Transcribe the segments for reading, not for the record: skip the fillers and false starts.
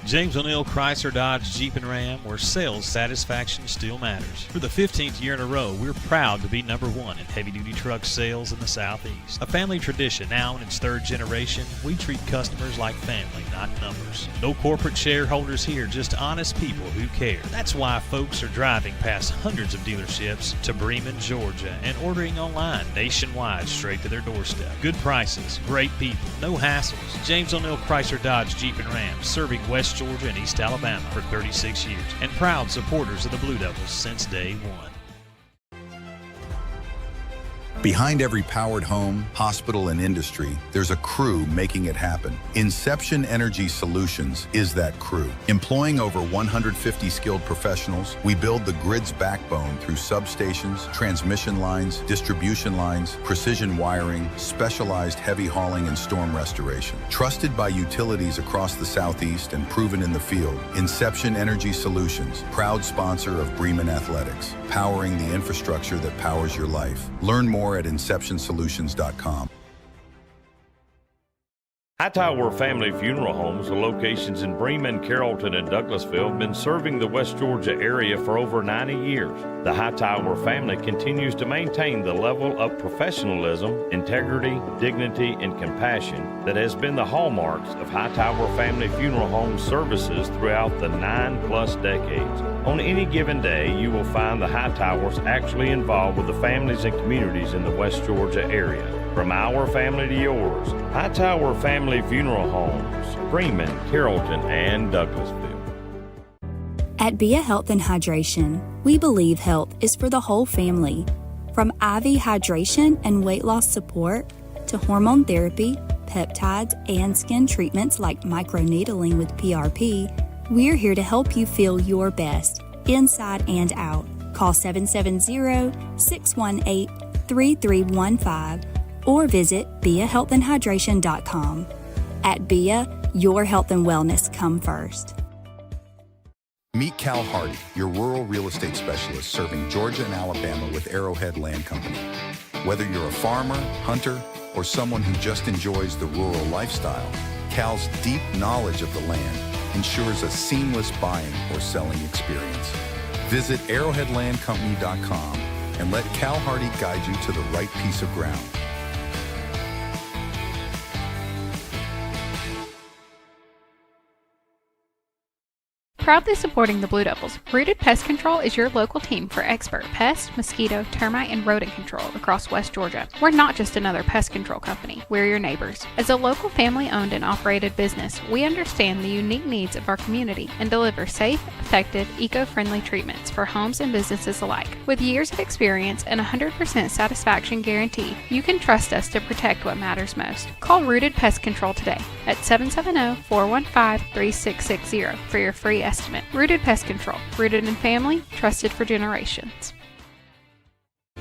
James O'Neill Chrysler Dodge Jeep and Ram, where sales satisfaction still matters. For the 15th year in a row, we're proud to be number one in heavy-duty truck sales in the Southeast. A family tradition now in its third generation, we treat customers like family, not numbers. No corporate shareholders here, just honest people who care. That's why folks are driving past hundreds of dealerships to Bremen, Georgia, and ordering online nationwide straight to their doorstep. Good prices, great people, no hassles. James O'Neill Chrysler Dodge Jeep and Ram, serving West Georgia and East Alabama for 36 years, and proud supporters of the Blue Devils since day one. Behind every powered home, hospital, and industry, there's a crew making it happen. Inception Energy Solutions is that crew. Employing over 150 skilled professionals, we build the grid's backbone through substations, transmission lines, distribution lines, precision wiring, specialized heavy hauling, and storm restoration. Trusted by utilities across the Southeast and proven in the field, Inception Energy Solutions, proud sponsor of Bremen Athletics, powering the infrastructure that powers your life. Learn more at inceptionsolutions.com. Hightower Family Funeral Homes, with locations in Bremen, Carrollton, and Douglasville, have been serving the West Georgia area for over 90 years. The Hightower family continues to maintain the level of professionalism, integrity, dignity, and compassion that has been the hallmarks of Hightower Family Funeral Home services throughout the 9+ decades. On any given day, you will find the Hightowers actually involved with the families and communities in the West Georgia area. From our family to yours, Hightower Family Funeral Homes, Bremen, Carrollton, and Douglasville. At Bia Health and Hydration, we believe health is for the whole family. From IV hydration and weight loss support to hormone therapy, peptides, and skin treatments like microneedling with PRP, we're here to help you feel your best, inside and out. Call 770-618-3315 or visit BiaHealthAndHydration.com. At Bia, your health and wellness come first. Meet Cal Hardy, your rural real estate specialist serving Georgia and Alabama with Arrowhead Land Company. Whether you're a farmer, hunter, or someone who just enjoys the rural lifestyle, Cal's deep knowledge of the land ensures a seamless buying or selling experience. Visit arrowheadlandcompany.com and let Cal Hardy guide you to the right piece of ground. Proudly supporting the Blue Devils, Rooted Pest Control is your local team for expert pest, mosquito, termite, and rodent control across West Georgia. We're not just another pest control company, we're your neighbors. As a local family-owned and operated business, we understand the unique needs of our community and deliver safe, effective, eco-friendly treatments for homes and businesses alike. With years of experience and 100% satisfaction guarantee, you can trust us to protect what matters most. Call Rooted Pest Control today at 770-415-3660 for your free estimate. Rooted Pest Control. Rooted in family, trusted for generations.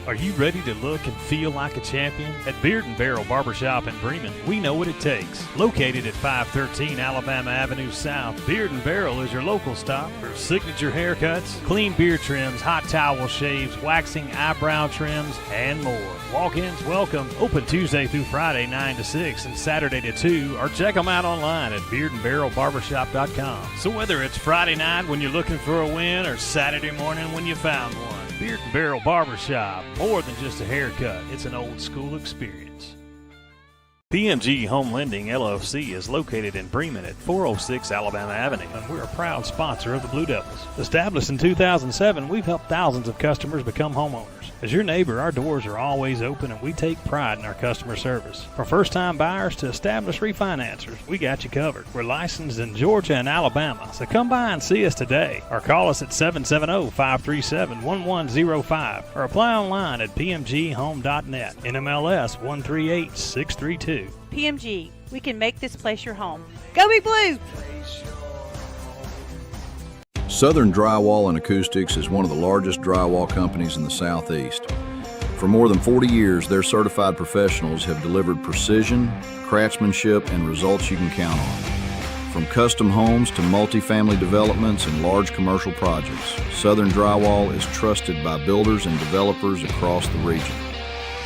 Are you ready to look and feel like a champion? At Beard & Barrel Barbershop in Bremen, we know what it takes. Located at 513 Alabama Avenue South, Beard & Barrel is your local stop for signature haircuts, clean beard trims, hot towel shaves, waxing eyebrow trims, and more. Walk-ins welcome. Open Tuesday through Friday 9 to 6 and Saturday to 2, or check them out online at beardandbarrelbarbershop.com. So whether it's Friday night when you're looking for a win or Saturday morning when you found one, Beard & Barrel Barbershop, more than just a haircut, it's an old school experience. PMG Home Lending LLC is located in Bremen at 406 Alabama Avenue, and we're a proud sponsor of the Blue Devils. Established in 2007, we've helped thousands of customers become homeowners. As your neighbor, our doors are always open, and we take pride in our customer service. From first-time buyers to established refinancers, we got you covered. We're licensed in Georgia and Alabama, so come by and see us today, or call us at 770-537-1105, or apply online at pmghome.net, NMLS 138632. PMG, we can make this place your home. Go Big Blue! Southern Drywall and Acoustics is one of the largest drywall companies in the Southeast. For more than 40 years, their certified professionals have delivered precision, craftsmanship, and results you can count on. From custom homes to multifamily developments and large commercial projects, Southern Drywall is trusted by builders and developers across the region.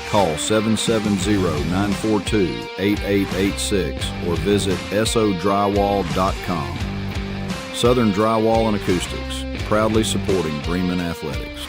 Call 770-942-8886 or visit sodrywall.com. Southern Drywall and Acoustics, proudly supporting Bremen Athletics.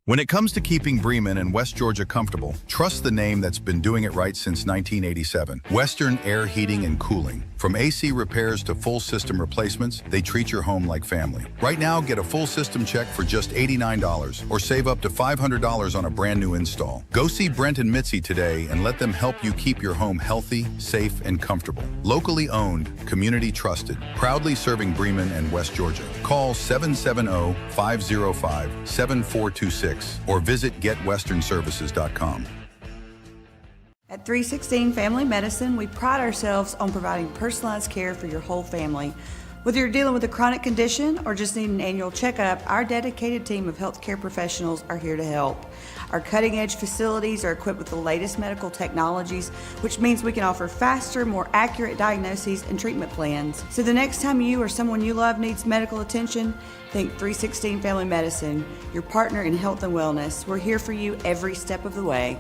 When it comes to keeping Bremen and West Georgia comfortable, trust the name that's been doing it right since 1987. Western Air Heating and Cooling. From AC repairs to full system replacements, they treat your home like family. Right now, get a full system check for just $89 or save up to $500 on a brand new install. Go see Brent and Mitzi today and let them help you keep your home healthy, safe, and comfortable. Locally owned, community trusted, proudly serving Bremen and West Georgia. Call 770-505-7426 or visit getwesternservices.com. At 316 Family Medicine, we pride ourselves on providing personalized care for your whole family. Whether you're dealing with a chronic condition or just need an annual checkup, our dedicated team of healthcare professionals are here to help. Our cutting-edge facilities are equipped with the latest medical technologies, which means we can offer faster, more accurate diagnoses and treatment plans. So the next time you or someone you love needs medical attention, think 316 Family Medicine, your partner in health and wellness. We're here for you every step of the way.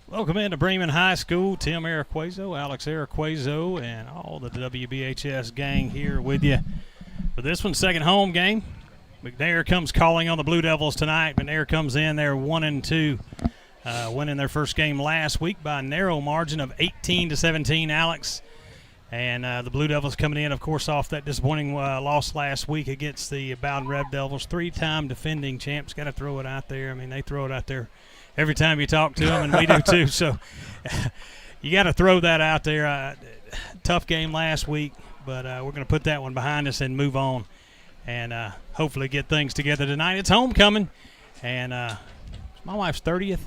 Welcome into Bremen High School. Tim Araquazo, Alex Araquazo, and all the WBHS gang here with you for this one, second home game. McNair comes calling on the Blue Devils tonight. McNair comes in, they're 1-2, winning their first game last week by a narrow margin of 18-17, Alex. And the Blue Devils coming in, of course, off that disappointing loss last week against the Bowden Red Devils, three-time defending champs. Got to throw it out there. I mean, they throw it out there every time you talk to them, and we do too. So you got to throw that out there. Tough game last week, but we're going to put that one behind us and move on and hopefully get things together tonight. It's homecoming, and it's my wife's 30th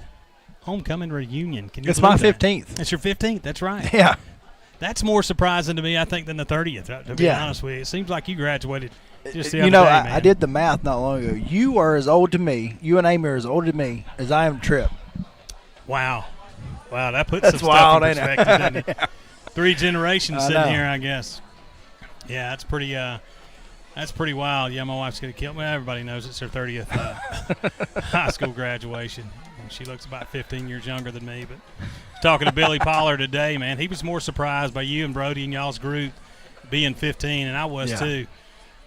homecoming reunion. Can you It's my believe that? 15th. It's your 15th. That's right. Yeah. That's more surprising to me, I think, than the 30th, to be honest with you. It seems like you graduated just the other day, man. I did the math not long ago. You are as old to me, you and Amy are as old to me as I am to Tripp. Wow, that puts That's some wild, stuff in ain't it? perspective, doesn't it? Yeah. 3 generations I sitting know. here, I guess. Yeah, that's pretty wild. Yeah, my wife's going to kill me. Everybody knows it's her 30th high school graduation. And she looks about 15 years younger than me. But talking to Billy Pollard today, man, he was more surprised by you and Brody and y'all's group being 15, and I was too,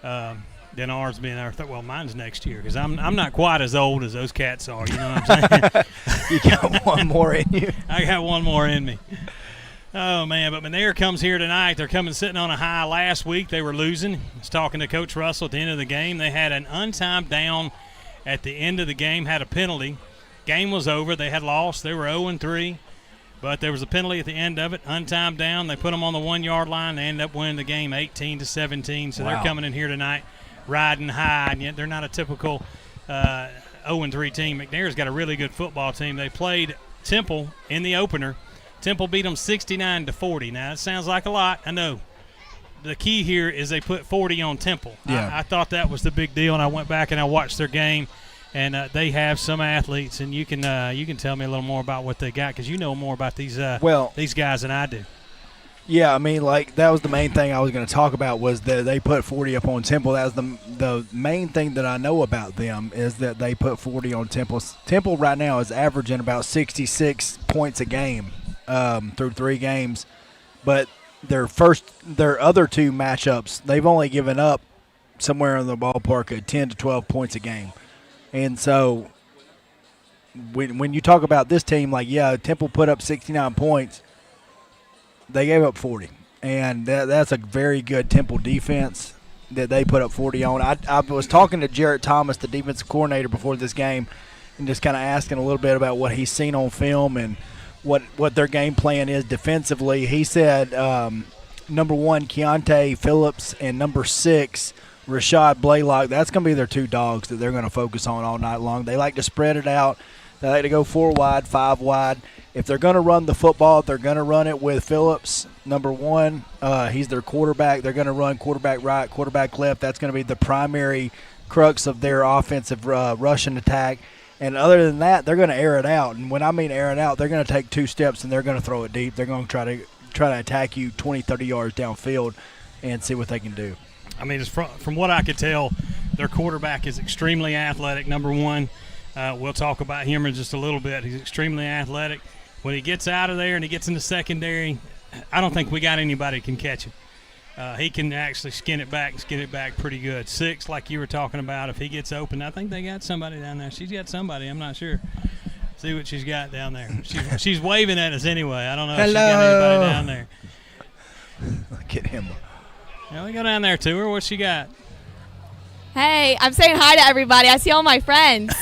than ours being our well, mine's next year because I'm not quite as old as those cats are. You know what I'm saying? You got one more in you. I got one more in me. Oh, man, but McNair comes here tonight. They're coming sitting on a high. Last week they were losing. I was talking to Coach Russell at the end of the game. They had an untimed down at the end of the game, had a penalty. Game was over. They had lost. They were 0-3, but there was a penalty at the end of it, untimed down. They put them on the 1-yard line. They ended up winning the game 18-17, so they're coming in here tonight riding high, and yet they're not a typical 0-3 team. McNair's got a really good football team. They played Temple in the opener. Temple beat them 69-40. Now, that sounds like a lot. I know. The key here is they put 40 on Temple. Yeah. I thought that was the big deal, and I went back and I watched their game, and they have some athletes, and you can tell me a little more about what they got because you know more about these guys than I do. Yeah, I mean, like, that was the main thing I was going to talk about was that they put 40 up on Temple. That was the main thing that I know about them is that they put 40 on Temple. Temple right now is averaging about 66 points a game through 3 games. But their other 2 matchups, they've only given up somewhere in the ballpark of 10 to 12 points a game. And so when you talk about this team, like, yeah, Temple put up 69 points. They gave up 40, and that's a very good Temple defense that they put up 40 on. I was talking to Jarrett Thomas, the defensive coordinator, before this game, and just kind of asking a little bit about what he's seen on film and what their game plan is defensively. He said number 1, Keontae Phillips, and number 6, Rashad Blaylock. That's going to be their 2 dogs that they're going to focus on all night long. They like to spread it out. They like to go 4 wide, 5 wide. If they're going to run the football, they're going to run it with Phillips, number 1. He's their quarterback. They're going to run quarterback right, quarterback left. That's going to be the primary crux of their offensive rushing attack. And other than that, they're going to air it out. And when I mean air it out, they're going to take 2 steps and they're going to throw it deep. They're going to try to attack you 20, 30 yards downfield and see what they can do. I mean, from what I could tell, their quarterback is extremely athletic, number 1. We'll talk about him in just a little bit. He's extremely athletic. When he gets out of there and he gets in the secondary, I don't think we got anybody that can catch him. He can actually skin it back pretty good. 6, like you were talking about, if he gets open, I think they got somebody down there. She's got somebody, I'm not sure. See what she's got down there. She's waving at us anyway. I don't know if she's got anybody down there. Get him. Yeah, we go down there to her. What she got? Hey, I'm saying hi to everybody. I see all my friends.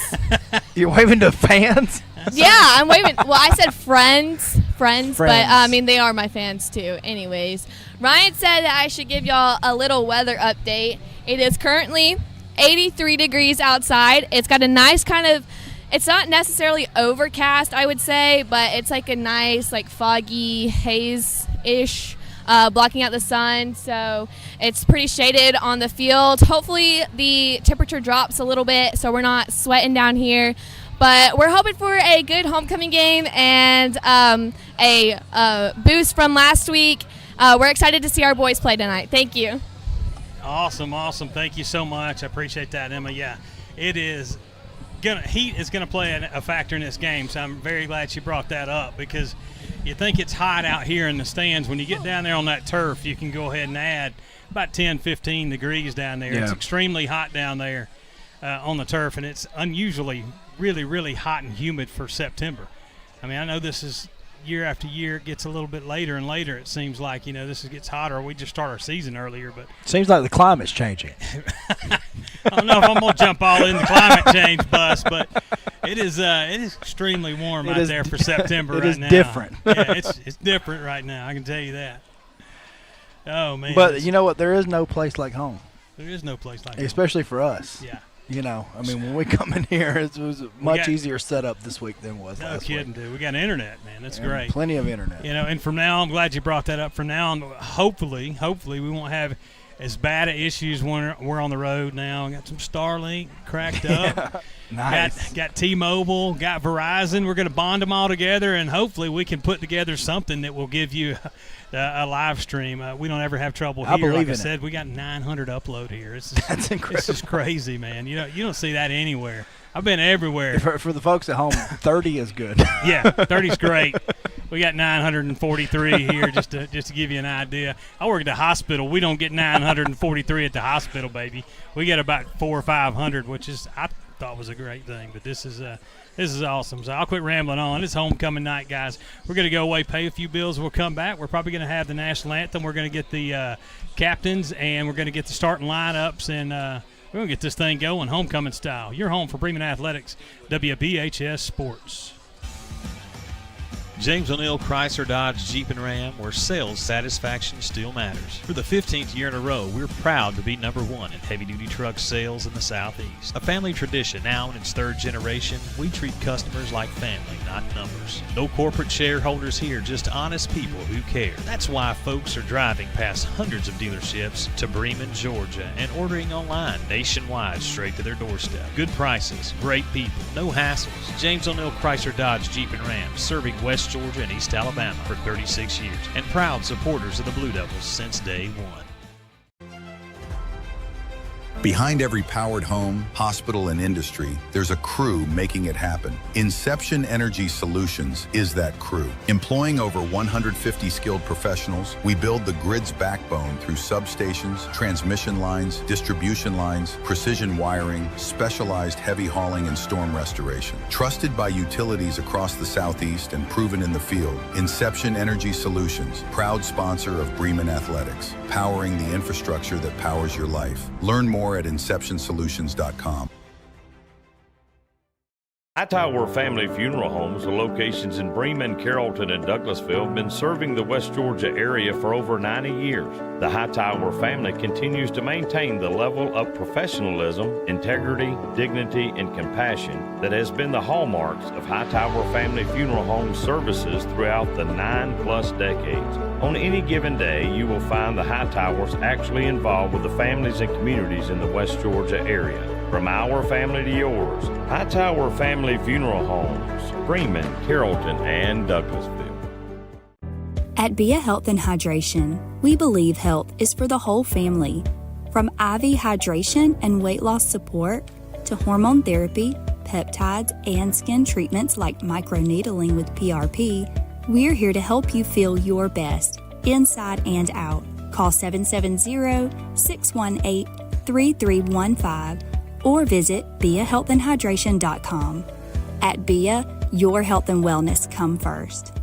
You're waving to fans? Yeah, I'm waving. Well, I said friends, but I mean, they are my fans too. Anyways, Ryan said that I should give y'all a little weather update. It is currently 83 degrees outside. It's got a nice kind of, it's not necessarily overcast, I would say, but it's like a nice, like foggy haze-ish, blocking out the sun. So it's pretty shaded on the field. Hopefully the temperature drops a little bit so we're not sweating down here. But we're hoping for a good homecoming game and a boost from last week. We're excited to see our boys play tonight. Thank you. Awesome. Thank you so much. I appreciate that, Emma. Yeah, it is heat is gonna play a factor in this game. So I'm very glad she brought that up because you think it's hot out here in the stands. When you get down there on that turf, you can go ahead and add about 10, 15 degrees down there. Yeah. It's extremely hot down there on the turf, and it's unusually really, really hot and humid for September. I mean, I know this is year after year. It gets a little bit later and later. It seems like, this gets hotter. We just start our season earlier, but seems like the climate's changing. I don't know if I'm going to jump all in the climate change bus, but it is extremely warm out there for September right now. It is different. Yeah, it's different right now. I can tell you that. Oh, man. But you know what? There is no place like home. There is no place like home. Especially for us. Yeah. I mean, when we come in here, it was a much easier setup this week than it was last week. No kidding, dude. We got internet, man. That's great. Plenty of internet. And from now on, I'm glad you brought that up. From now on, hopefully, we won't have as bad of issues when we're on the road now. Got some Starlink cracked up. Nice. Got T-Mobile, got Verizon. We're going to bond them all together, and hopefully we can put together something that will give you a live stream. We don't ever have trouble here. I believe like I in said, it. we got 900 upload here. That's incredible. This is crazy, man. You don't see that anywhere. I've been everywhere. For the folks at home, 30 is good. Yeah, 30's great. We got 943 here just to give you an idea. I work at the hospital. We don't get 943 at the hospital, baby. We get about 400 or 500, which is I thought was a great thing. But this is awesome. So I'll quit rambling on. It's homecoming night, guys. We're going to go away, pay a few bills. We'll come back. We're probably going to have the national anthem. We're going to get the captains, and we're going to get the starting lineups, and we're going to get this thing going homecoming style. You're home for Bremen Athletics, WBHS Sports. James O'Neill Chrysler Dodge Jeep and Ram, where sales satisfaction still matters. For the 15th year in a row, we're proud to be number 1 in heavy-duty truck sales in the Southeast. A family tradition now in its 3rd generation, we treat customers like family, not numbers. No corporate shareholders here, just honest people who care. That's why folks are driving past hundreds of dealerships to Bremen, Georgia, and ordering online nationwide straight to their doorstep. Good prices, great people, no hassles. James O'Neill Chrysler Dodge Jeep and Ram, serving West Georgia and East Alabama for 36 years, and proud supporters of the Blue Devils since day one. Behind every powered home, hospital, and industry, there's a crew making it happen. Inception Energy Solutions is that crew. Employing over 150 skilled professionals, we build the grid's backbone through substations, transmission lines, distribution lines, precision wiring, specialized heavy hauling, and storm restoration. Trusted by utilities across the Southeast and proven in the field, Inception Energy Solutions, proud sponsor of Bremen Athletics, powering the infrastructure that powers your life. Learn more at inceptionsolutions.com. Hightower Family Funeral Homes, with locations in Bremen, Carrollton, and Douglasville, have been serving the West Georgia area for over 90 years. The Hightower family continues to maintain the level of professionalism, integrity, dignity, and compassion that has been the hallmarks of Hightower Family Funeral Home services throughout the 9+ decades. On any given day, you will find the Hightowers actually involved with the families and communities in the West Georgia area. From our family to yours, Hightower Family Funeral Homes, Bremen, Carrollton, and Douglasville. At Bia Health and Hydration, we believe health is for the whole family. From IV hydration and weight loss support to hormone therapy, peptides, and skin treatments like microneedling with PRP, we're here to help you feel your best, inside and out. Call 770-618-3315 or visit BiaHealthAndHydration.com. At Bia, your health and wellness come first.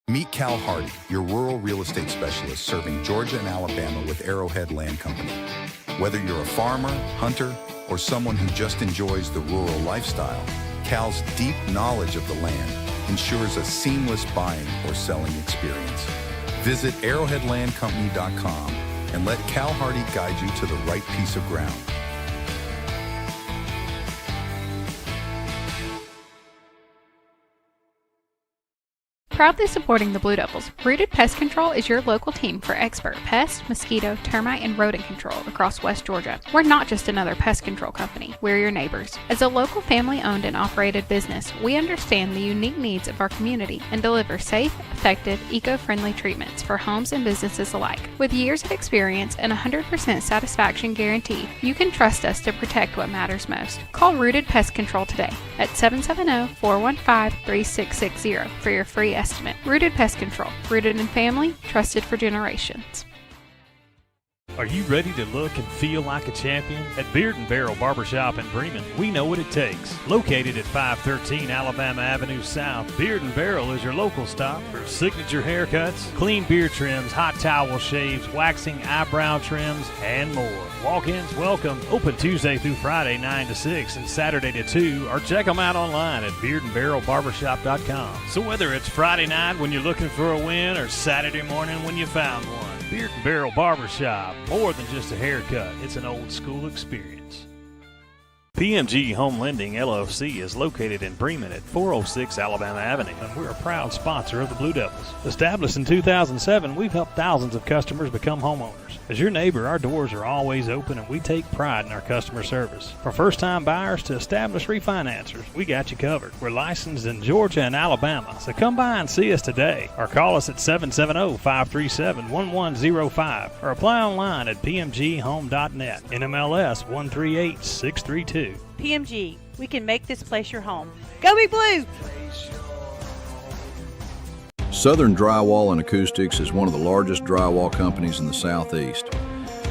Meet Cal Hardy, your rural real estate specialist serving Georgia and Alabama with Arrowhead Land Company. Whether you're a farmer, hunter, or someone who just enjoys the rural lifestyle, Cal's deep knowledge of the land ensures a seamless buying or selling experience. Visit arrowheadlandcompany.com and let Cal Hardy guide you to the right piece of ground. Proudly supporting the Blue Devils, Rooted Pest Control is your local team for expert pest, mosquito, termite, and rodent control across West Georgia. We're not just another pest control company, we're your neighbors. As a local family-owned and operated business, we understand the unique needs of our community and deliver safe, effective, eco-friendly treatments for homes and businesses alike. With years of experience and 100% satisfaction guarantee, you can trust us to protect what matters most. Call Rooted Pest Control today at 770-415-3660 for your free estimate. Rooted Pest Control. Rooted in family, trusted for generations. Are you ready to look and feel like a champion? At Beard & Barrel Barbershop in Bremen, we know what it takes. Located at 513 Alabama Avenue South, Beard & Barrel is your local stop for signature haircuts, clean beard trims, hot towel shaves, waxing eyebrow trims, and more. Walk-ins welcome. Open Tuesday through Friday 9 to 6 and Saturday to 2, or check them out online at beardandbarrelbarbershop.com. So whether it's Friday night when you're looking for a win or Saturday morning when you found one, Beard & Barrel Barbershop, more than just a haircut, it's an old school experience. PMG Home Lending LLC is located in Bremen at 406 Alabama Avenue, and we're a proud sponsor of the Blue Devils. Established in 2007, we've helped thousands of customers become homeowners. As your neighbor, our doors are always open, and we take pride in our customer service. From first-time buyers to established refinancers, we got you covered. We're licensed in Georgia and Alabama, so come by and see us today, or call us at 770-537-1105, or apply online at pmghome.net. NMLS 138632. PMG, we can make this place your home. Go Big Blue! Southern Drywall and Acoustics is one of the largest drywall companies in the Southeast.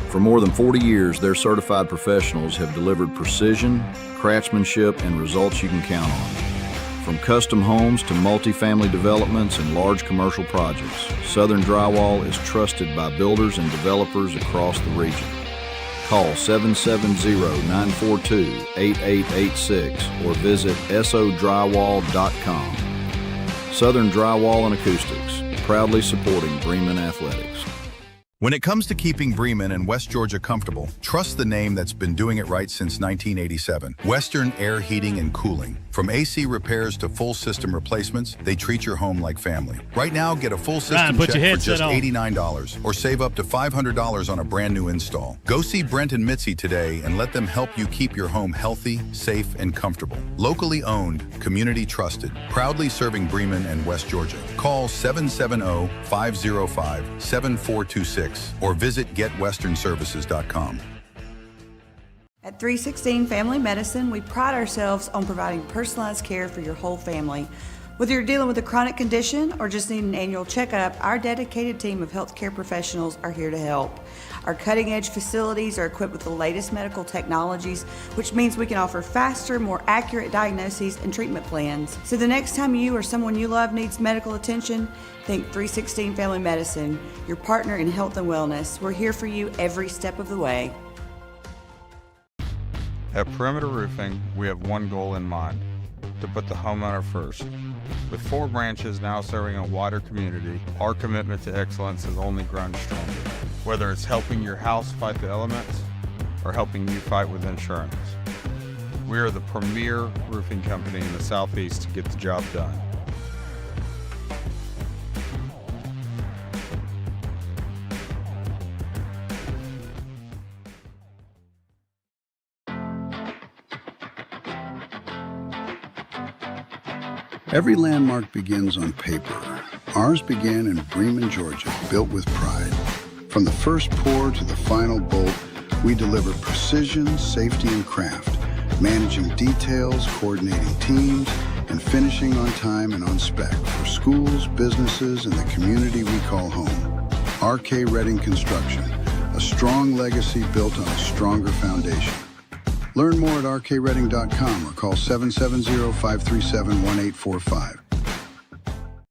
For more than 40 years, their certified professionals have delivered precision, craftsmanship, and results you can count on. From custom homes to multifamily developments and large commercial projects, Southern Drywall is trusted by builders and developers across the region. Call 770-942-8886 or visit sodrywall.com. Southern Drywall and Acoustics, proudly supporting Bremen Athletics. When it comes to keeping Bremen and West Georgia comfortable, trust the name that's been doing it right since 1987. Western Air Heating and Cooling. From AC repairs to full system replacements, they treat your home like family. Right now, get a full system check for just $89 or save up to $500 on a brand new install. Go see Brent and Mitzi today and let them help you keep your home healthy, safe, and comfortable. Locally owned, community trusted, proudly serving Bremen and West Georgia. Call 770-505-7426 or visit getwesternservices.com. At 316 Family Medicine, we pride ourselves on providing personalized care for your whole family. Whether you're dealing with a chronic condition or just need an annual checkup, our dedicated team of healthcare professionals are here to help. Our cutting-edge facilities are equipped with the latest medical technologies, which means we can offer faster, more accurate diagnoses and treatment plans. So the next time you or someone you love needs medical attention, think 316 Family Medicine, your partner in health and wellness. We're here for you every step of the way. At Perimeter Roofing, we have one goal in mind: to put the homeowner first. With 4 branches now serving a wider community, our commitment to excellence has only grown stronger. Whether it's helping your house fight the elements or helping you fight with insurance, we are the premier roofing company in the Southeast to get the job done. Every landmark begins on paper. Ours began in Bremen, Georgia, built with pride. From the first pour to the final bolt, we deliver precision, safety, and craft, managing details, coordinating teams, and finishing on time and on spec for schools, businesses, and the community we call home. RK Redding Construction, a strong legacy built on a stronger foundation. Learn more at rkredding.com or call 770-537-1845.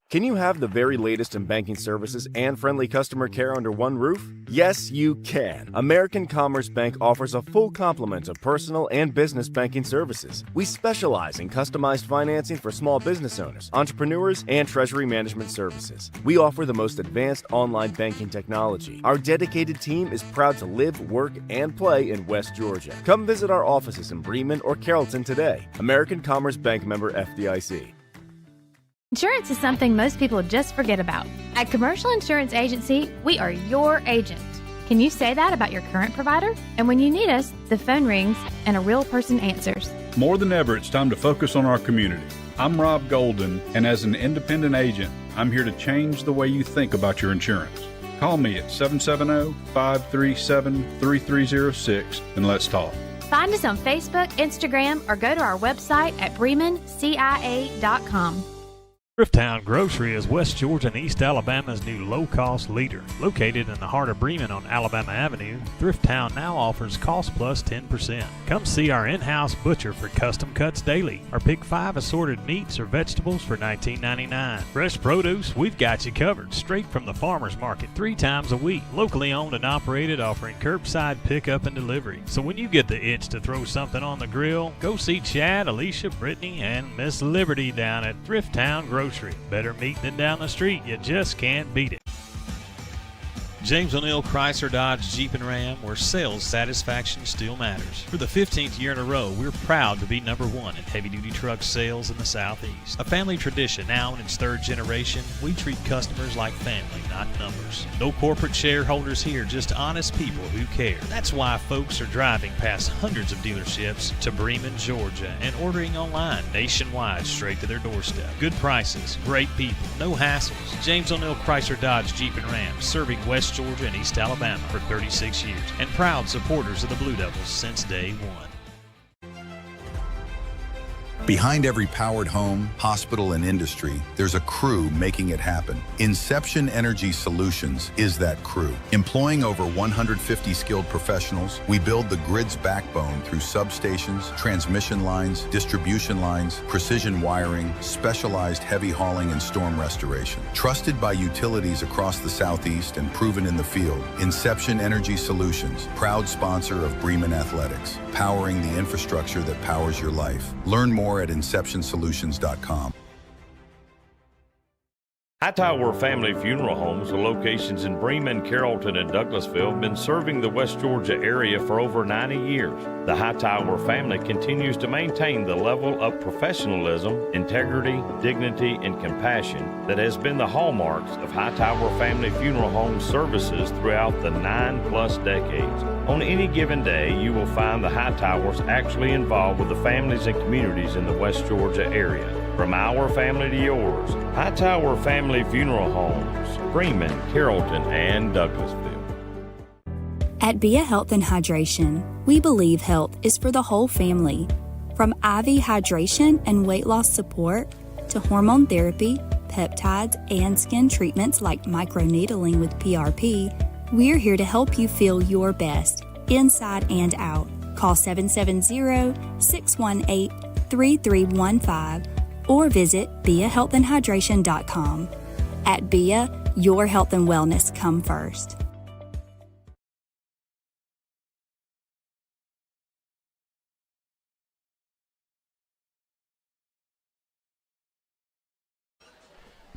Can you have the very latest in banking services and friendly customer care under one roof? Yes, you can. American Commerce Bank offers a full complement of personal and business banking services. We specialize in customized financing for small business owners, entrepreneurs, and treasury management services. We offer the most advanced online banking technology. Our dedicated team is proud to live, work, and play in West Georgia. Come visit our offices in Bremen or Carrollton today. American Commerce Bank member FDIC. Insurance is something most people just forget about. At Commercial Insurance Agency, we are your agent. Can you say that about your current provider? And when you need us, the phone rings and a real person answers. More than ever, it's time to focus on our community. I'm Rob Golden, and as an independent agent, I'm here to change the way you think about your insurance. Call me at 770-537-3306 and let's talk. Find us on Facebook, Instagram, or go to our website at bremencia.com. Thrifttown Grocery is West Georgia and East Alabama's new low-cost leader. Located in the heart of Bremen on Alabama Avenue, Thrifttown now offers cost plus 10%. Come see our in-house butcher for custom cuts daily, or pick 5 assorted meats or vegetables for $19.99. Fresh produce, we've got you covered, straight from the farmer's market 3 times a week. Locally owned and operated, offering curbside pickup and delivery. So when you get the itch to throw something on the grill, go see Chad, Alicia, Brittany, and Miss Liberty down at Thrifttown Grocery. Better meat than down the street. You just can't beat it. James O'Neill Chrysler Dodge Jeep and Ram, where sales satisfaction still matters. For the 15th year in a row, we're proud to be number 1 in heavy-duty truck sales in the Southeast. A family tradition now in its 3rd generation, we treat customers like family, not numbers. No corporate shareholders here, just honest people who care. That's why folks are driving past hundreds of dealerships to Bremen, Georgia, and ordering online nationwide straight to their doorstep. Good prices, great people, no hassles. James O'Neill Chrysler Dodge Jeep and Ram, serving West Georgia and East Alabama for 36 years, and proud supporters of the Blue Devils since day one. Behind every powered home, hospital, and industry, there's a crew making it happen. Inception Energy Solutions is that crew. Employing over 150 skilled professionals, we build the grid's backbone through substations, transmission lines, distribution lines, precision wiring, specialized heavy hauling, and storm restoration. Trusted by utilities across the Southeast and proven in the field, Inception Energy Solutions, proud sponsor of Bremen Athletics, powering the infrastructure that powers your life. Learn more at inceptionsolutions.com. Hightower Family Funeral Homes, with locations in Bremen, Carrollton, and Douglasville, have been serving the West Georgia area for over 90 years. The Hightower family continues to maintain the level of professionalism, integrity, dignity, and compassion that has been the hallmarks of Hightower Family Funeral Home services throughout the 9+ decades. On any given day, you will find the Hightowers actually involved with the families and communities in the West Georgia area. From our family to yours, Hightower Family Funeral Homes, Bremen, Carrollton, and Douglasville. At Bia Health and Hydration, we believe health is for the whole family. From IV hydration and weight loss support to hormone therapy, peptides, and skin treatments like microneedling with PRP, we're here to help you feel your best, inside and out. Call 770-618-3315 or visit BiaHealthAndHydration.com. At Bia, your health and wellness come first.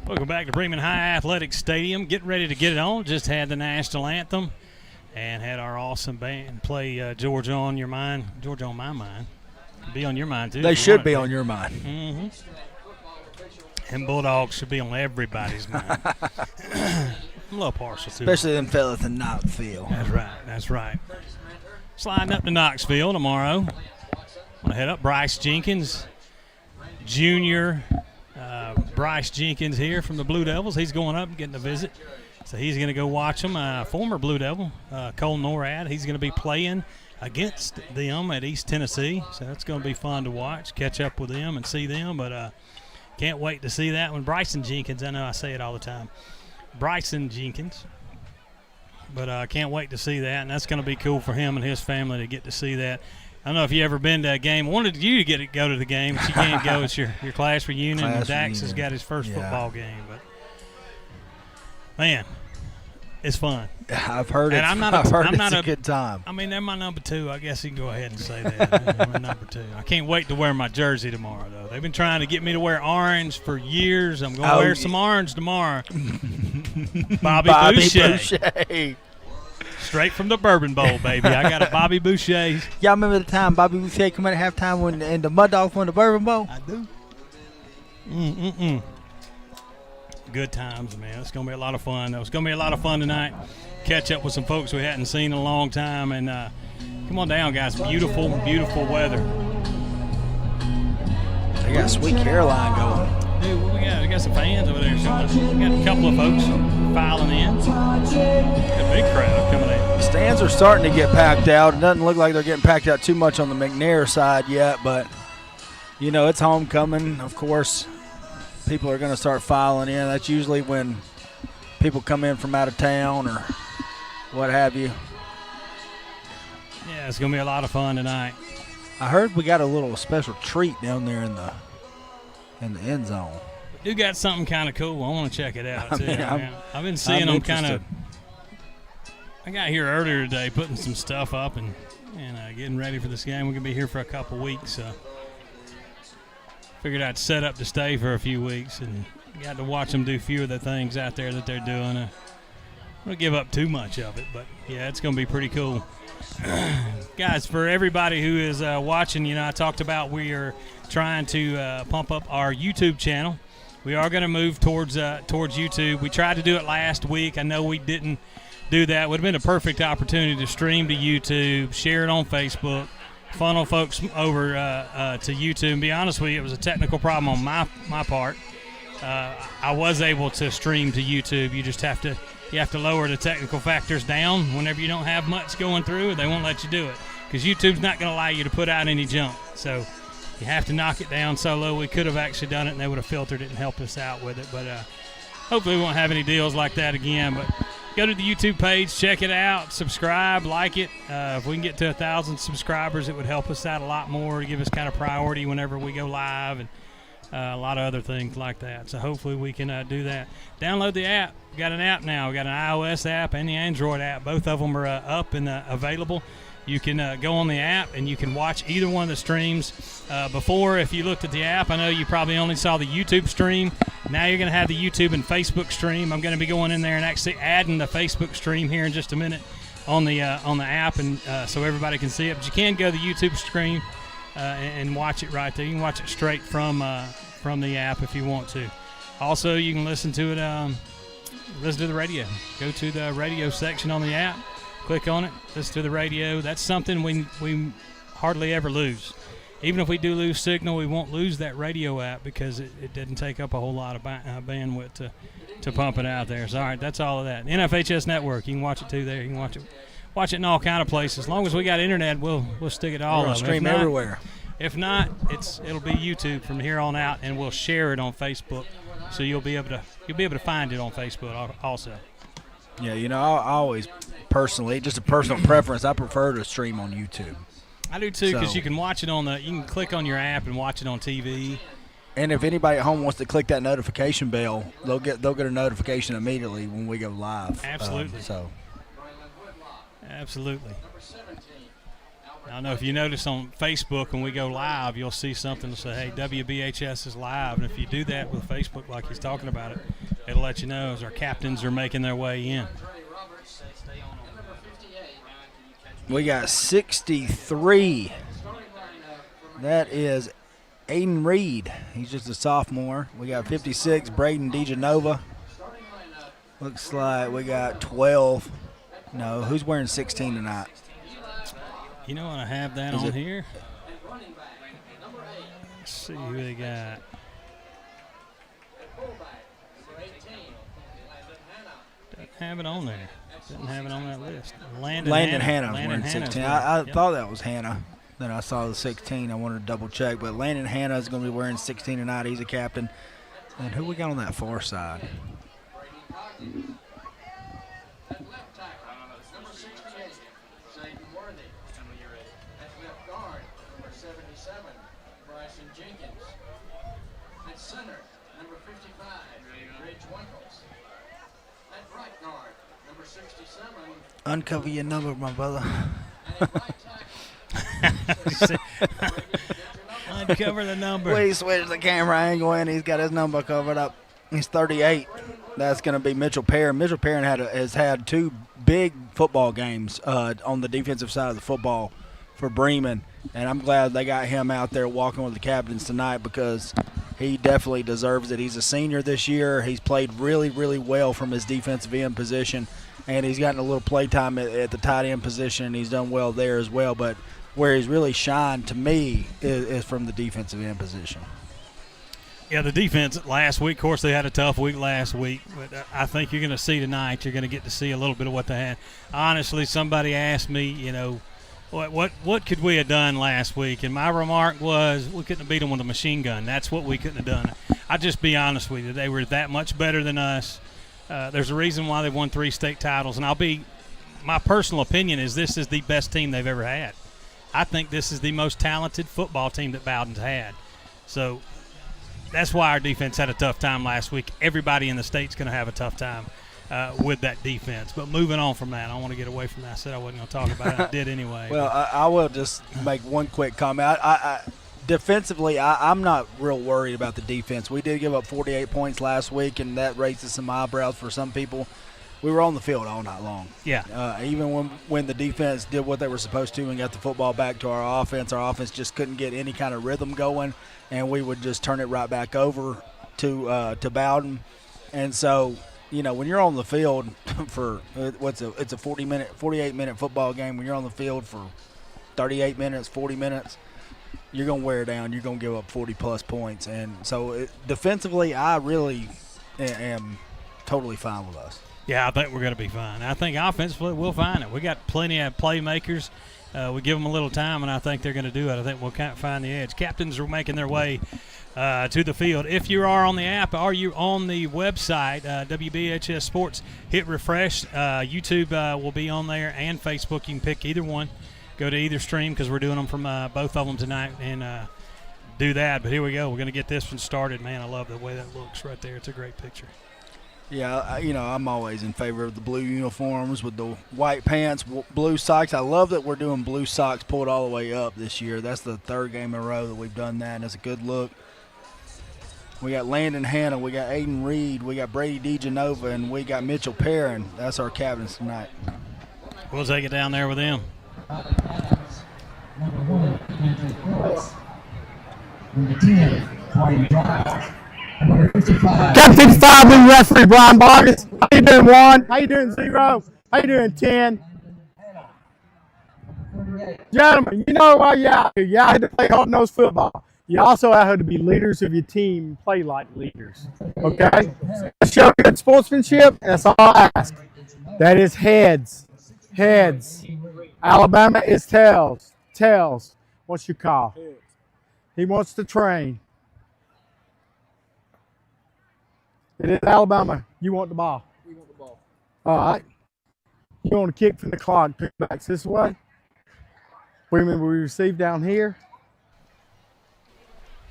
Welcome back to Bremen High Athletic Stadium. Getting ready to get it on. Just had the national anthem and had our awesome band play Georgia on Your Mind. Georgia on My Mind. Be on your mind, too. They should be on your mind. Mm-hmm. And Bulldogs should be on everybody's mind. I'm a little partial to Especially them fellas in Knoxville. That's right. That's right. Sliding up to Knoxville tomorrow. I'm going to head up. Bryce Jenkins, Junior. Bryce Jenkins here from the Blue Devils. He's going up and getting a visit. So he's going to go watch them. Former Blue Devil, Cole Norad, he's going to be playing against them at East Tennessee. So that's going to be fun to watch, catch up with them and see them. But can't wait to see that one. Bryson Jenkins, I know I say it all the time. Bryson Jenkins. But can't wait to see that. And that's going to be cool for him and his family to get to see that. I don't know if you ever been to a game. I wanted you to go to the game, but you can't go. It's your class reunion. Dax has got his first football game. But, man, it's fun. I've heard and it's a good time. I mean, they're my number 2. I guess you can go ahead and say that. They're my number 2. I can't wait to wear my jersey tomorrow, though. They've been trying to get me to wear orange for years. I'm going to wear some orange tomorrow. Bobby Boucher. Straight from the Bourbon Bowl, baby. I got a Bobby Boucher. Y'all remember the time Bobby Boucher come in at halftime and the Mud Dogs won the Bourbon Bowl? I do. Good times, man. It's going to be a lot of fun. It's going to be a lot of fun tonight. Catch up with some folks we hadn't seen in a long time. And come on down, guys. Beautiful, beautiful weather. They got Sweet Caroline going. Dude, what we got? We got some fans over there. We got a couple of folks filing in. Got a big crowd coming in. Stands are starting to get packed out. It doesn't look like they're getting packed out too much on the McNair side yet, but, you know, it's homecoming. Of course, people are going to start filing in. That's usually when people come in from out of town or what have you. Yeah, it's going to be a lot of fun tonight. I heard we got a little special treat down there in the end zone. We do got something kind of cool. I want to check it out, too. I've been seeing I'm them interested. kind of. I got here earlier today putting some stuff up and getting ready for this game. We're going to be here for a couple weeks. So figured I'd set up to stay for a few weeks and got to watch them do a few of the things out there that they're doing. I don't give up too much of it, but, yeah, it's going to be pretty cool. Guys, for everybody who is watching, I talked about we are trying to pump up our YouTube channel. We are going to move towards YouTube. We tried to do it last week. I know we didn't do that. Would have been a perfect opportunity to stream to YouTube, share it on Facebook, funnel folks over to YouTube. And be honest with you, it was a technical problem on my part. I was able to stream to YouTube. You just have to lower the technical factors down whenever you don't have much going through. They won't let you do it because YouTube's not going to allow you to put out any junk. So you have to knock it down so low. We could have actually done it, and they would have filtered it and helped us out with it. But hopefully we won't have any deals like that again. But go to the YouTube page, check it out, subscribe, like it. If we can get to 1,000 subscribers, it would help us out a lot more to give us kind of priority whenever we go live and a lot of other things like that. So hopefully we can do that. Download the app. We got an app now. We got an iOS app and the Android app. Both of them are up and available. You can go on the app and you can watch either one of the streams. Before, if you looked at the app, I know you probably only saw the YouTube stream. Now you're going to have the YouTube and Facebook stream. I'm going to be going in there and actually adding the Facebook stream here in just a minute on the app, and so everybody can see it. But you can go to the YouTube stream and watch it right there. You can watch it straight from the app if you want to. Also, you can listen to it. Listen to the radio. Go to the radio section on the app. Click on it. Listen to the radio. That's something we hardly ever lose. Even if we do lose signal, we won't lose that radio app because it didn't take up a whole lot of bandwidth to pump it out there. So, all right, that's all of that. NFHS Network. You can watch it too there. You can watch it in all kind of places. As long as we got internet, we'll stick it all up. Stream everywhere. If not, it'll be YouTube from here on out, and we'll share it on Facebook. So you'll be able to find it on Facebook also. Yeah, I always personally, just a personal preference, I prefer to stream on YouTube. I do too, because you can watch it you can click on your app and watch it on TV. And if anybody at home wants to click that notification bell, they'll get a notification immediately when we go live. Absolutely. Absolutely. I don't know if you notice on Facebook when we go live, you'll see something to say, hey, WBHS is live. And if you do that with Facebook like he's talking about it, it'll let you know as our captains are making their way in. We got 63. That is Aiden Reed. He's just a sophomore. We got 56, Braden DeGenova. Looks like we got 12. No, who's wearing 16 tonight? You know what? I have that on here. Let's see who they got. Doesn't have it on there. Doesn't have it on that list. Landon Hanna's wearing 16. I thought that was Hanna. Then I saw the 16. I wanted to double check. But Landon Hanna is going to be wearing 16 tonight. He's a captain. And who we got on that far side? Uncover your number, my brother. Uncover the number. We switched the camera angle and he's got his number covered up. He's 38. That's going to be Mitchell Perrin. Mitchell Perrin has had 2 big football games on the defensive side of the football for Bremen, and I'm glad they got him out there walking with the captains tonight because he definitely deserves it. He's a senior this year. He's played really, really well from his defensive end position, and he's gotten a little play time at the tight end position, and he's done well there as well. But where he's really shined to me is from the defensive end position. Yeah, the defense last week, of course, they had a tough week last week. But I think you're going to see tonight, you're going to get to see a little bit of what they had. Honestly, somebody asked me, you know, what could we have done last week? And my remark was we couldn't have beat them with a machine gun. That's what we couldn't have done. I'll just be honest with you. They were that much better than us. There's a reason why they won 3 state titles. And my personal opinion is this is the best team they've ever had. I think this is the most talented football team that Bowden's had. So that's why our defense had a tough time last week. Everybody in the state's going to have a tough time with that defense. But moving on from that, I want to get away from that. I said I wasn't going to talk about it. I did anyway. Well, I will just make one quick comment. Defensively, I'm not real worried about the defense. We did give up 48 points last week, and that raises some eyebrows for some people. We were on the field all night long. Yeah. Even when the defense did what they were supposed to and got the football back to our offense just couldn't get any kind of rhythm going, and we would just turn it right back over to Bowden. And so, you know, when you're on the field for it's a 48-minute football game. When you're on the field for 38 minutes, 40 minutes, you're going to wear down. You're going to give up 40-plus points. And so defensively, I really am totally fine with us. Yeah, I think we're going to be fine. I think offensively we'll find it. We got plenty of playmakers. We give them a little time, and I think they're going to do it. I think we'll kind of find the edge. Captains are making their way to the field. If you are on the app, are you on the website, WBHS Sports, hit refresh. YouTube will be on there, and Facebook. You can pick either one. Go to either stream because we're doing them from both of them tonight and do that. But here we go. We're going to get this one started. Man, I love the way that looks right there. It's a great picture. Yeah, you know, I'm always in favor of the blue uniforms with the white pants, blue socks. I love that we're doing blue socks pulled all the way up this year. That's the 3rd game in a row that we've done that, and it's a good look. We got Landon Hanna, we got Aiden Reed, we got Brady DeGenova, and we got Mitchell Perrin. That's our captains tonight. We'll take it down there with them. Number 10, Corey Drive. Captain 55, new referee Brian Boggins. How you doing, 1? How you doing, 0? How you doing, 10? Gentlemen, you know why you're out here. You're out here to play hard-nosed football. You're also out here to be leaders of your team and play like leaders. Okay? Show good sportsmanship, and that's all I ask. That is heads. Heads. Alabama is tails. Tails. What's your call? He wants to train. It is Alabama. You want the ball. We want the ball. All right. You want to kick from the clock, pick backs this way. Women we receive down here.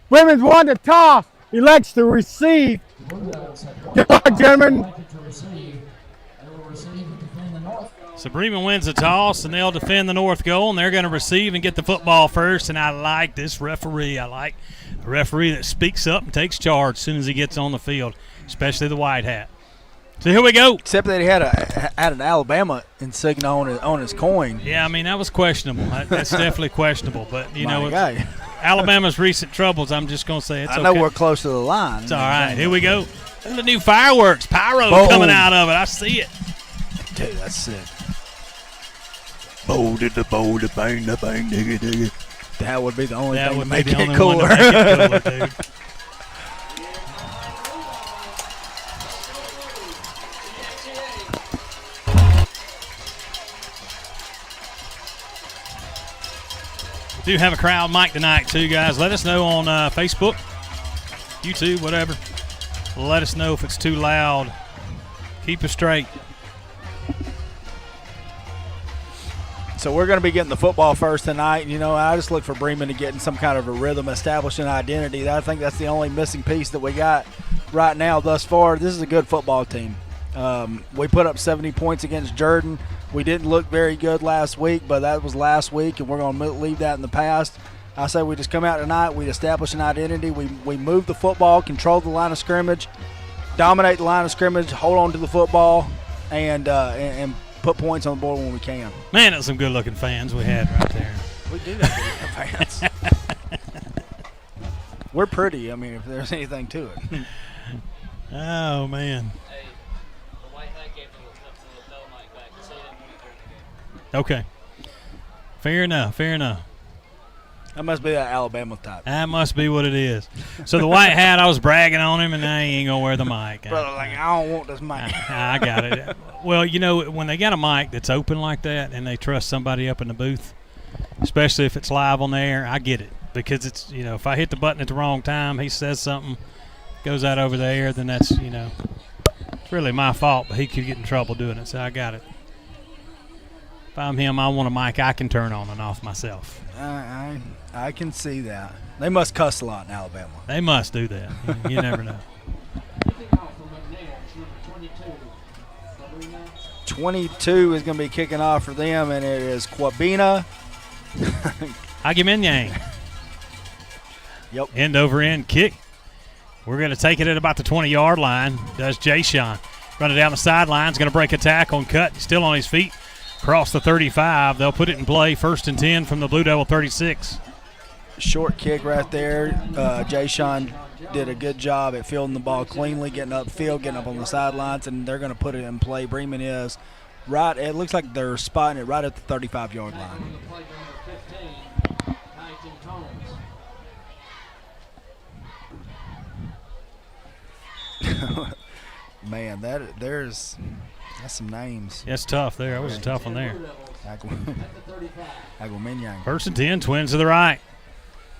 Women's won the toss. Elects to receive. Good luck, gentlemen. So Bremen wins the toss, and they'll defend the north goal, and they're going to receive and get the football first. And I like this referee. I like a referee that speaks up and takes charge as soon as he gets on the field, especially the white hat. So here we go. Except that he had an Alabama insignia on his coin. Yeah, I mean, that was questionable. That's definitely questionable. But, you know, guy. Alabama's recent troubles, I'm just going to say it's okay. I know we're close to the line. It's all right. Here we go. Look at the new fireworks. Pyro coming out of it. I see it. Dude, that's sick. Boulder, bang, diggy, diggy. That would be the only That thing would to be make the it only cooler. one to make it cooler, dude. We do have a crowd mic tonight, too, guys. Let us know on Facebook, YouTube, whatever. Let us know if it's too loud. Keep us straight. So we're going to be getting the football first tonight. You know, I just look for Bremen to get in some kind of a rhythm, establishing identity. I think that's the only missing piece that we got right now thus far. This is a good football team. We put up 70 points against Jordan. We didn't look very good last week, but that was last week, and we're going to leave that in the past. I say we just come out tonight, we establish an identity, we move the football, control the line of scrimmage, dominate the line of scrimmage, hold on to the football, and put points on the board when we can. Man, that's some good-looking fans we had right there. We do have fans. We're pretty, I mean, if there's anything to it. Oh, man. Okay. Fair enough. That must be that Alabama type. That must be what it is. So the white hat, I was bragging on him, and now he ain't going to wear the mic. Brother, I don't want this mic. I got it. Well, you know, when they got a mic that's open like that and they trust somebody up in the booth, especially if it's live on the air, I get it. Because it's, you know, if I hit the button at the wrong time, he says something, goes out over the air, then that's, you know, it's really my fault, but he could get in trouble doing it, so I got it. If I'm him, I want a mic I can turn on and off myself. I can see that. They must cuss a lot in Alabama. They must do that. You never know. 22 is going to be kicking off for them, and it is Kwabena. Aguimenyang. Yep. End over end kick. We're going to take it at about the 20-yard line. Does Jay-Sean. Running down the sidelines, going to break a tackle and cut. Still on his feet. Across the 35. They'll put it in play. 1st and 10 from the Blue Devil 36. Short kick right there. Jay-Sean did a good job at fielding the ball cleanly, getting upfield, getting up on the sidelines, and they're going to put it in play. Bremen is right. It looks like they're spotting it right at the 35-yard line. Man, that's some names. That's tough there. That was a tough one there. Aguimenyang. 1st and 10, twins to the right.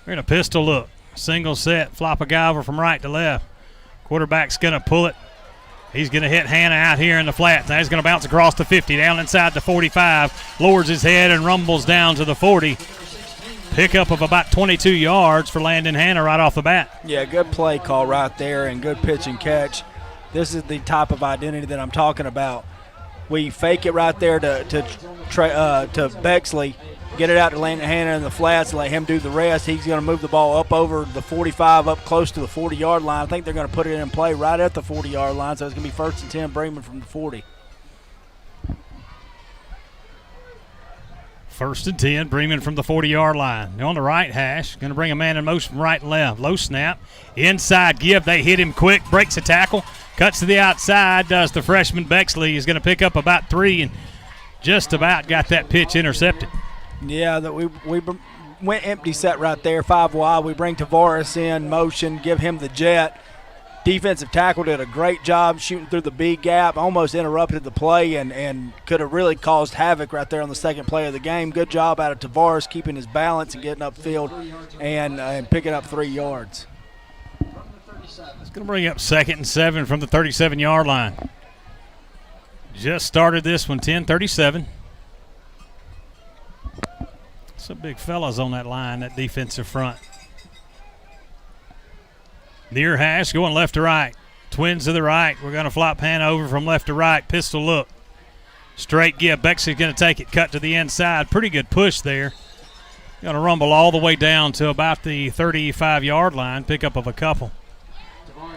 We're in a pistol look. Single set, flop a guy over from right to left. Quarterback's going to pull it. He's going to hit Hannah out here in the flats. Now he's going to bounce across the 50, down inside the 45, lowers his head and rumbles down to the 40. Pickup of about 22 yards for Landon Hannah right off the bat. Yeah, good play call right there and good pitch and catch. This is the type of identity that I'm talking about. We fake it right there to Bexley, get it out to Landon Hannah in the flats, let him do the rest. He's going to move the ball up over the 45, up close to the 40-yard line. I think they're going to put it in play right at the 40-yard line, so it's going to be 1st and 10, Bremen from the 40. 1st and 10, Bremen from the 40-yard line. They're on the right hash. Going to bring a man in motion from right and left. Low snap. Inside give. They hit him quick. Breaks a tackle. Cuts to the outside. Does the freshman Bexley. He's going to pick up about 3 and just about got that pitch intercepted. Yeah, that we went empty set right there, 5 wide. We bring Tavares in motion, give him the jet. Defensive tackle did a great job shooting through the big gap, almost interrupted the play and could have really caused havoc right there on the second play of the game. Good job out of Tavares keeping his balance and getting upfield and picking up 3 yards. It's going to bring up 2nd and 7 from the 37-yard line. Just started this one, 10-37. Some big fellas on that line, that defensive front. Near hash going left to right. Twins to the right. We're going to flop Hannah over from left to right. Pistol look. Straight give. Bexley's going to take it, cut to the inside. Pretty good push there. Going to rumble all the way down to about the 35-yard line. Pickup of a couple.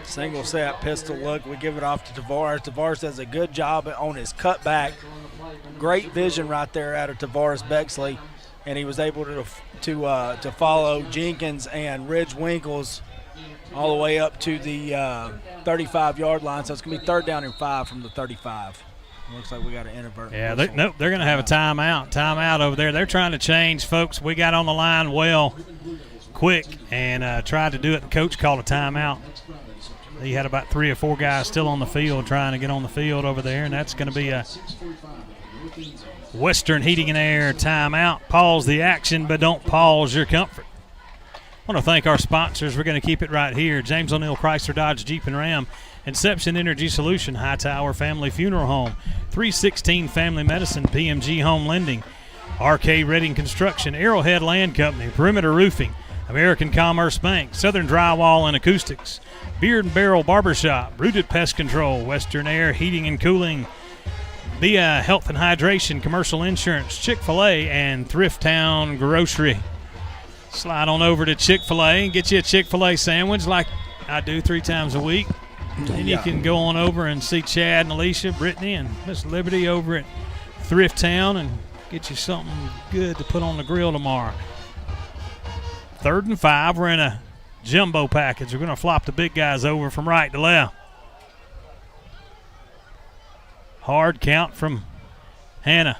Single set, pistol look. We give it off to Tavares. Tavares does a good job on his cutback. Great vision right there out of Tavares Bexley, and he was able to follow Jenkins and Ridge Winkles all the way up to the 35-yard line. So it's going to be 3rd down and 5 from the 35. Looks like we got an inadvertent. Yeah, they're going to have a timeout. Timeout over there. They're trying to change, folks. We got on the line well quick and tried to do it. The coach called a timeout. He had about 3 or 4 guys still on the field trying to get on the field over there, and that's going to be a Western Heating and Air timeout. Pause the action, but don't pause your comfort. I want to thank our sponsors. We're going to keep it right here. James O'Neill Chrysler Dodge Jeep and Ram, Inception Energy Solution, Hightower Family Funeral Home, 316 Family Medicine, PMG Home Lending, RK Redding Construction, Arrowhead Land Company, Perimeter Roofing, American Commerce Bank, Southern Drywall and Acoustics, Beard and Barrel Barbershop, Rooted Pest Control, Western Air Heating and Cooling, Via Health and Hydration, Commercial Insurance, Chick-fil-A, and Thrift Town Grocery. Slide on over to Chick-fil-A and get you a Chick-fil-A sandwich like I do 3 times a week. And you can go on over and see Chad and Alicia, Brittany, and Miss Liberty over at Thrift Town and get you something good to put on the grill tomorrow. 3rd and 5. We're in a jumbo package. We're going to flop the big guys over from right to left. Hard count from Hannah.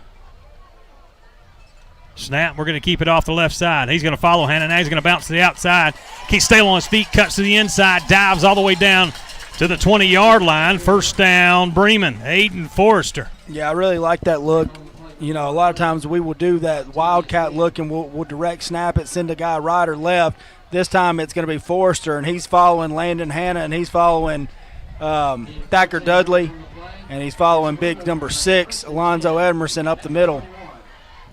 Snap. We're going to keep it off the left side. He's going to follow Hannah. Now he's going to bounce to the outside. Keeps staying on his feet. Cuts to the inside. Dives all the way down to the 20-yard line. 1st down, Bremen. Aiden Forrester. Yeah, I really like that look. You know, a lot of times we will do that wildcat look and we'll direct snap it, send a guy right or left. This time it's going to be Forrester, and he's following Landon Hanna, and he's following Thacker Dudley, and he's following big number 6, Alonzo Edmerson, up the middle.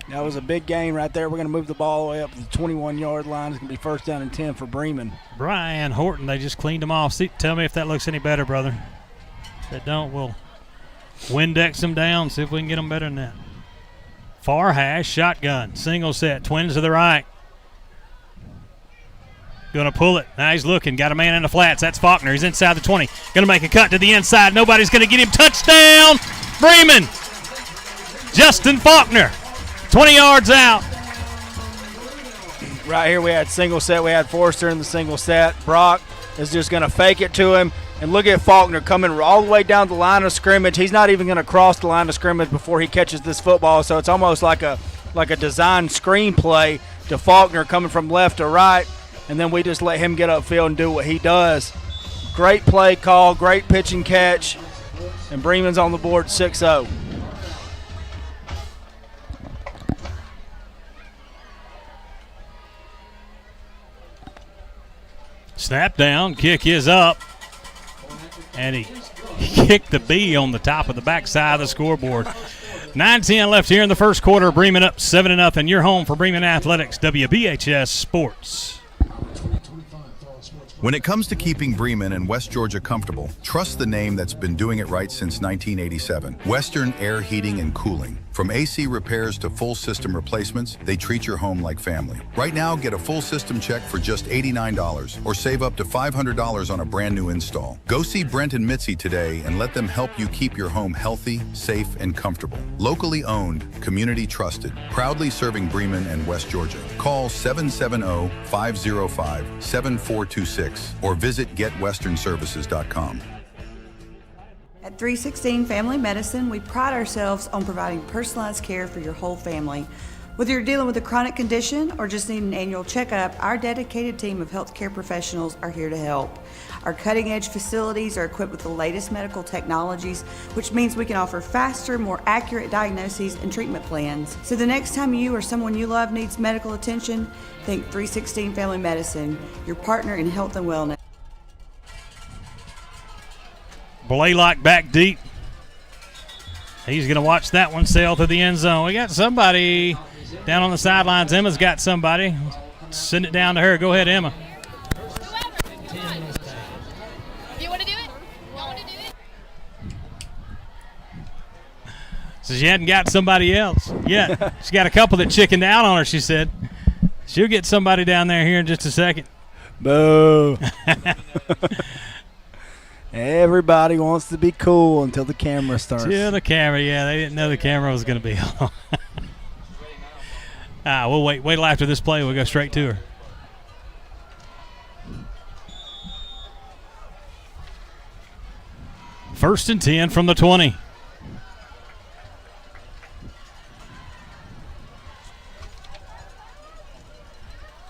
That was a big gain right there. We're going to move the ball all the way up to the 21-yard line. It's going to be 1st down and 10 for Bremen. Brian Horton, they just cleaned him off. See, tell me if that looks any better, brother. If it don't, we'll Windex them down, see if we can get them better than that. Far hash, shotgun, single set, twins to the right. Going to pull it. Now he's looking. Got a man in the flats. That's Faulkner. He's inside the 20. Going to make a cut to the inside. Nobody's going to get him. Touchdown, Bremen. Justin Faulkner, 20 yards out. Right here we had single set. We had Forrester in the single set. Brock is just going to fake it to him. And look at Faulkner coming all the way down the line of scrimmage. He's not even going to cross the line of scrimmage before he catches this football. So it's almost like a design screenplay to Faulkner coming from left to right. And then we just let him get upfield and do what he does. Great play call, great pitch and catch. And Bremen's on the board 6-0. Snap down, kick is up. And he kicked the B on the top of the backside of the scoreboard. 9:10 left here in the first quarter. Bremen up 7-0. You're home for Bremen Athletics, WBHS Sports. When it comes to keeping Bremen and West Georgia comfortable, trust the name that's been doing it right since 1987, Western Air Heating and Cooling. From AC repairs to full system replacements, they treat your home like family. Right now, get a full system check for just $89 or save up to $500 on a brand new install. Go see Brent and Mitzi today and let them help you keep your home healthy, safe, and comfortable. Locally owned, community trusted, proudly serving Bremen and West Georgia. Call 770-505-7426 or visit getwesternservices.com. At 316 Family Medicine, we pride ourselves on providing personalized care for your whole family. Whether you're dealing with a chronic condition or just need an annual checkup, our dedicated team of healthcare professionals are here to help. Our cutting-edge facilities are equipped with the latest medical technologies, which means we can offer faster, more accurate diagnoses and treatment plans. So the next time you or someone you love needs medical attention, think 316 Family Medicine, your partner in health and wellness. Blaylock back deep. He's going to watch that one sail through the end zone. We got somebody down on the sidelines. Emma's got somebody. Send it down to her. Go ahead, Emma. So she hadn't got somebody else yet. She's got a couple that chickened out on her, she said. She'll get somebody down there here in just a second. Boo. Everybody wants to be cool until the camera starts. Till the camera, yeah. They didn't know the camera was going to be on. We'll wait till after this play. We'll go straight to her. First and 10 from the 20.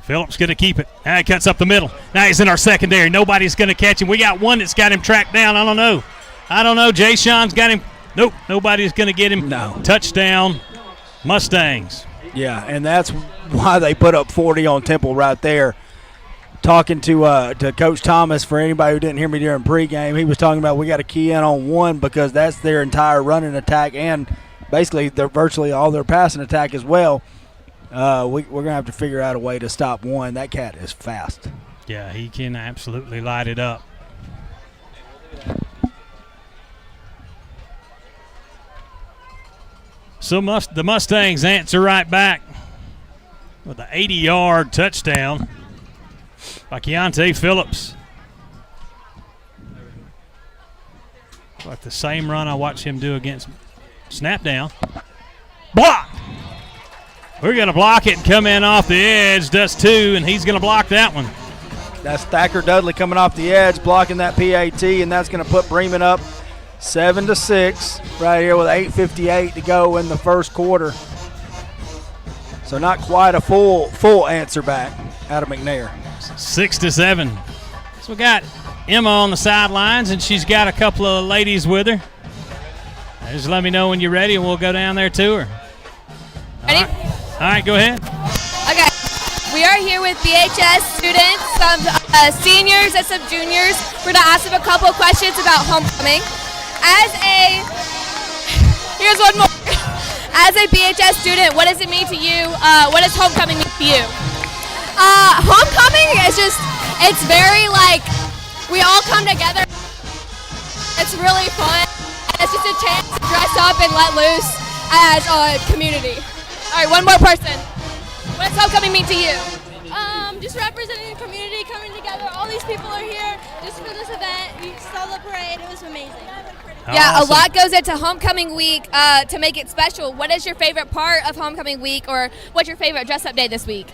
Phillips going to keep it. Now he cuts up the middle. Now he's in our secondary. Nobody's going to catch him. We got one that's got him tracked down. I don't know. Jay Sean's got him. Nope. Nobody's going to get him. No. Touchdown, Mustangs. Yeah, and that's why they put up 40 on Temple right there. Talking to Coach Thomas, for anybody who didn't hear me during pregame, he was talking about we got to key in on one because that's their entire running attack and basically they're virtually all their passing attack as well. We're going to have to figure out a way to stop one. That cat is fast. Yeah, he can absolutely light it up. So the Mustangs answer right back with an 80-yard touchdown by Keontae Phillips. Like the same run I watched him do against snap down. Block! We're going to block it and come in off the edge. Does two, and he's going to block that one. That's Thacker Dudley coming off the edge, blocking that PAT, and that's going to put Bremen up 7-6 right here with 8:58 to go in the first quarter. So not quite a full answer back out of McNair. 6-7. So we got Emma on the sidelines, and she's got a couple of ladies with her. Just let me know when you're ready, and we'll go down there to her. Ready? All right, go ahead. Okay. We are here with BHS students, some seniors and some juniors. We're going to ask them a couple of questions about homecoming. Here's one more. As a BHS student, what does it mean to you? What does homecoming mean to you? Homecoming is it's very we all come together. It's really fun. It's just a chance to dress up and let loose as a community. All right, one more person. What does homecoming mean to you? Just representing the community, coming together. All these people are here just for this event. We saw the parade. It was amazing. Yeah, Awesome. A lot goes into homecoming week to make it special. What is your favorite part of homecoming week, or what's your favorite dress-up day this week?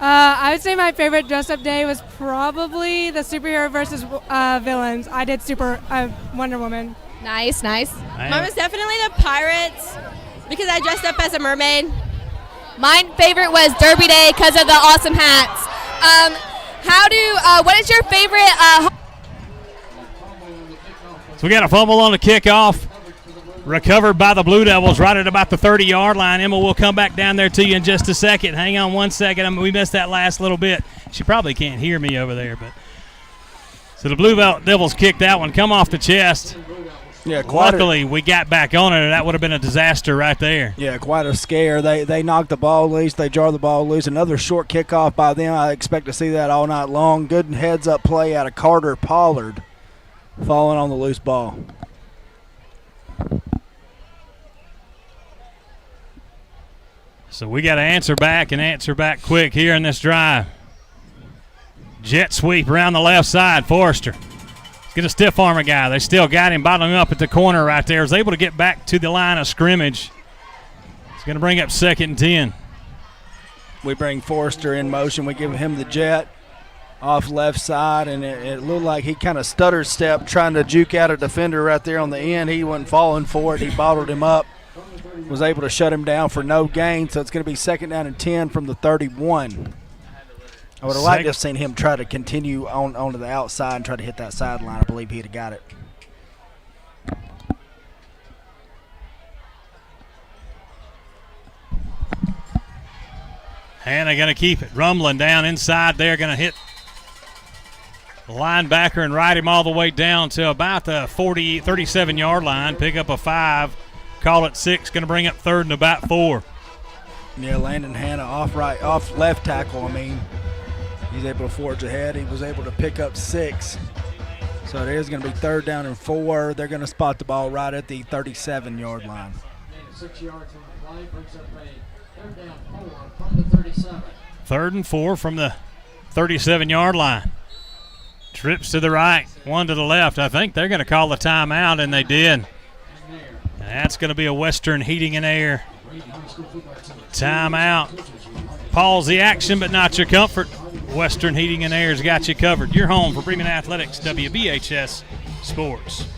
I would say my favorite dress-up day was probably the superhero versus villains. I did Wonder Woman. Nice. Mine was definitely the pirates because I dressed up as a mermaid. My favorite was Derby Day because of the awesome hats. What is your favorite? So we got a fumble on the kickoff. Recovered by the Blue Devils right at about the 30-yard line. Emma will come back down there to you in just a second. Hang on one second. We missed that last little bit. She probably can't hear me over there. So the Blue Devils kicked that one. Come off the chest. Yeah, luckily we got back on it, or that would have been a disaster right there. Yeah, quite a scare. They knocked the ball loose. They jarred the ball loose. Another short kickoff by them. I expect to see that all night long. Good heads-up play out of Carter Pollard, falling on the loose ball. So we got to answer back quick here in this drive. Jet sweep around the left side. Forrester. Get a stiff arm a guy. They still got him bottling up at the corner right there. Is able to get back to the line of scrimmage. It's going to bring up 2nd and 10. We bring Forrester in motion. We give him the jet off left side, and it looked like he kind of stutter stepped trying to juke out a defender right there on the end. He wasn't falling for it. He bottled him up, was able to shut him down for no gain. So it's going to be 2nd down and 10 from the 31. I would have liked to have seen him try to continue onto the outside and try to hit that sideline. I believe he'd have got it. And they're going to keep it rumbling down inside. They're going to hit the linebacker and ride him all the way down to about the 37-yard line. Pick up a 5. Call it 6. Going to bring up 3rd and about 4. Yeah, Landon Hanna off left tackle. He's able to forge ahead. He was able to pick up 6. So it is going to be 3rd down and 4. They're going to spot the ball right at the 37-yard line. 6 yards on the play, brings up a 3rd down 4 from the 37. 3rd and 4 from the 37-yard line. Trips to the right, one to the left. I think they're going to call the timeout, and they did. And that's going to be a Western Heating and Air timeout. Pause the action, but not your comfort. Western Heating and Air's got you covered. You're home for Bremen Athletics, WBHS Sports.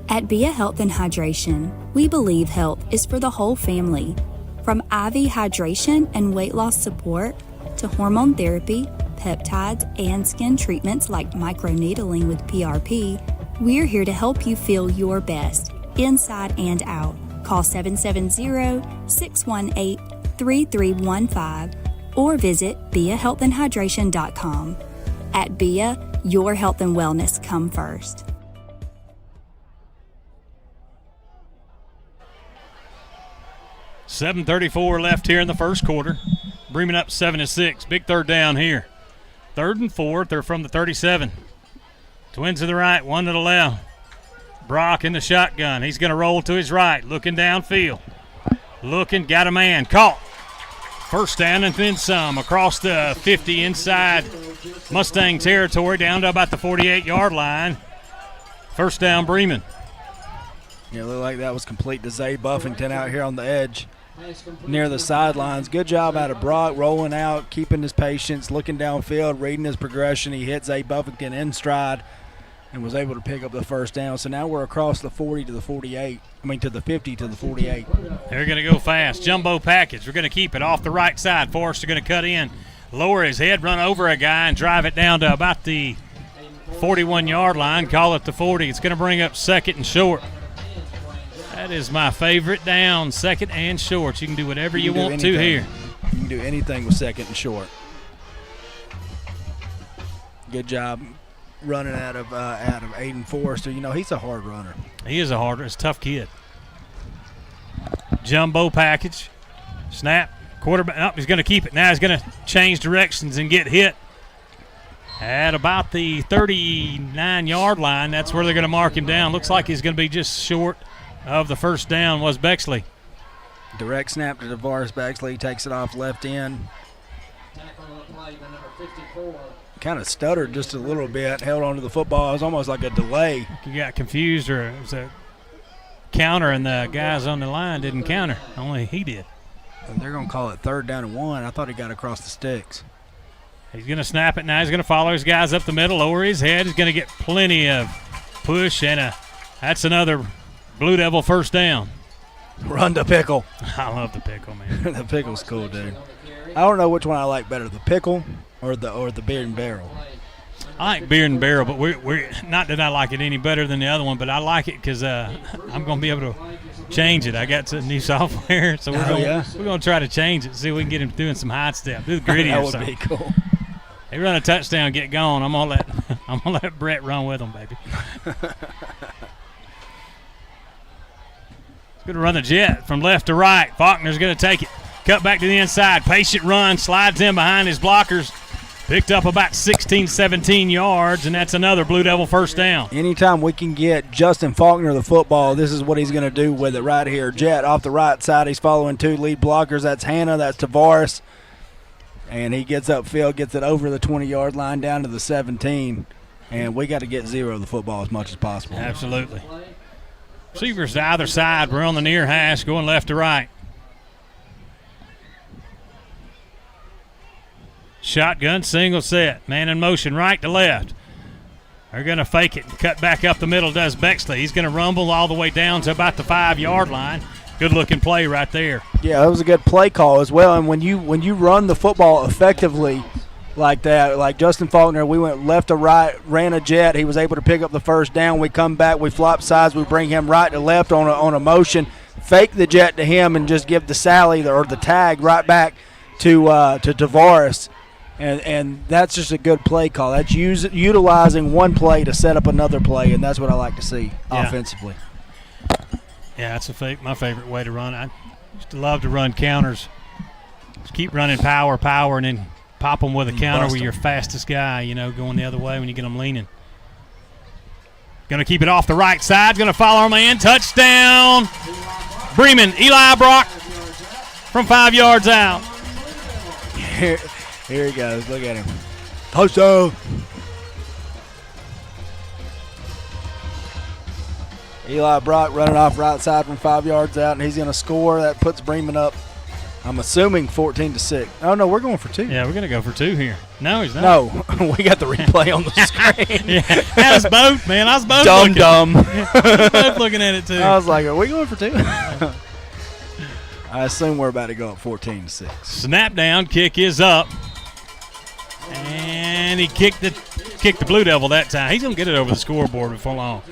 At Bia Health and Hydration, we believe health is for the whole family. From IV hydration and weight loss support to hormone therapy, peptides, and skin treatments like microneedling with PRP, we're here to help you feel your best, inside and out. Call 770-618-3315 or visit BiaHealthAndHydration.com. At Bia, your health and wellness come first. $7:34 left here in the first quarter. Bremen up 7-6. Big 3rd down here. 3rd and 4. They're from the 37. Twins to the right, one to the left. Brock in the shotgun. He's going to roll to his right, looking downfield. Looking, got a man. Caught. 1st down and then some. Across the 50 inside Mustang territory down to about the 48-yard line. 1st down, Bremen. Yeah, it looked like that was complete to Zay Buffington out here on the edge near the sidelines. Good job out of Brock, rolling out, keeping his patience, looking downfield, reading his progression. He hit Zay Buffington in stride and was able to pick up the 1st down. So now we're across the 40 to the 48. To the 50 to the 48. They're going to go fast. Jumbo package. We're going to keep it off the right side. Forrester going to cut in, lower his head, run over a guy, and drive it down to about the 41-yard line. Call it the 40. It's going to bring up 2nd and short. That is my favorite down, 2nd and short. You can do whatever you want to here. You can do anything with 2nd and short. Good job running out of Aiden Forrester. You know, he's a hard runner. He is a hard runner. He's a tough kid. Jumbo package. Snap. Quarterback. Oh, he's going to keep it. Now he's going to change directions and get hit at about the 39-yard line. That's where they're going to mark him down. Looks like he's going to be just short of the 1st down. Was Bexley. Direct snap to DeVaris Bexley. Takes it off left end. Kind of stuttered just a little bit. Held on to the football. It was almost like a delay. He got confused, or it was a counter, and the guys on the line didn't counter. Only he did. And they're going to call it 3rd down and 1. I thought he got across the sticks. He's going to snap it now. He's going to follow his guys up the middle, lower his head. He's going to get plenty of push, and that's another Blue Devil 1st down. Run the pickle. I love the pickle, man. The pickle's cool, dude. I don't know which one I like better, the pickle or the beard and barrel. I like beard and barrel, but we're not that I like it any better than the other one, but I like it because I'm going to be able to change it. I got some new software, so we're going to try to change it, see if we can get him doing some high step, do the gritty that or would something. Be cool. They run a touchdown, get going. I'm gonna let Brett run with them, baby. He's gonna run the jet from left to right. Faulkner's gonna take it, cut back to the inside, patient run, slides in behind his blockers. Picked up about 16, 17 yards, and that's another Blue Devil 1st down. Anytime we can get Justin Faulkner the football, this is what he's going to do with it right here. Jet off the right side. He's following 2 lead blockers. That's Hannah. That's Tavares. And he gets upfield, gets it over the 20-yard line down to the 17. And we got to get 0 the football as much as possible. Absolutely. Receivers to either side. We're on the near hash going left to right. Shotgun, single set. Man in motion, right to left. They're going to fake it and cut back up the middle, does Bexley. He's going to rumble all the way down to about the 5-yard line. Good-looking play right there. Yeah, that was a good play call as well. And when you run the football effectively like that, like Justin Faulkner, we went left to right, ran a jet. He was able to pick up the 1st down. We come back, we flop sides, we bring him right to left on a motion, fake the jet to him, and just give the sally or the tag right back to Tavares. And that's just a good play call. That's utilizing one play to set up another play, and that's what I like to see offensively. Yeah, that's my favorite way to run. I used to love to run counters. Just keep running power, and then pop them with a counter bust with 'em. your fastest guy, going the other way when you get them leaning. Going to keep it off the right side. Going to follow him in. Touchdown. Bremen, Eli Brock from 5 yards out. Here he goes. Look at him. Touchdown. Eli Brock running off right side from 5 yards out, and he's going to score. That puts Bremen up, I'm assuming, 14-6. Oh, no, we're going for 2. Yeah, we're going to go for 2 here. No, he's not. No, we got the replay on the screen. Yeah, I was both, man. I was both Dumb. both looking at it, too. I was like, are we going for 2? I assume we're about to go up 14-6. Snap down, kick is up. And he kicked the Blue Devil that time. He's going to get it over the scoreboard before long.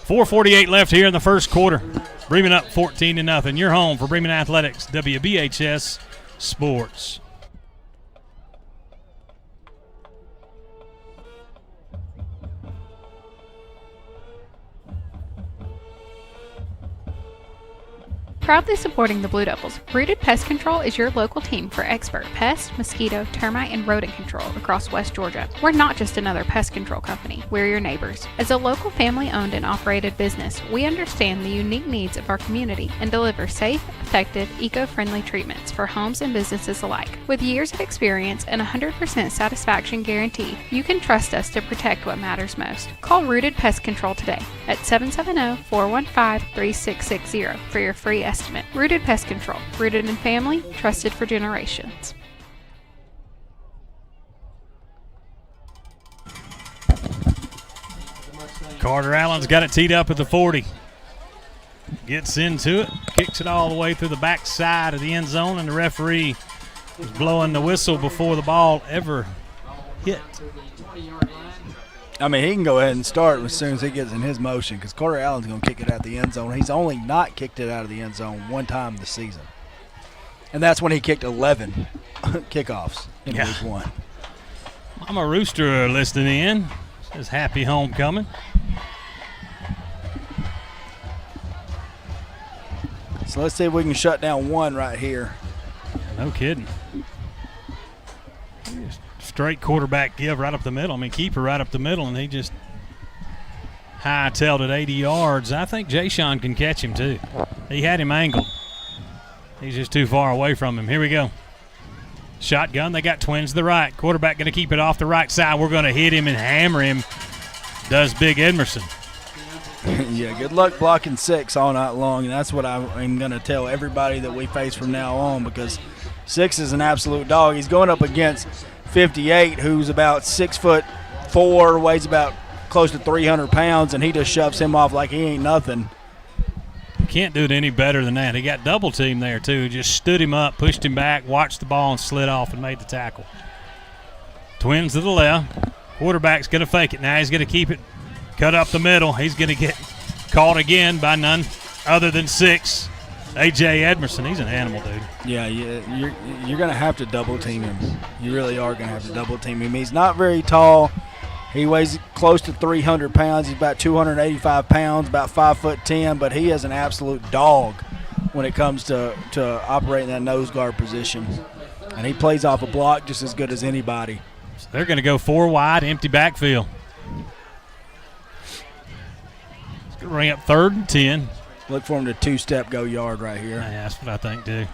4:48 left here in the first quarter. Bremen up 14-0. You're home for Bremen Athletics, WBHS Sports. Proudly supporting the Blue Devils, Rooted Pest Control is your local team for expert pest, mosquito, termite, and rodent control across West Georgia. We're not just another pest control company, we're your neighbors. As a local family-owned and operated business, we understand the unique needs of our community and deliver safe, effective, eco-friendly treatments for homes and businesses alike. With years of experience and 100% satisfaction guarantee, you can trust us to protect what matters most. Call Rooted Pest Control today at 770-415-3660 for your free estimate. Rooted Pest Control. Rooted in family, trusted for generations. Carter Allen's got it teed up at the 40. Gets into it, kicks it all the way through the back side of the end zone, and the referee is blowing the whistle before the ball ever hit. I mean, he can go ahead and start as soon as he gets in his motion because Carter Allen's going to kick it out the end zone. He's only not kicked it out of the end zone one time this season. And that's when he kicked 11 kickoffs in week 1. I'm a Rooster listening in. Says happy homecoming. So let's see if we can shut down one right here. No kidding. Straight quarterback give right up the middle. I mean, keeper right up the middle, and he just high-tailed it 80 yards. I think Jay-Sean can catch him, too. He had him angled. He's just too far away from him. Here we go. Shotgun. They got twins to the right. Quarterback going to keep it off the right side. We're going to hit him and hammer him. Does Big Edmerson. Yeah, good luck blocking 6 all night long, and that's what I'm going to tell everybody that we face from now on because 6 is an absolute dog. He's going up against 58, who's about 6'4", weighs about close to 300 pounds, and he just shoves him off like he ain't nothing. Can't do it any better than that. He got double team there, too. Just stood him up, pushed him back, watched the ball, and slid off and made the tackle. Twins to the left. Quarterback's going to fake it. Now he's going to keep it cut up the middle. He's going to get caught again by none other than 6. A.J. Edmerson, he's an animal, dude. Yeah, you're going to have to double team him. You really are going to have to double team him. He's not very tall. He weighs close to 300 pounds. He's about 285 pounds, about 5'10", but he is an absolute dog when it comes to operating that nose guard position. And he plays off a block just as good as anybody. So they're going to go 4 wide, empty backfield. It's going to bring up 3rd and 10. Look for him to 2-step go yard right here. Yeah, that's what I think, too.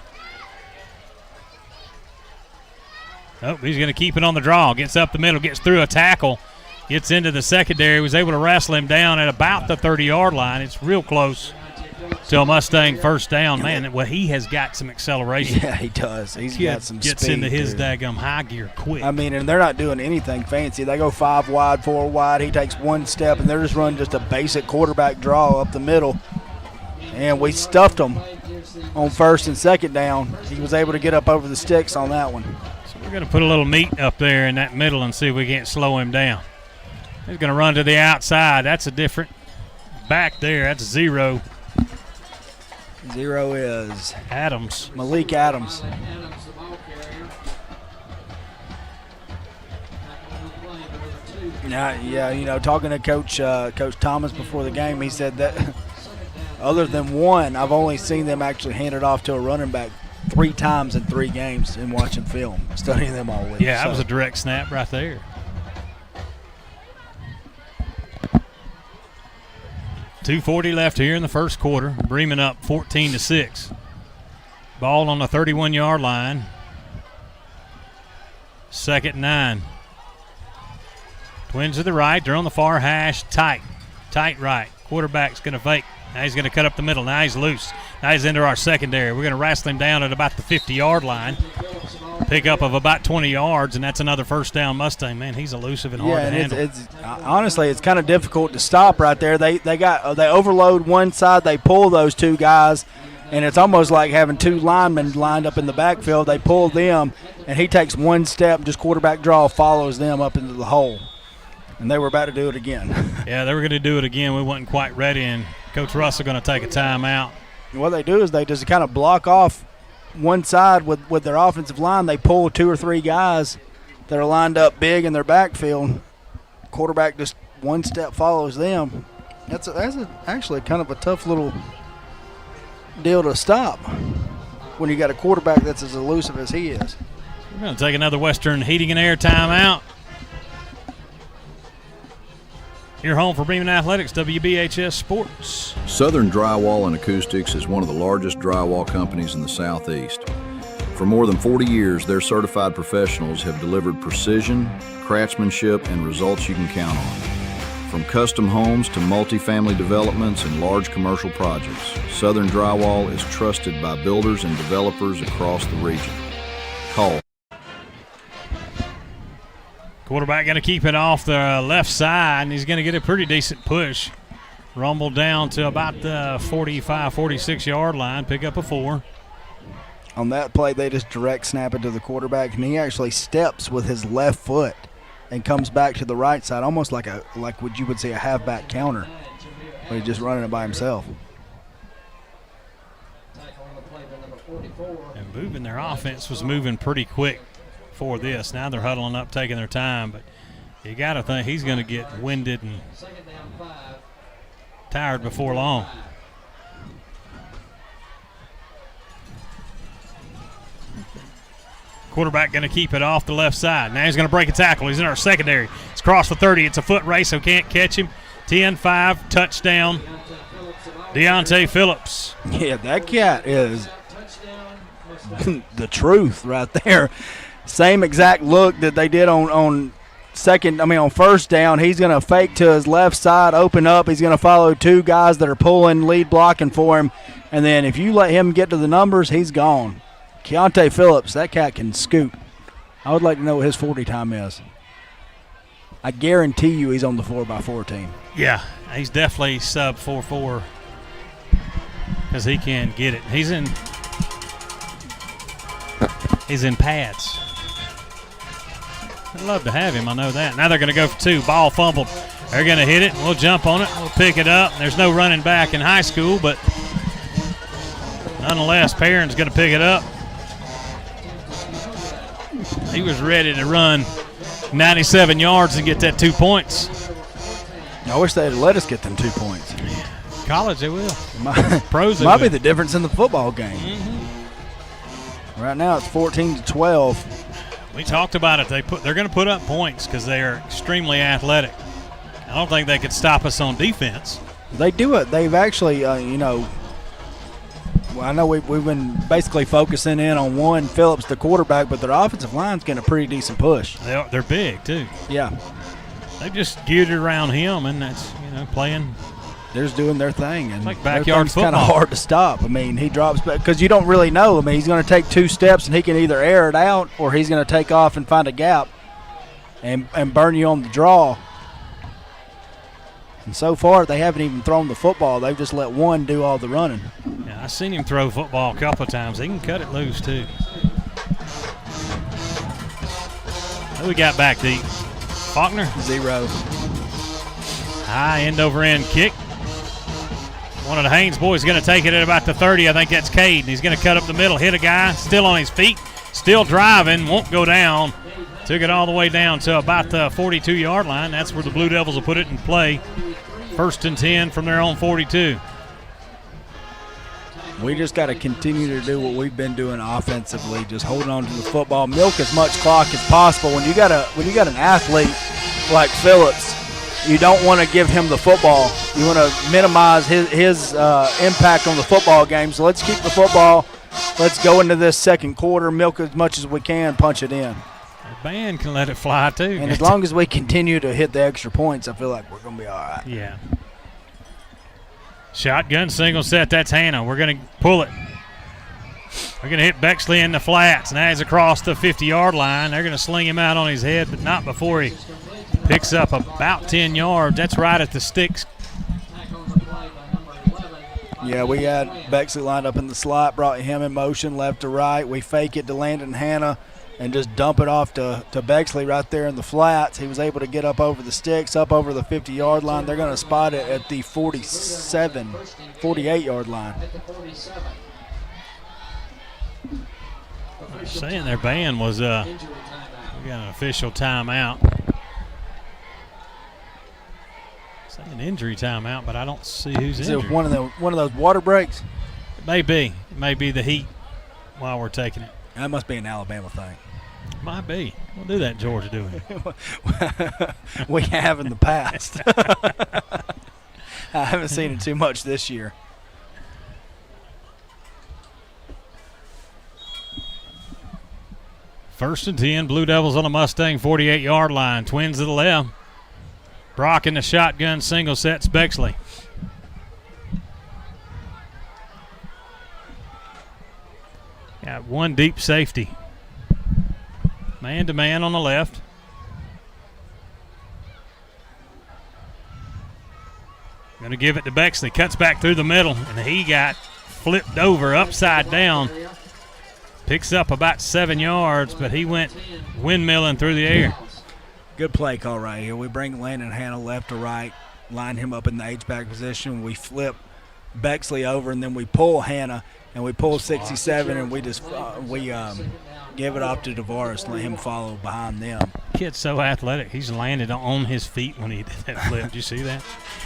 Oh, he's going to keep it on the draw. Gets up the middle, gets through a tackle, gets into the secondary. Was able to wrestle him down at about the 30-yard line. It's real close to a Mustang first down. Man, well, he has got some acceleration. Yeah, he does. He's got some gets speed. Into his daggum high gear quick. I mean, and they're not doing anything fancy. They go 5 wide, 4 wide. He takes 1 step, and they're just running just a basic quarterback draw up the middle. And we stuffed him on 1st and 2nd down. He was able to get up over the sticks on that one. So we're going to put a little meat up there in that middle and see if we can't slow him down. He's going to run to the outside. That's a different back there. That's 0. 0 is Adams. Malik Adams. Yeah, talking to Coach Thomas before the game, he said that other than one, I've only seen them actually hand it off to a running back 3 times in 3 games and watching film, studying them all week. Yeah, that was a direct snap right there. 2:40 left here in the first quarter. Bremen up 14-6. Ball on the 31-yard line. 2nd and 9. Twins to the right. They're on the far hash. Tight right. Quarterback's going to fake. Now he's going to cut up the middle. Now he's loose. Now he's into our secondary. We're going to wrestle him down at about the 50-yard line. Pickup of about 20 yards, and that's another first down Mustang. Man, he's elusive and hard to handle. Honestly, it's kind of difficult to stop right there. They overload one side. They pull those 2 guys, and it's almost like having 2 linemen lined up in the backfield. They pull them, and he takes 1 step, just quarterback draw, follows them up into the hole. And they were about to do it again. Yeah, they were going to do it again. We wasn't quite ready, and Coach Russell going to take a timeout. And what they do is they just kind of block off one side with their offensive line. They pull 2 or 3 guys that are lined up big in their backfield. Quarterback just 1 step follows them. That's actually kind of a tough little deal to stop when you got a quarterback that's as elusive as he is. We're going to take another Western Heating and Air timeout. Your home for Bremen Athletics, WBHS Sports. Southern Drywall and Acoustics is one of the largest drywall companies in the Southeast. For more than 40 years, their certified professionals have delivered precision, craftsmanship, and results you can count on. From custom homes to multifamily developments and large commercial projects, Southern Drywall is trusted by builders and developers across the region. Call. Quarterback going to keep it off the left side, and he's going to get a pretty decent push. Rumble down to about the 45, 46-yard line, pick up a 4. On that play, they just direct snap it to the quarterback, and he actually steps with his left foot and comes back to the right side, almost like what you would say a halfback counter, but he's just running it by himself. And moving their offense was moving pretty quick for this. Now they're huddling up, taking their time, but you got to think he's going to get winded and tired before long. Quarterback going to keep it off the left side. Now he's going to break a tackle. He's in our secondary. It's across the 30. It's a foot race, so can't catch him. 10-5, touchdown, Deontay Phillips. Yeah, that cat is the truth right there. Same exact look that they did on first down. He's going to fake to his left side, open up. He's going to follow 2 guys that are pulling, lead blocking for him. And then if you let him get to the numbers, he's gone. Deontay Phillips, that cat can scoot. I would like to know what his 40 time is. I guarantee you he's on the 4x4 team. Yeah, he's definitely sub 4.4 because he can get it. He's in pads. I'd love to have him, I know that. Now they're going to go for 2. Ball fumbled. They're going to hit it. We'll jump on it. We'll pick it up. There's no running back in high school, but nonetheless, Perrin's going to pick it up. He was ready to run 97 yards and get that 2 points. I wish they had let us get them 2 points. College, they will. Pros, they might be the difference in the football game. Mm-hmm. Right now, it's 14-12. We talked about it. They're going to put up points because they are extremely athletic. I don't think they could stop us on defense. They do it. They've actually, I know we've been basically focusing in on one, Phillips, the quarterback, but their offensive line's getting a pretty decent push. They're big, too. Yeah. They've just geared it around him, and that's, playing. They're just doing their thing. And like backyard football. It's kind of hard to stop. I mean, he drops back because you don't really know. I mean, he's going to take 2 steps, and he can either air it out or he's going to take off and find a gap and burn you on the draw. And so far, they haven't even thrown the football. They've just let one do all the running. Yeah, I've seen him throw football a couple of times. He can cut it loose, too. Who we got back deep? Faulkner? 0. High end-over-end kick. One of the Haynes boys is going to take it at about the 30. I think that's Cade. He's going to cut up the middle, hit a guy, still on his feet, still driving, won't go down. Took it all the way down to about the 42-yard line. That's where the Blue Devils will put it in play. 1st and 10 from their own 42. We just got to continue to do what we've been doing offensively, just holding on to the football, milk as much clock as possible. When you got an athlete like Phillips, you don't want to give him the football. You want to minimize his impact on the football game. So let's keep the football. Let's go into this second quarter, milk as much as we can, punch it in. The band can let it fly too. And as long as we continue to hit the extra points, I feel like we're going to be all right. Yeah. Shotgun single set. That's Hannah. We're going to pull it. We're going to hit Bexley in the flats. Now he's across the 50-yard line. They're going to sling him out on his head, but not before he picks up about 10 yards. That's right at the sticks. Yeah, we had Bexley lined up in the slot, brought him in motion left to right. We fake it to Landon Hannah and just dump it off to Bexley right there in the flats. He was able to get up over the sticks, up over the 50-yard line. They're going to spot it at the 48-yard line. Saying their band was we got an official timeout. Saying injury timeout, but I don't see who's Is injured. it one of those water breaks? It may be. It may be the heat while we're taking it. That must be an Alabama thing. Might be. We'll do that in Georgia, do we? We have in the past. I haven't seen it too much this year. First and 10, Blue Devils on the Mustang 48-yard line. Twins to the left. Brock in the shotgun single sets Bexley. Got one deep safety. Man-to-man on the left. Going to give it to Bexley. Cuts back through the middle, and he got flipped over upside down. Picks up about 7 yards, but he went windmilling through the air. Good play call right here. We bring Landon Hannah left to right, line him up in the H-back position. We flip Bexley over, and then we pull Hannah, and we pull 67, and we just give it off to DeVaris, let him follow behind them. Kid's so athletic. He's landed on his feet when he did that flip. Did you see that?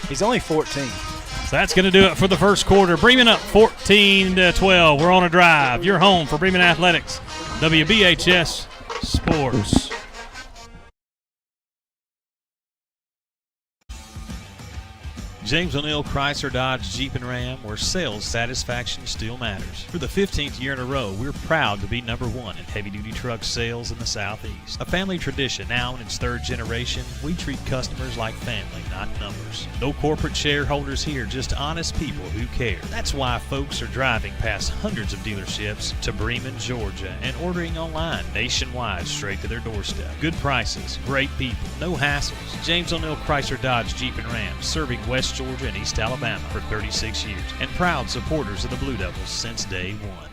He's only 14. So that's going to do it for the first quarter. Bremen up 14-12. We're on a drive. You're home for Bremen Athletics. WBHS Sports. James O'Neill Chrysler Dodge Jeep and Ram, where sales satisfaction still matters. For the 15th year in a row, we're proud to be number one in heavy-duty truck sales in the Southeast. A family tradition now in its third generation, we treat customers like family, not numbers. No corporate shareholders here, just honest people who care. That's why folks are driving past hundreds of dealerships to Bremen, Georgia, and ordering online nationwide straight to their doorstep. Good prices, great people, no hassles. James O'Neill Chrysler Dodge Jeep and Ram, serving West Georgia and East Alabama for 36 years, and proud supporters of the Blue Devils since day one.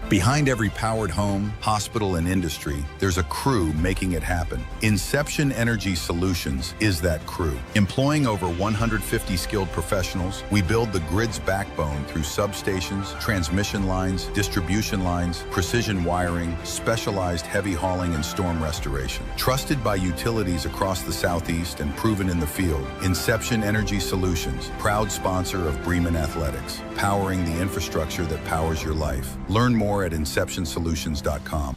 Behind every powered home, hospital, and industry, there's a crew making it happen. Inception Energy Solutions is that crew. Employing over 150 skilled professionals, we build the grid's backbone through substations, transmission lines, distribution lines, precision wiring, specialized heavy hauling, and storm restoration. Trusted by utilities across the Southeast and proven in the field, Inception Energy Solutions, proud sponsor of Bremen Athletics, powering the infrastructure that powers your life. Learn more at inceptionsolutions.com.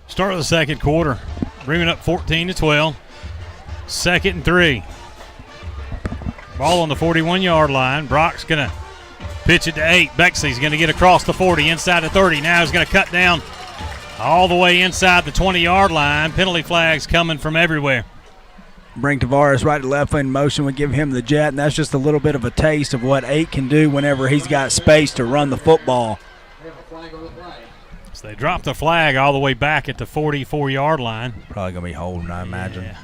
Start of the second quarter. Bremen up 14-12. Second and 3. Ball on the 41-yard line. Brock's going to pitch it to 8. Bexley's going to get across the 40, inside the 30. Now he's going to cut down all the way inside the 20-yard line. Penalty flags coming from everywhere. Bring Tavares right to left in motion. We give him the jet, and that's just a little bit of a taste of what 8 can do whenever he's got space to run the football. So they drop the flag all the way back at the 44-yard line. Probably going to be holding, I imagine. Yeah.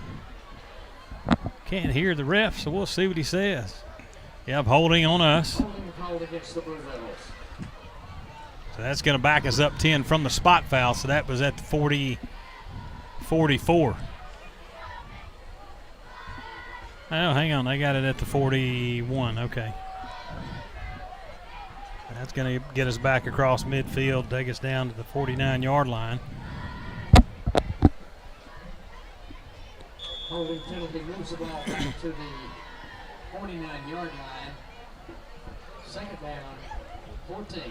Can't hear the ref, so we'll see what he says. Yep, holding on us. So that's going to back us up 10 from the spot foul, so that was at the 44. Oh, hang on. They got it at the 41. Okay. That's going to get us back across midfield, take us down to the 49-yard line. Holding penalty moves the ball back to the 49-yard line. Second down, 14.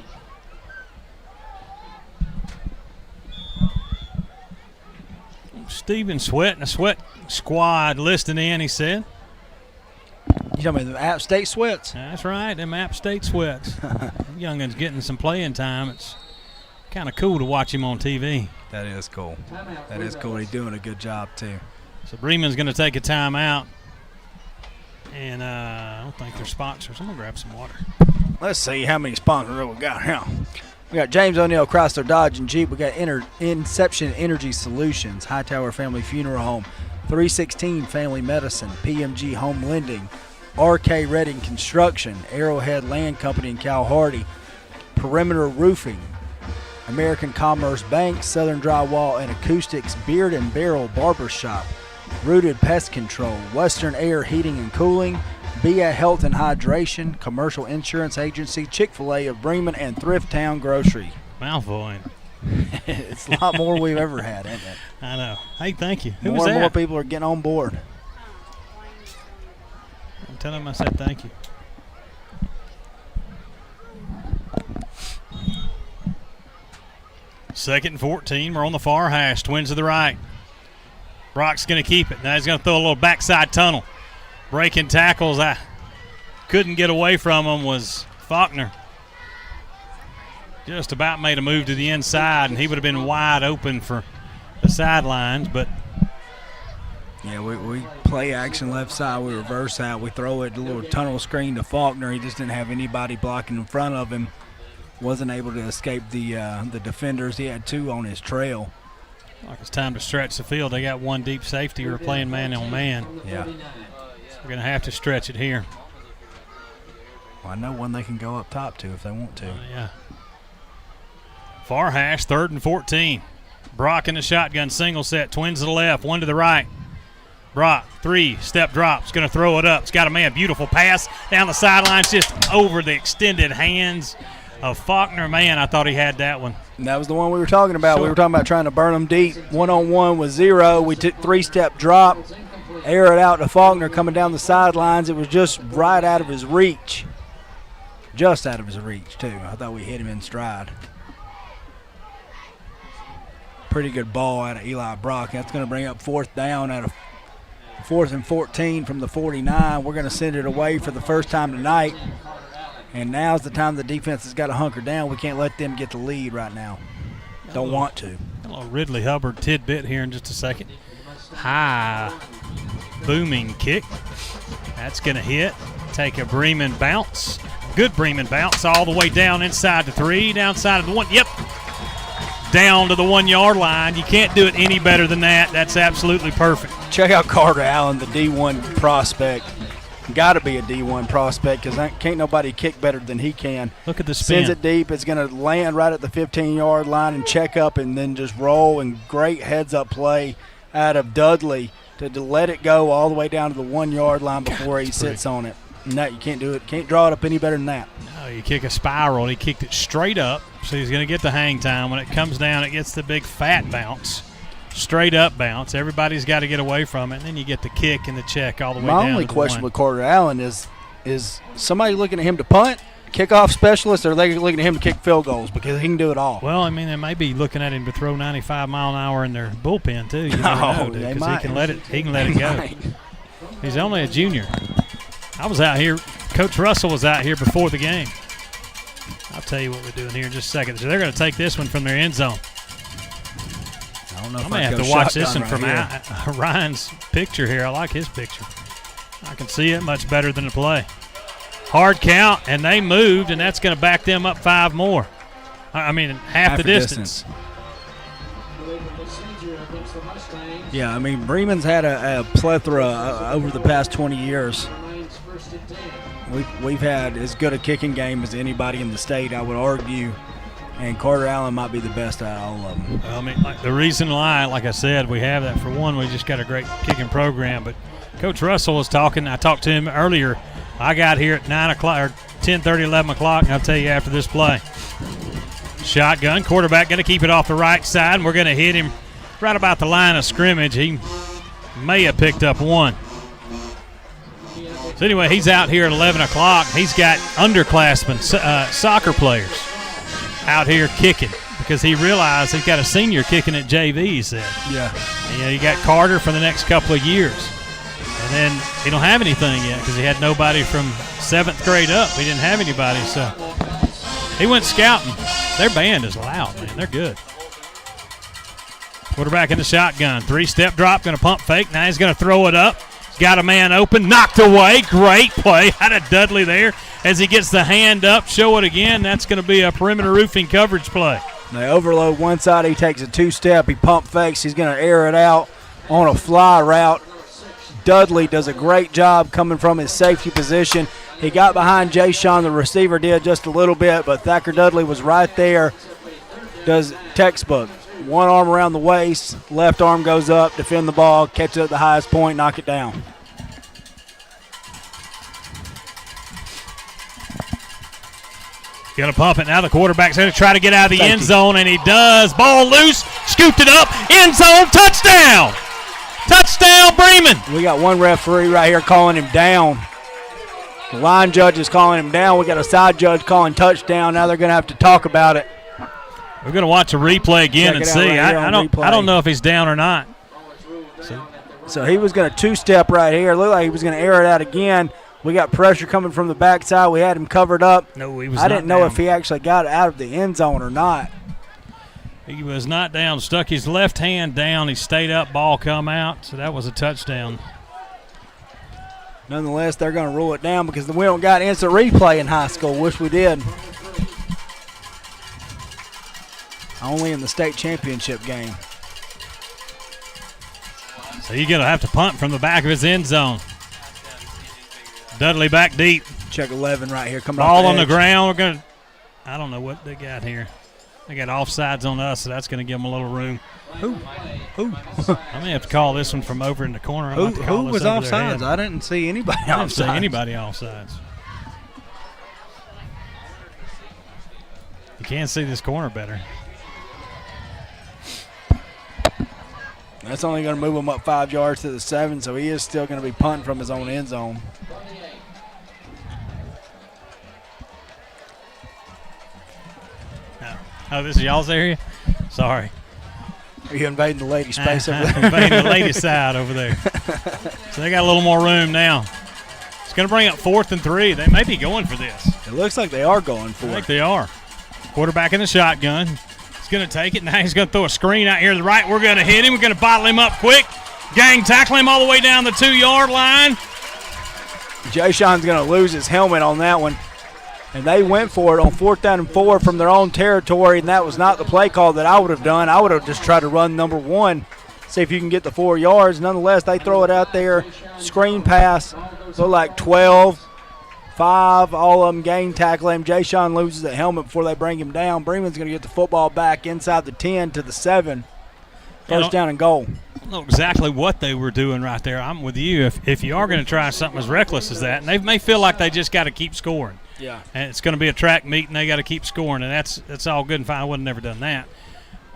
Steven Sweat and the Sweat squad listening in, he said. You talking about the App State Sweats? That's right, them App State Sweats. Youngin's getting some playing time. It's kind of cool to watch him on TV. That is cool. That is cool. He's doing a good job, too. So Bremen's going to take a timeout. And I don't think they're sponsors. I'm going to grab some water. Let's see how many sponsors we got here. We got James O'Neill, Chrysler, Dodge, and Jeep. We got Inception Energy Solutions, Hightower Family Funeral Home, 316 Family Medicine, PMG Home Lending, RK Redding Construction, Arrowhead Land Company in Cal Hardy, Perimeter Roofing, American Commerce Bank, Southern Drywall and Acoustics, Beard and Barrel Barbershop, Rooted Pest Control, Western Air Heating and Cooling, BA Health and Hydration, Commercial Insurance Agency, Chick-fil-A of Bremen, and Thrift Town Grocery. Mouthful. It's a lot more we've ever had, isn't it? I know. Hey, thank you. Who more was and that? more people are getting on board. Tell him I said thank you. Second and 14. We're on the far hash. Twins to the right. Brock's going to keep it. Now he's going to throw a little backside tunnel. Breaking tackles. I couldn't get away from him was Faulkner. Just about made a move to the inside, and he would have been wide open for the sidelines, but yeah, we play action left side, we reverse out, we throw it a little tunnel screen to Faulkner. He just didn't have anybody blocking in front of him. Wasn't able to escape the defenders. He had two on his trail. Like it's time to stretch the field. They got one deep safety. We're playing man on man. Yeah. So we're going to have to stretch it here. Well, I know one they can go up top to if they want to. Yeah. Far hash, 3rd and 14. Brock in the shotgun, single set. Twins to the left, one to the right. Brock, 3-step drops, going to throw it up. It's got a man, beautiful pass down the sidelines, just over the extended hands of Faulkner. Man, I thought he had that one. And that was the one we were talking about. Sure. We were talking about trying to burn them deep. 1-on-1 with 0. We took 3-step drop, air it out to Faulkner coming down the sidelines. It was just right out of his reach. Just out of his reach, too. I thought we hit him in stride. Pretty good ball out of Eli Brock. That's going to bring up 4th down out of 4th and 14 from the 49. We're going to send it away for the first time tonight. And now's the time the defense has got to hunker down. We can't let them get the lead right now. Don't want to. A little Ridley Hubbard tidbit here in just a second. High booming kick. That's going to hit. Take a Bremen bounce. Good Bremen bounce all the way down inside the 3, downside of the 1. Yep. Down to the 1-yard line. You can't do it any better than that. That's absolutely perfect. Check out Carter Allen, the D1 prospect. Got to be a D1 prospect because can't nobody kick better than he can. Look at the spin. Sends it deep. It's going to land right at the 15-yard line and check up and then just roll. And great heads-up play out of Dudley to let it go all the way down to the 1-yard line before he sits on it. And that, you can't do it. Can't draw it up any better than that. No, you kick a spiral. He kicked it straight up, so he's going to get the hang time. When it comes down, it gets the big fat bounce. Straight up bounce. Everybody's got to get away from it. And then you get the kick and the check all the way down. My only to question the 1. with Carter Allen is somebody looking at him to punt, kickoff specialist, or are they looking at him to kick field goals? Because he can do it all. Well, I mean, they may be looking at him to throw 95 mile an hour in their bullpen too. You never know, dude, because he can let it go. He's only a junior. I was out here. Coach Russell was out here before the game. I'll tell you what we're doing here in just a second. So they're going to take this one from their end zone. I don't know I may have to watch this one from Ryan's picture here. I like his picture. I can see it much better than the play. Hard count, and they moved, and that's going to back them up 5 more. I mean, half the distance. Yeah, I mean, Bremen's had a plethora over the past 20 years. We've had as good a kicking game as anybody in the state, I would argue, and Carter Allen might be the best out of all of them. Well, I mean, the reason why, like I said, we have that, for one, we just got a great kicking program, but Coach Russell was talking. I talked to him earlier. I got here at 9 o'clock or 10:30, 11 o'clock, and I'll tell you after this play. Shotgun, quarterback going to keep it off the right side, and we're going to hit him right about the line of scrimmage. He may have picked up one. So anyway, he's out here at 11 o'clock. He's got underclassmen, soccer players out here kicking because he realized he's got a senior kicking at JV, he said. Yeah. And, you got Carter for the next couple of years. And then he don't have anything yet because he had nobody from 7th grade up. He didn't have anybody, so he went scouting. Their band is loud, man. They're good. Quarterback in the shotgun. 3-step drop, going to pump fake. Now he's going to throw it up. He's got a man open, knocked away. Great play out of Dudley there as he gets the hand up. Show it again. That's going to be a perimeter roofing coverage play. They overload one side. He takes a 2-step. He pump fakes. He's going to air it out on a fly route. Dudley does a great job coming from his safety position. He got behind Jay Sean. The receiver did just a little bit, but Thacker Dudley was right there. Does textbook. One arm around the waist, left arm goes up, defend the ball, catch it at the highest point, knock it down. Going to pump it now. The quarterback's going to try to get out of the end zone, and he does. Ball loose, scooped it up, end zone, touchdown! Touchdown, Bremen! We got one referee right here calling him down. The line judge is calling him down. We got a side judge calling touchdown. Now they're going to have to talk about it. We're going to watch a replay again and see. Right I don't know if he's down or not. So he was going to 2-step right here. It looked like he was going to air it out again. We got pressure coming from the backside. We had him covered up. No, he was I didn't know down. if he actually got it out of the end zone or not. He was not down. Stuck his left hand down. He stayed up. Ball come out. So that was a touchdown. Nonetheless, they're going to rule it down because we don't got instant replay in high school. Wish we did. Only in the state championship game. So you're going to have to punt from the back of his end zone. Dudley back deep. Check 11 right here. Coming Ball off on the edge. ground. We're going to. I don't know what they got here. They got offsides on us, so that's going to give them a little room. Who? I may have to call this one from over in the corner. Who was offsides? I didn't see anybody offsides. I didn't see anybody offsides. You can't see this corner better. That's only going to move him up 5 yards to the 7, so he is still going to be punting from his own end zone. Oh, this is y'all's area? Sorry. Are you invading the lady space over there? Invading the lady side over there. So they got a little more room now. It's going to bring up 4th and 3. They may be going for this. It looks like they are going for it. I think they are. Quarterback in the shotgun. He's going to take it. Now he's going to throw a screen out here to the right. We're going to hit him. We're going to bottle him up quick. Gang tackle him all the way down the 2-yard line. Jay Sean's going to lose his helmet on that one. And they went for it on 4th down and 4 from their own territory, and that was not the play call that I would have done. I would have just tried to run number 1, see if you can get the 4 yards. Nonetheless, they throw it out there, screen pass, look like 12, 5, all of them gang tackle him. Jay Sean loses the helmet before they bring him down. Bremen's going to get the football back inside the 10 to the 7. First down and goal. I don't know exactly what they were doing right there. I'm with you. If you are going to try something as reckless as that, and they may feel like they just got to keep scoring. Yeah. And it's going to be a track meet, and they got to keep scoring, and that's all good and fine. I would have never done that.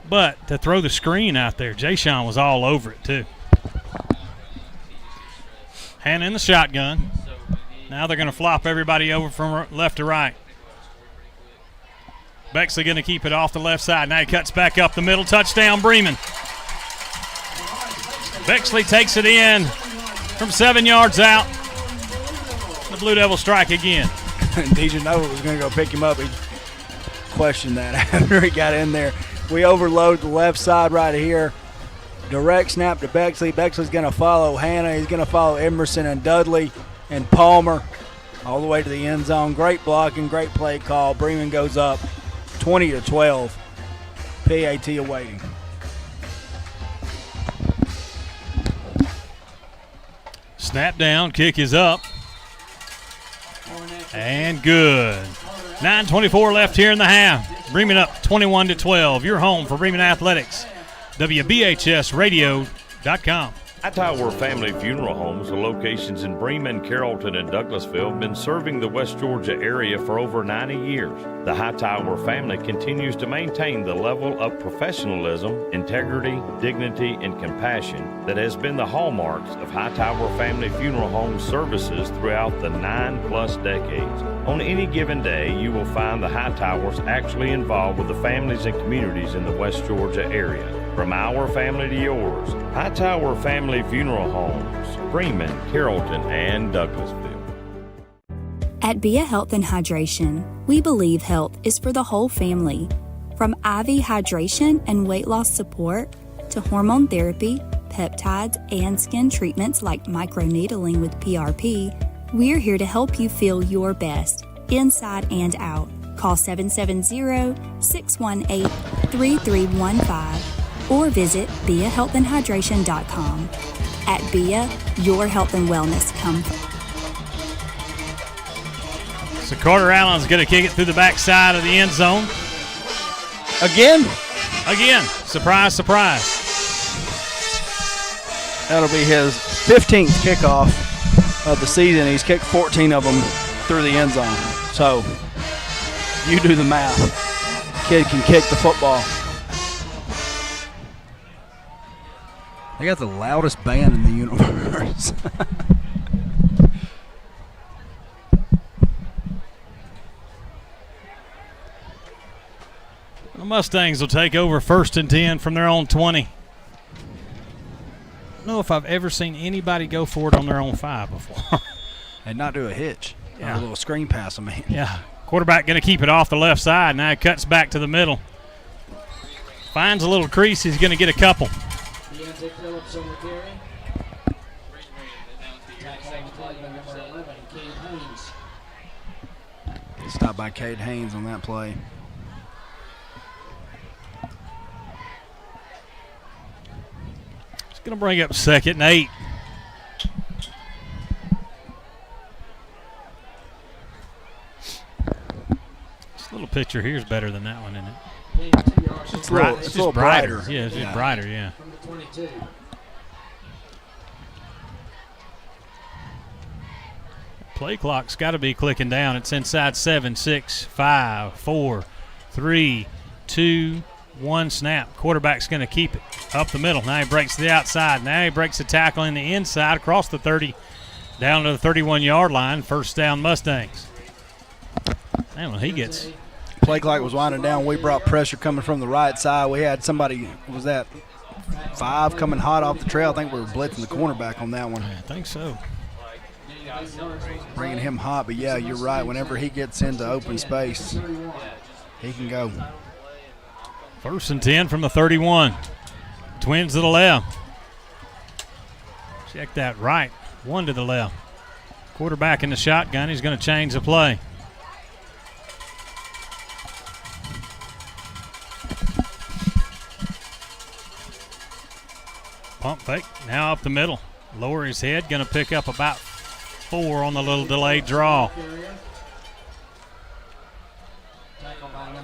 But to throw the screen out there, Jay Sean was all over it too. Hand in the shotgun. Now they're going to flop everybody over from left to right. Bexley going to keep it off the left side. Now he cuts back up the middle. Touchdown, Bremen. Bexley takes it in from 7 yards out. The Blue Devils strike again. DJ Nova was going to go pick him up. He questioned that after he got in there. We overload the left side right here. Direct snap to Bexley. Bexley's going to follow Hannah. He's going to follow Emerson and Dudley and Palmer all the way to the end zone. Great blocking, great play call. Bremen goes up 20-12. PAT awaiting. Snap down, kick is up. And good. 9:24 left here in the half. Bremen up 21-12. You're home for Bremen Athletics. WBHSradio.com. Hightower Family Funeral Homes, with locations in Bremen, Carrollton, and Douglasville, have been serving the West Georgia area for over 90 years. The Hightower family continues to maintain the level of professionalism, integrity, dignity, and compassion that has been the hallmarks of Hightower Family Funeral Home services throughout the 9+ decades. On any given day, you will find the Hightowers actually involved with the families and communities in the West Georgia area. From our family to yours, Hightower Family Funeral Homes, Bremen, Carrollton, and Douglasville. At BIA Health and Hydration, we believe health is for the whole family. From IV hydration and weight loss support to hormone therapy, peptides, and skin treatments like microneedling with PRP, we're here to help you feel your best, inside and out. Call 770-618-3315 or visit BIAHealthandHydration.com. At BIA, your health and wellness come first. So Carter Allen's going to kick it through the backside of the end zone. Again? Again. Surprise, surprise. That'll be his 15th kickoff of the season. He's kicked 14 of them through the end zone. So you do the math. Kid can kick the football. They got the loudest band in the universe. The Mustangs will take over 1st and 10 from their own 20. I don't know if I've ever seen anybody go for it on their own 5 before. And not do a hitch. Yeah. A little screen pass, I mean. Yeah. Quarterback going to keep it off the left side. Now he cuts back to the middle. Finds a little crease. He's going to get a couple. Deontay Phillips on the carry. Number 11, Cade Haynes. Stopped by Cade Haynes on that play. It's going to bring up 2nd and 8. This little picture here is better than that one, isn't it? It's a little brighter. Yeah, it's just brighter, yeah. From the 22. Play clock's got to be clicking down. It's inside 7, 6, 5, 4, 3, 2, 1 snap. Quarterback's going to keep it up the middle. Now he breaks the outside. Now he breaks the tackle in the inside across the 30 down to the 31-yard line. 1st down Mustangs. Man, when he gets – play clock was winding down. We brought pressure coming from the right side. We had somebody, was that 5 coming hot off the trail? I think we were blitzing the cornerback on that one. I think so. Bringing him hot, but yeah, you're right. Whenever he gets into open space, he can go. 1st and 10 from the 31. Twins to the left. Check that right. 1 to the left. Quarterback in the shotgun. He's going to change the play. Pump fake. Now up the middle. Lower his head. Going to pick up about 4 on the little delayed draw.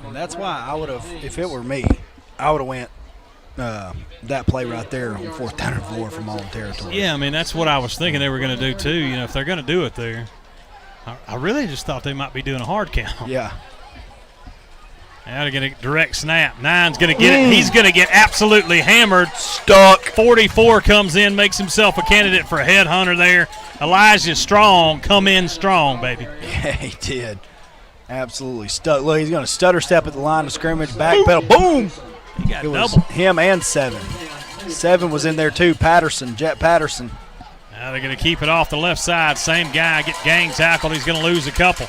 And that's why I would have, if it were me, I would have went that play right there on 4th down and 4 from all territory. Yeah, I mean, that's what I was thinking they were going to do too. You know, if they're going to do it there. I really just thought they might be doing a hard count. Yeah. Now they're going to direct snap. 9's going to get it. He's going to get absolutely hammered. Stuck. 44 comes in, makes himself a candidate for a headhunter there. Elijah Strong come in strong, baby. Yeah, he did. Absolutely stuck. Look, he's going to stutter step at the line of scrimmage, backpedal, boom. He got it was double. Him and 7. 7 was in there too, Patterson, Jet Patterson. Now they're going to keep it off the left side. Same guy, get gang tackled. He's going to lose a couple.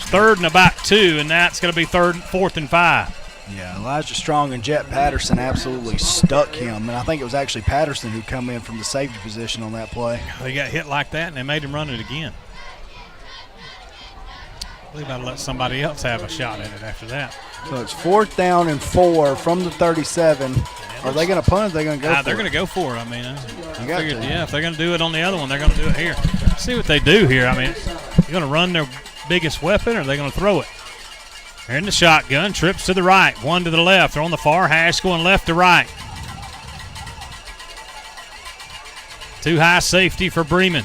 3rd and about 2, and that's going to be 4th and 5. Yeah, Elijah Strong and Jet Patterson absolutely stuck him. And I think it was actually Patterson who come in from the safety position on that play. They got hit like that, and they made him run it again. I believe I'd let somebody else have a shot at it after that. So it's 4th down and 4 from the 37. Are they going to punt? Or are they going to go for it? They're going to go for it. I mean, I figured, to. yeah, if they're going to do it on the other one, they're going to do it here. Let's see what they do here. I mean, they're going to run their biggest weapon, or are they going to throw it? They're in the shotgun. Trips to the right. 1 to the left. They're on the far hash going left to right. Too high safety for Bremen.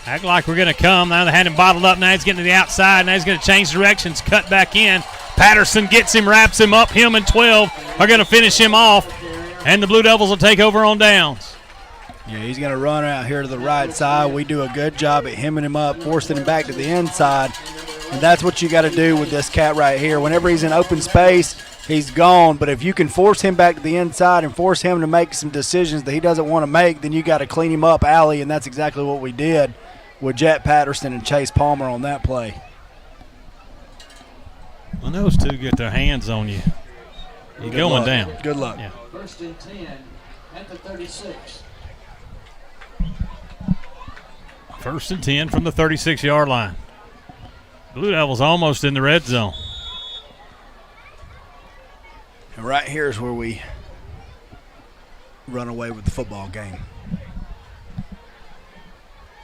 Act like we're going to come. Now they had him bottled up. Now he's getting to the outside. Now he's going to change directions, cut back in. Patterson gets him, wraps him up. Him and 12 are going to finish him off. And the Blue Devils will take over on downs. Yeah, he's going to run out here to the right side. We do a good job at hemming him up, forcing him back to the inside. And that's what you got to do with this cat right here. Whenever he's in open space, he's gone. But if you can force him back to the inside and force him to make some decisions that he doesn't want to make, then you got to clean him up alley, and that's exactly what we did with Jet Patterson and Chase Palmer on that play. When those two get their hands on you, you're going down. Good luck. Yeah. 1st and 10 at the 36. 1st and 10 from the 36-yard line. Blue Devils almost in the red zone. And right here is where we run away with the football game.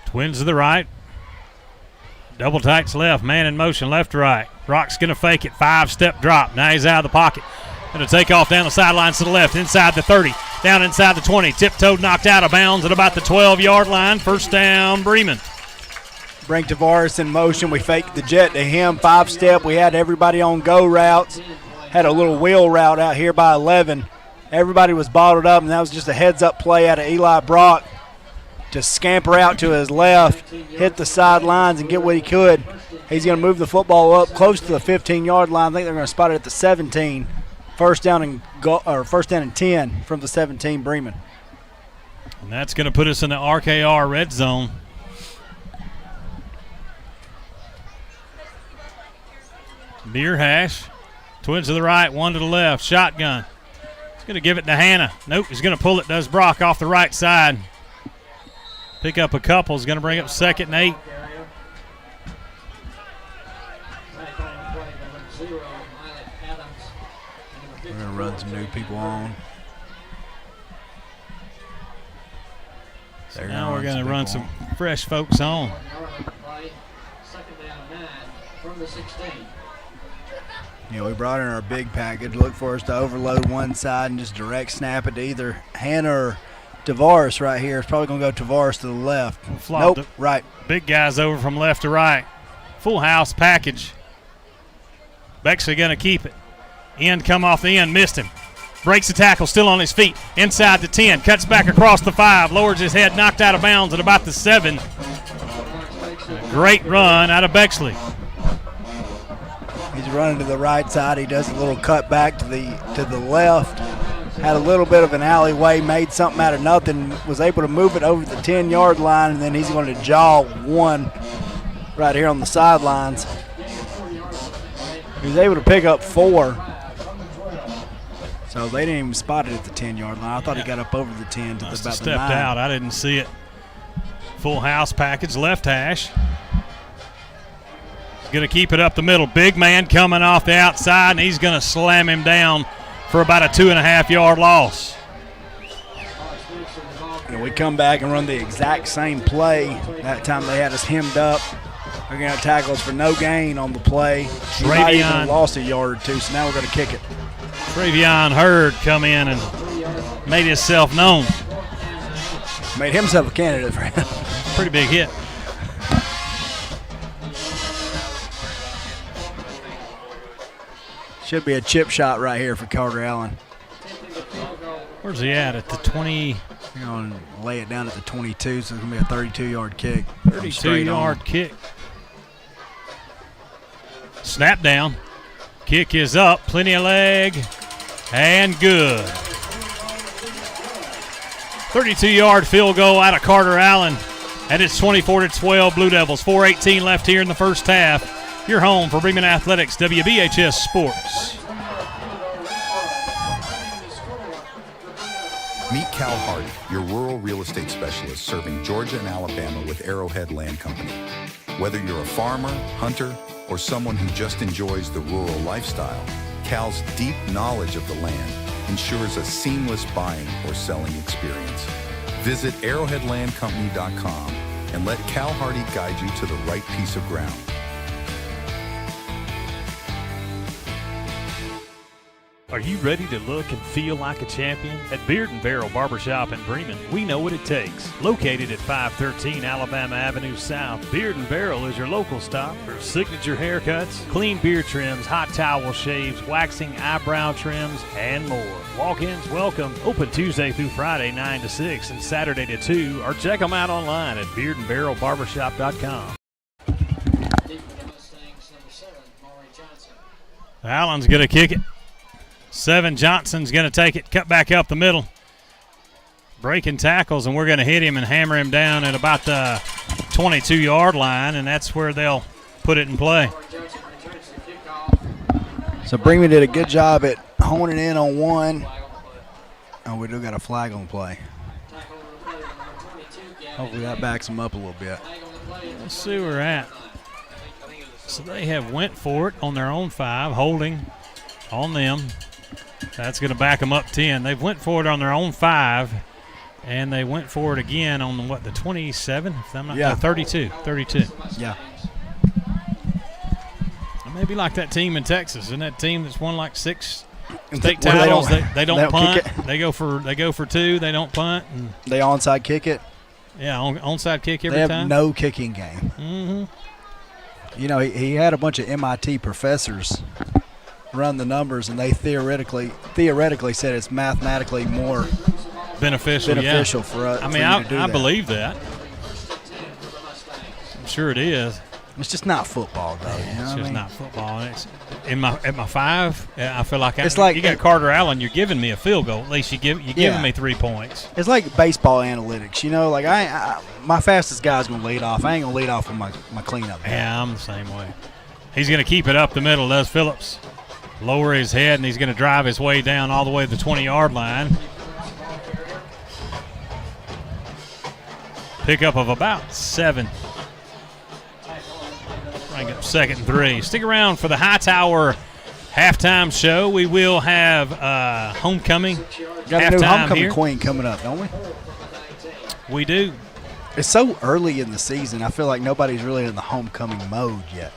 Twins to the right. Double tights left. Man in motion, left to right. Rock's going to fake it. 5-step drop. Now he's out of the pocket. Going to take off down the sidelines to the left. Inside the 30. Down inside the 20. Tiptoed, knocked out of bounds at about the 12-yard line. First down, Bremen. Bring Tavares in motion. We faked the jet to him. 5-step. We had everybody on go routes. Had a little wheel route out here by 11. Everybody was bottled up, and that was just a heads-up play out of Eli Brock to scamper out to his left, hit the sidelines, and get what he could. He's going to move the football up close to the 15-yard line. I think they're going to spot it at the 17. First down and 10 from the 17, Bremen. And that's going to put us in the RKR red zone. Beer hash. Twins to the right, one to the left. Shotgun. He's going to give it to Hannah. Nope, he's going to pull it. Does Brock off the right side. Pick up a couple. He's going to bring up 2nd and 8. We're going to run some new people on. So now we're going to run some fresh folks on. 2nd down 9 from the 16. Yeah, we brought in our big package. Look for us to overload one side and just direct snap it to either Hannah or Tavares right here. It's probably going to go Tavares to the left. Nope, right. Big guys over from left to right. Full house package. Bexley going to keep it. End come off the end, missed him. Breaks the tackle, still on his feet. Inside the 10, cuts back across the 5, lowers his head, knocked out of bounds at about the 7. A great run out of Bexley. He's running to the right side. He does a little cut back to the left. Had a little bit of an alleyway, made something out of nothing, was able to move it over the 10-yard line, and then he's going to jaw one right here on the sidelines. He was able to pick up 4. So they didn't even spot it at the 10-yard line. I thought he got up over the 10 to about the 9. Stepped out. I didn't see it. Full house package, left hash. He's going to keep it up the middle. Big man coming off the outside, and he's going to slam him down for about a 2.5-yard loss. And we come back and run the exact same play. That time they had us hemmed up. They're going to tackle us for no gain on the play. He might even lost a yard or two, so now we're going to kick it. Travion Hurd come in and made himself known. Made himself a candidate for him. Pretty big hit. Should be a chip shot right here for Carter Allen. Where's he at the 20? We're going to lay it down at the 22, so it's going to be a 32-yard kick. 32-yard kick. Snap down. Kick is up. Plenty of leg. And good. 32-yard field goal out of Carter Allen. And it's 24-12 Blue Devils. 4:18 left here in the first half. Your home for Bremen Athletics, WBHS Sports. Meet Cal Hardy, your rural real estate specialist serving Georgia and Alabama with Arrowhead Land Company. Whether you're a farmer, hunter, or someone who just enjoys the rural lifestyle, Cal's deep knowledge of the land ensures a seamless buying or selling experience. Visit arrowheadlandcompany.com and let Cal Hardy guide you to the right piece of ground. Are you ready to look and feel like a champion? At Beard and Barrel Barbershop in Bremen, we know what it takes. Located at 513 Alabama Avenue South, Beard and Barrel is your local stop for signature haircuts, clean beard trims, hot towel shaves, waxing eyebrow trims, and more. Walk-ins welcome. Open Tuesday through Friday 9 to 6 and Saturday to 2, or check them out online at beardandbarrelbarbershop.com. Allen's going to kick it. 7 Johnson's going to take it, cut back up the middle. Breaking tackles, and we're going to hit him and hammer him down at about the 22-yard line, and that's where they'll put it in play. So Bremen did a good job at honing in on one. Oh, we do got a flag on play. Hopefully that backs them up a little bit. Let's see where we're at. So they have went for it on their own 5, holding on them. That's going to back them up 10. They've went for it on their own 5, and they went for it again on, the 27? If I'm not, yeah. No, 32. Yeah. Maybe like that team in Texas. Isn't that team that's won like 6 state titles? They don't punt. They go for 2. They don't punt. And they onside kick it. Yeah, onside kick every time. They have no kicking game. Mm-hmm. You know, he had a bunch of MIT professors run the numbers, and they theoretically said it's mathematically more beneficial for us. I mean, I believe that. I'm sure it is. It's just not football, though. It's just not football. It's at my 5. I feel like it's like you got Carter Allen. You're giving me a field goal. At least you're giving me 3 points. It's like baseball analytics. You know, like my fastest guy's gonna lead off. I ain't gonna lead off with my cleanup. Yeah, I'm the same way. He's gonna keep it up the middle. Does Phillips lower his head, and he's gonna drive his way down all the way to the 20-yard line. Pickup of about 7. Bring up 2nd and 3. Stick around for the Hightower halftime show. We will have homecoming. Got a new homecoming queen coming up, don't we? We do. It's so early in the season. I feel like nobody's really in the homecoming mode yet.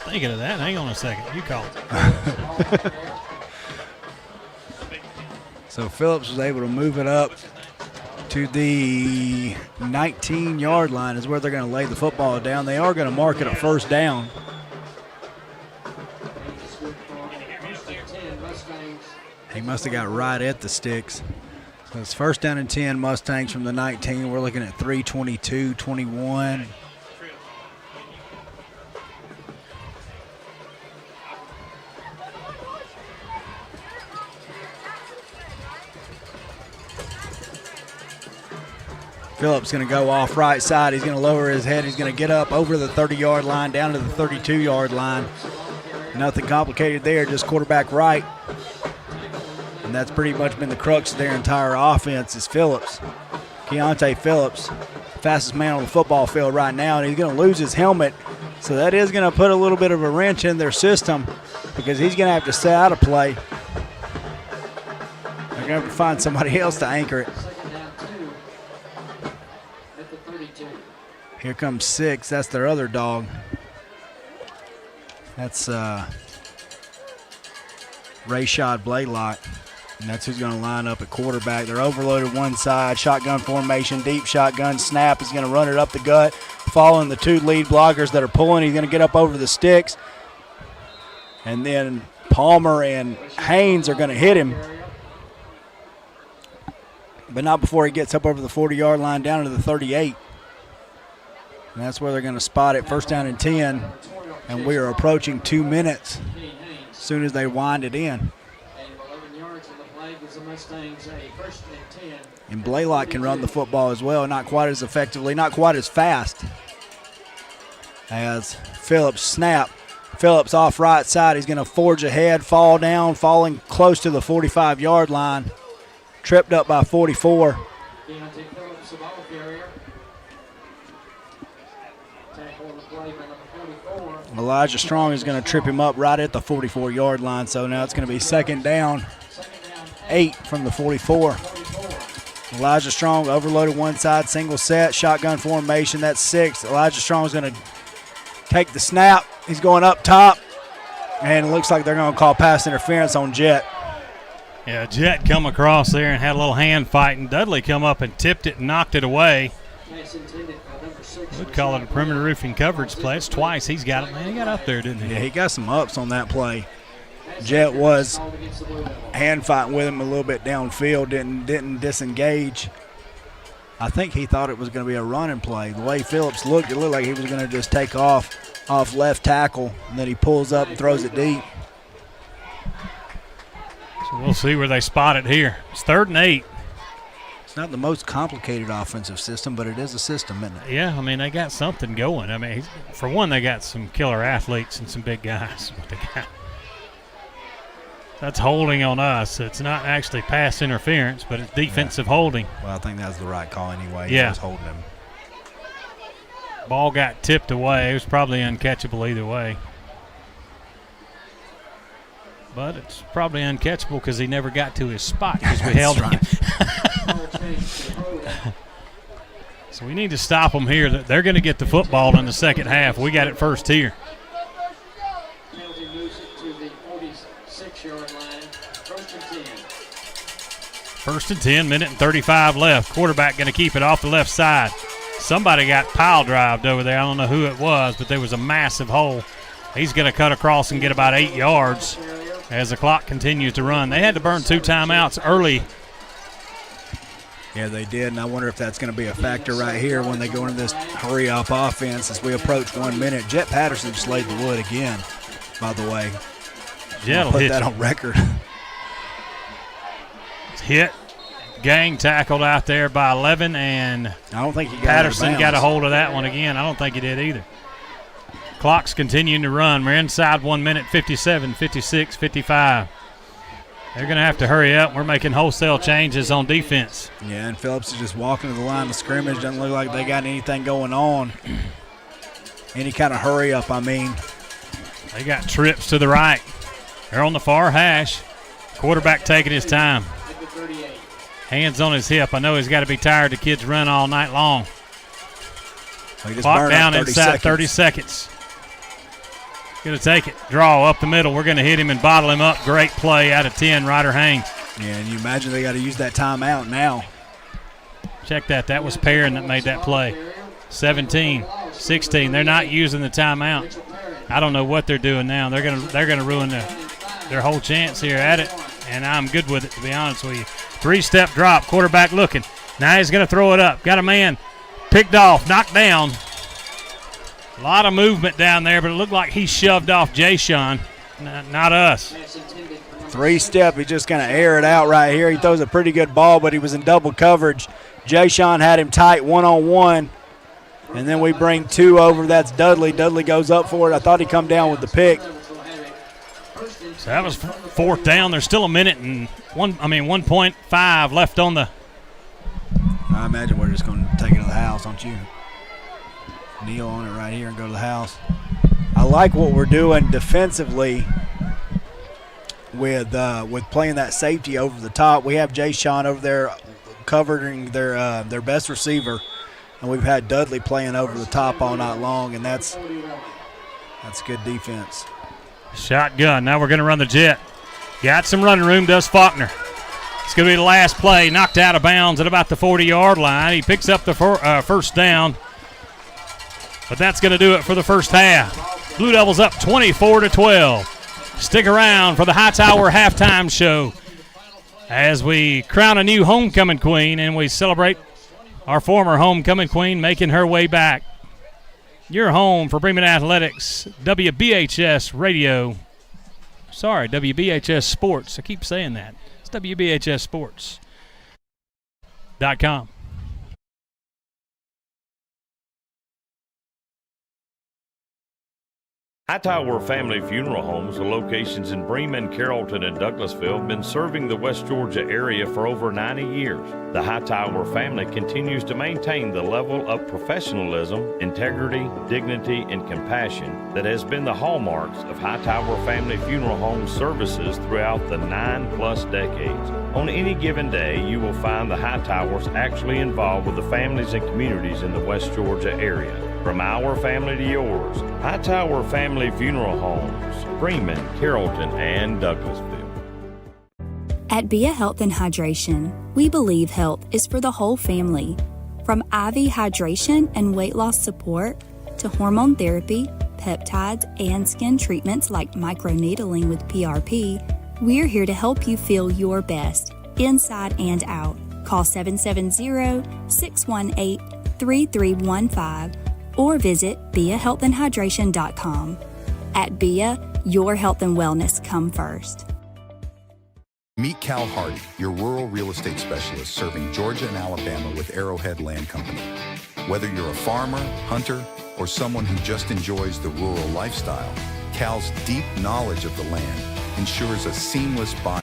Thinking of that. Hang on a second. You call it. So Phillips was able to move it up to the 19-yard line is where they're going to lay the football down. They are going to mark it a first down. He must have got right at the sticks. So it's first down and 10, Mustangs from the 19. We're looking at 3:22-21. Phillips going to go off right side. He's going to lower his head. He's going to get up over the 30-yard line, down to the 32-yard line. Nothing complicated there, just quarterback right. And that's pretty much been the crux of their entire offense is Phillips. Keontae Phillips, fastest man on the football field right now, and he's going to lose his helmet. So that is going to put a little bit of a wrench in their system because he's going to have to stay out of play. They're going to have to find somebody else to anchor it. Here comes 6. That's their other dog. That's Rayshad Blaylock. And that's who's going to line up at quarterback. They're overloaded one side. Shotgun formation, deep shotgun snap. He's going to run it up the gut. Following the 2 lead blockers that are pulling. He's going to get up over the sticks. And then Palmer and Haynes are going to hit him. But not before he gets up over the 40-yard line down to the 38. And that's where they're going to spot it. First down and 10. And we are approaching 2 minutes as soon as they wind it in. And Blaylock can run the football as well. Not quite as effectively, not quite as fast as Phillips. Snap. Phillips off right side. He's going to forge ahead, fall down, falling close to the 45-yard line. Tripped up by 44. Elijah Strong is going to trip him up right at the 44-yard line. So now it's going to be 2nd down, 8 from the 44. Elijah Strong overloaded one side, single set, shotgun formation. That's 6. Elijah Strong is going to take the snap. He's going up top. And it looks like they're going to call pass interference on Jet. Yeah, Jet come across there and had a little hand fight, and Dudley come up and tipped it and knocked it away. Would call it a perimeter roofing coverage play. It's twice he's got it. Man, he got up there, didn't he? Yeah, he got some ups on that play. Jet was hand fighting with him a little bit downfield, didn't disengage. I think he thought it was going to be a running play. The way Phillips looked, it looked like he was going to just take off left tackle, and then he pulls up and throws it deep. So we'll see where they spot it here. It's 3rd and 8. It's not the most complicated offensive system, but it is a system, isn't it? Yeah, I mean, they got something going. I mean, for one, they got some killer athletes and some big guys. What they got. That's holding on us. It's not actually pass interference, but it's defensive holding. Well, I think that was the right call anyway. Yeah. He was holding him. Ball got tipped away. It was probably uncatchable either way. But it's probably uncatchable because he never got to his spot because we held him. So we need to stop them here. They're going to get the football in the second half. We got it first here. First and 10, minute and 35 left. Quarterback going to keep it off the left side. Somebody got pile drived over there. I don't know who it was, but there was a massive hole. He's going to cut across and get about 8 yards as the clock continues to run. They had to burn 2 timeouts early. Yeah, they did, and I wonder if that's going to be a factor right here when they go into this hurry-up offense as we approach 1 minute. Jet Patterson just laid the wood again, by the way. Jet'll put hit that you. on record. Hit. Gang tackled out there by 11, and I don't think he got Patterson got a hold of that one again. I don't think he did either. Clock's continuing to run. We're inside 1 minute, 57, 56, 55. They're going to have to hurry up. We're making wholesale changes on defense. Yeah, and Phillips is just walking to the line of scrimmage. Doesn't look like they got anything going on. Any kind of hurry up, I mean. They got trips to the right. They're on the far hash. Quarterback taking his time. Hands on his hip. I know he's got to be tired. The kids run all night long. Clock down inside 30 seconds. Going to take it. Draw up the middle. We're going to hit him and bottle him up. Great play out of 10, Ryder Haynes. Yeah, and you imagine they got to use that timeout now. Check that. That was Perrin that made that play. 17, 16. They're not using the timeout. I don't know what they're doing now. They're gonna ruin their whole chance here at it, and I'm good with it, to be honest with you. 3-step drop. Quarterback looking. Now he's going to throw it up. Got a man picked off, knocked down. A lot of movement down there, but it looked like he shoved off Jay-Sean, not us. 3-step. He's just going to air it out right here. He throws a pretty good ball, but he was in double coverage. Jay-Sean had him tight one-on-one, and then we bring 2 over. That's Dudley. Dudley goes up for it. I thought he come down with the pick. So that was 4th down. There's still a minute and 1.5 left on the. I imagine we're just going to take it to the house, don't you? Kneel on it right here and go to the house. I like what we're doing defensively with playing that safety over the top. We have Jay-Sean over there covering their best receiver, and we've had Dudley playing over the top all night long, and that's good defense. Shotgun. Now we're going to run the jet. Got some running room, does Faulkner. It's going to be the last play. Knocked out of bounds at about the 40-yard line. He picks up the first down. But that's going to do it for the first half. Blue Devils up 24-12. Stick around for the Hightower halftime show as we crown a new homecoming queen and we celebrate our former homecoming queen making her way back. Your home for Bremen Athletics, WBHS Radio. Sorry, WBHS Sports. I keep saying that. It's WBHSSports.com. Hightower Family Funeral Homes, with locations in Bremen, Carrollton, and Douglasville, have been serving the West Georgia area for over 90 years. The Hightower family continues to maintain the level of professionalism, integrity, dignity, and compassion that has been the hallmarks of Hightower Family Funeral Home services throughout the 9+ decades. On any given day, you will find the Hightowers actually involved with the families and communities in the West Georgia area. From our family to yours, Hightower Family Funeral Homes, Bremen, Carrollton, and Douglasville. At Bia Health and Hydration, we believe health is for the whole family. From IV hydration and weight loss support to hormone therapy, peptides, and skin treatments like microneedling with PRP, we're here to help you feel your best, inside and out. Call 770-618-3315 or visit BiaHealthAndHydration.com. At Bia, your health and wellness come first. Meet Cal Hardy, your rural real estate specialist serving Georgia and Alabama with Arrowhead Land Company. Whether you're a farmer, hunter, or someone who just enjoys the rural lifestyle, Cal's deep knowledge of the land ensures a seamless buying.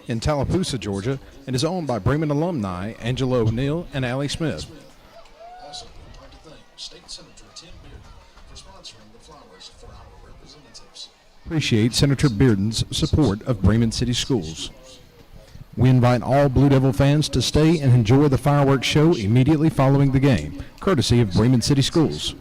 in Tallapoosa, Georgia, and is owned by Bremen alumni Angelo O'Neill and Allie Smith. Also, we'd like to thank State Senator Tim Bearden for sponsoring the flowers for our representatives. Appreciate Senator Bearden's support of Bremen City Schools. We invite all Blue Devil fans to stay and enjoy the fireworks show immediately following the game, courtesy of Bremen City Schools.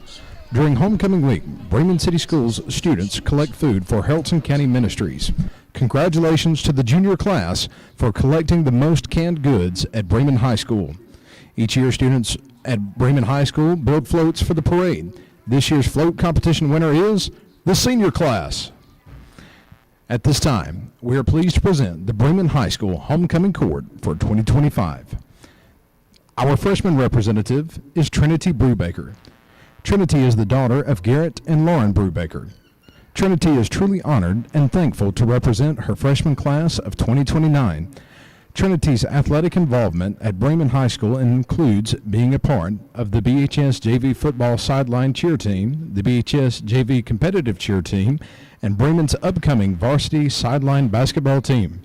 During homecoming week, Bremen City Schools students collect food for Helton County Ministries. Congratulations to the junior class for collecting the most canned goods at Bremen High School. Each year, students at Bremen High School build floats for the parade. This year's float competition winner is the senior class. At this time, we are pleased to present the Bremen High School Homecoming Court for 2025. Our freshman representative is Trinity Brubaker. Trinity is the daughter of Garrett and Lauren Brubaker. Trinity is truly honored and thankful to represent her freshman class of 2029. Trinity's athletic involvement at Bremen High School includes being a part of the BHS JV football sideline cheer team, the BHS JV competitive cheer team, and Bremen's upcoming varsity sideline basketball team.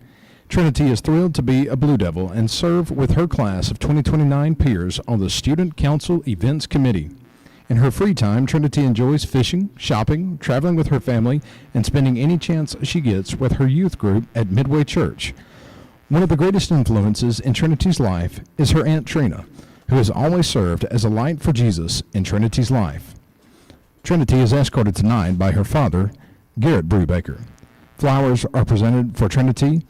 Trinity is thrilled to be a Blue Devil and serve with her class of 2029 peers on the Student Council Events Committee. In her free time, Trinity enjoys fishing, shopping, traveling with her family, and spending any chance she gets with her youth group at Midway Church. One of the greatest influences in Trinity's life is her Aunt Trina, who has always served as a light for Jesus in Trinity's life. Trinity is escorted tonight by her father, Garrett Brubaker. Flowers are presented for Trinity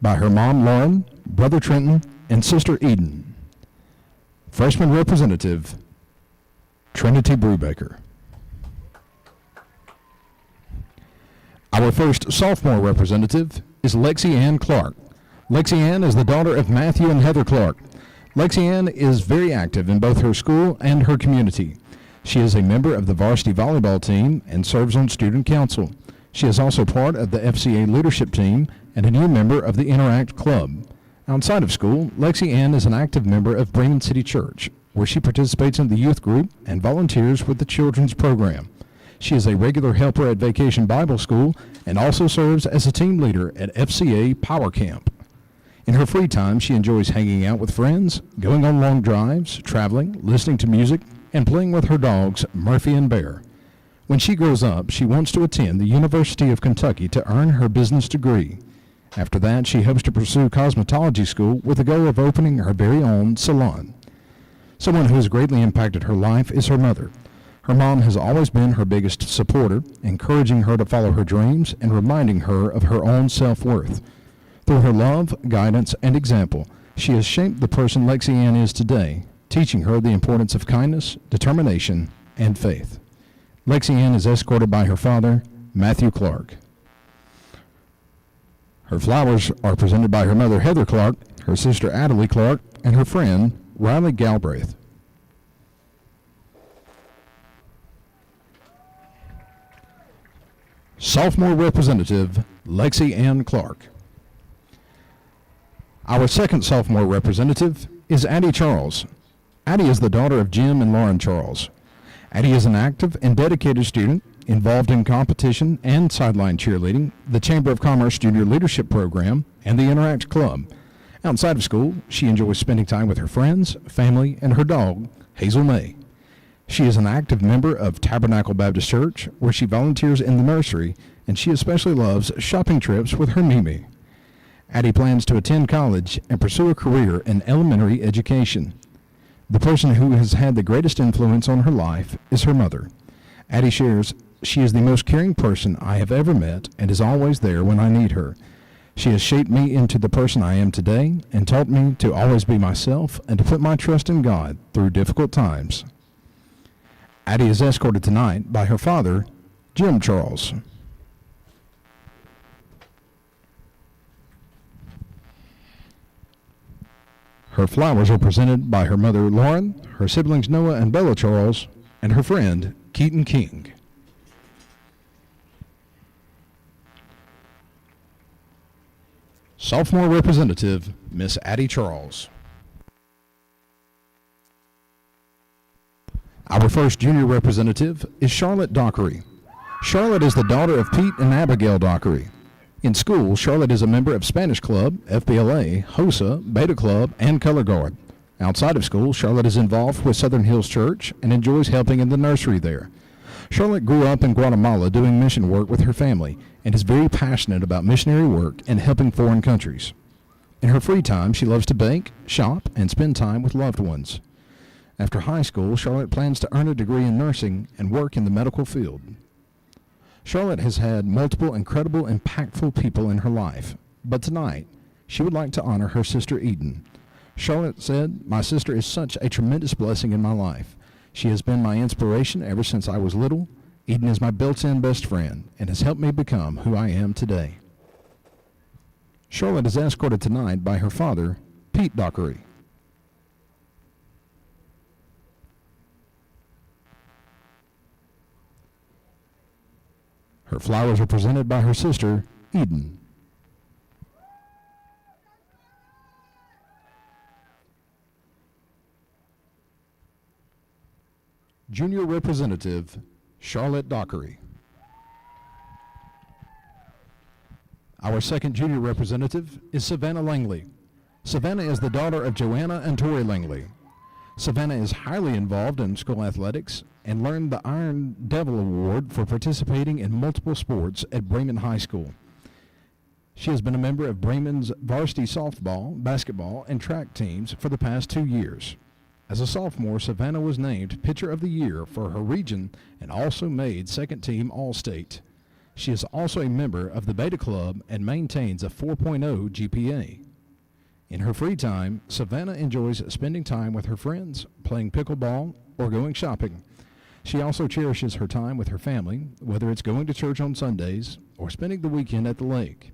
by her mom, Lauren, brother Trenton, and sister Eden. Freshman representative, Trinity Brubaker. Our first sophomore representative is Lexi Ann Clark. Lexi Ann is the daughter of Matthew and Heather Clark. Lexi Ann is very active in both her school and her community. She is a member of the varsity volleyball team and serves on student council. She is also part of the FCA leadership team and a new member of the Interact Club. Outside of school, Lexi Ann is an active member of Bremen City Church, where she participates in the youth group and volunteers with the children's program. She is a regular helper at Vacation Bible School and also serves as a team leader at FCA Power Camp. In her free time, she enjoys hanging out with friends, going on long drives, traveling, listening to music, and playing with her dogs, Murphy and Bear. When she grows up, she wants to attend the University of Kentucky to earn her business degree. After that, she hopes to pursue cosmetology school with the goal of opening her very own salon. Someone who has greatly impacted her life is her mother. Her mom has always been her biggest supporter, encouraging her to follow her dreams and reminding her of her own self-worth. Through her love, guidance, and example, she has shaped the person Lexi Ann is today, teaching her the importance of kindness, determination, and faith. Lexi Ann is escorted by her father, Matthew Clark. Her flowers are presented by her mother, Heather Clark, her sister, Adelie Clark, and her friend, Riley Galbraith. Sophomore representative, Lexi Ann Clark. Our second sophomore representative is Addie Charles. Addie is the daughter of Jim and Lauren Charles. Addie is an active and dedicated student involved in competition and sideline cheerleading, the Chamber of Commerce Junior Leadership Program, and the Interact Club. Outside of school, she enjoys spending time with her friends, family, and her dog, Hazel May. She is an active member of Tabernacle Baptist Church, where she volunteers in the nursery, and she especially loves shopping trips with her Mimi. Addie plans to attend college and pursue a career in elementary education. The person who has had the greatest influence on her life is her mother. Addie shares, "She is the most caring person I have ever met and is always there when I need her. She has shaped me into the person I am today and taught me to always be myself and to put my trust in God through difficult times." Addie is escorted tonight by her father, Jim Charles. Her flowers are presented by her mother, Lauren, her siblings, Noah and Bella Charles, and her friend, Keaton King. Sophomore representative, Miss Addie Charles. Our first junior representative is Charlotte Dockery. Charlotte is the daughter of Pete and Abigail Dockery. In school, Charlotte is a member of Spanish Club, FBLA, HOSA, Beta Club, and Color Guard. Outside of school, Charlotte is involved with Southern Hills Church and enjoys helping in the nursery there. Charlotte grew up in Guatemala doing mission work with her family and is very passionate about missionary work and helping foreign countries. In her free time, she loves to bake, shop, and spend time with loved ones. After high school, Charlotte plans to earn a degree in nursing and work in the medical field. Charlotte has had multiple incredible, impactful people in her life, but tonight, she would like to honor her sister Eden. Charlotte said, "My sister is such a tremendous blessing in my life. She has been my inspiration ever since I was little. Eden is my built-in best friend and has helped me become who I am today." Charlotte is escorted tonight by her father, Pete Dockery. Her flowers are presented by her sister, Eden. Junior representative, Charlotte Dockery. Our second junior representative is Savannah Langley. Savannah is the daughter of Joanna and Tori Langley. Savannah is highly involved in school athletics and earned the Iron Devil Award for participating in multiple sports at Bremen High School. She has been a member of Bremen's varsity softball, basketball, and track teams for the past 2 years. As a sophomore, Savannah was named Pitcher of the Year for her region and also made second-team All-State. She is also a member of the Beta Club and maintains a 4.0 GPA. In her free time, Savannah enjoys spending time with her friends, playing pickleball, or going shopping. She also cherishes her time with her family, whether it's going to church on Sundays or spending the weekend at the lake.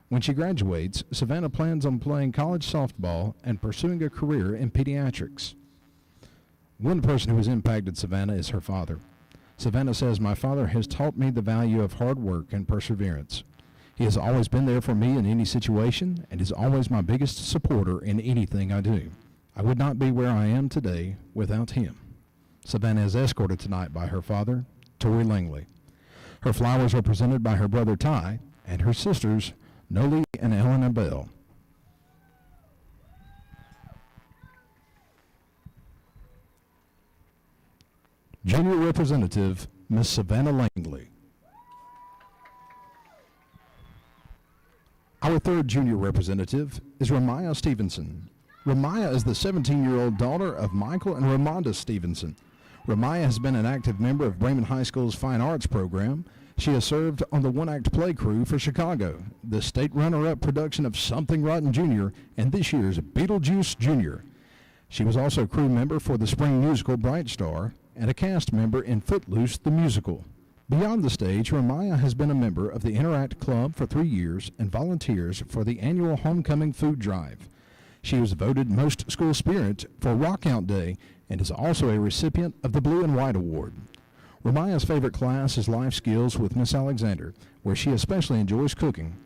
When she graduates, Savannah plans on playing college softball and pursuing a career in pediatrics. One person who has impacted Savannah is her father. Savannah says, "My father has taught me the value of hard work and perseverance. He has always been there for me in any situation and is always my biggest supporter in anything I do. I would not be where I am today without him." Savannah is escorted tonight by her father, Tori Langley. Her flowers are presented by her brother Ty and her sisters, Noli and Ellen Bell. Junior representative, Miss Savannah Langley. Our third junior representative is Ramaya Stevenson. Ramaya is the 17-year-old daughter of Michael and Ramonda Stevenson. Ramaya has been an active member of Bremen High School's Fine Arts program. She has served on the one-act play crew for Chicago, the state runner-up production of Something Rotten Jr., and this year's Beetlejuice Jr. She was also a crew member for the spring musical Bright Star and a cast member in Footloose the Musical. Beyond the stage, Ramaya has been a member of the Interact Club for 3 years and volunteers for the annual Homecoming Food Drive. She was voted Most School Spirit for Rockout Day and is also a recipient of the Blue and White Award. Ramaya's favorite class is Life Skills with Miss Alexander, where she especially enjoys cooking.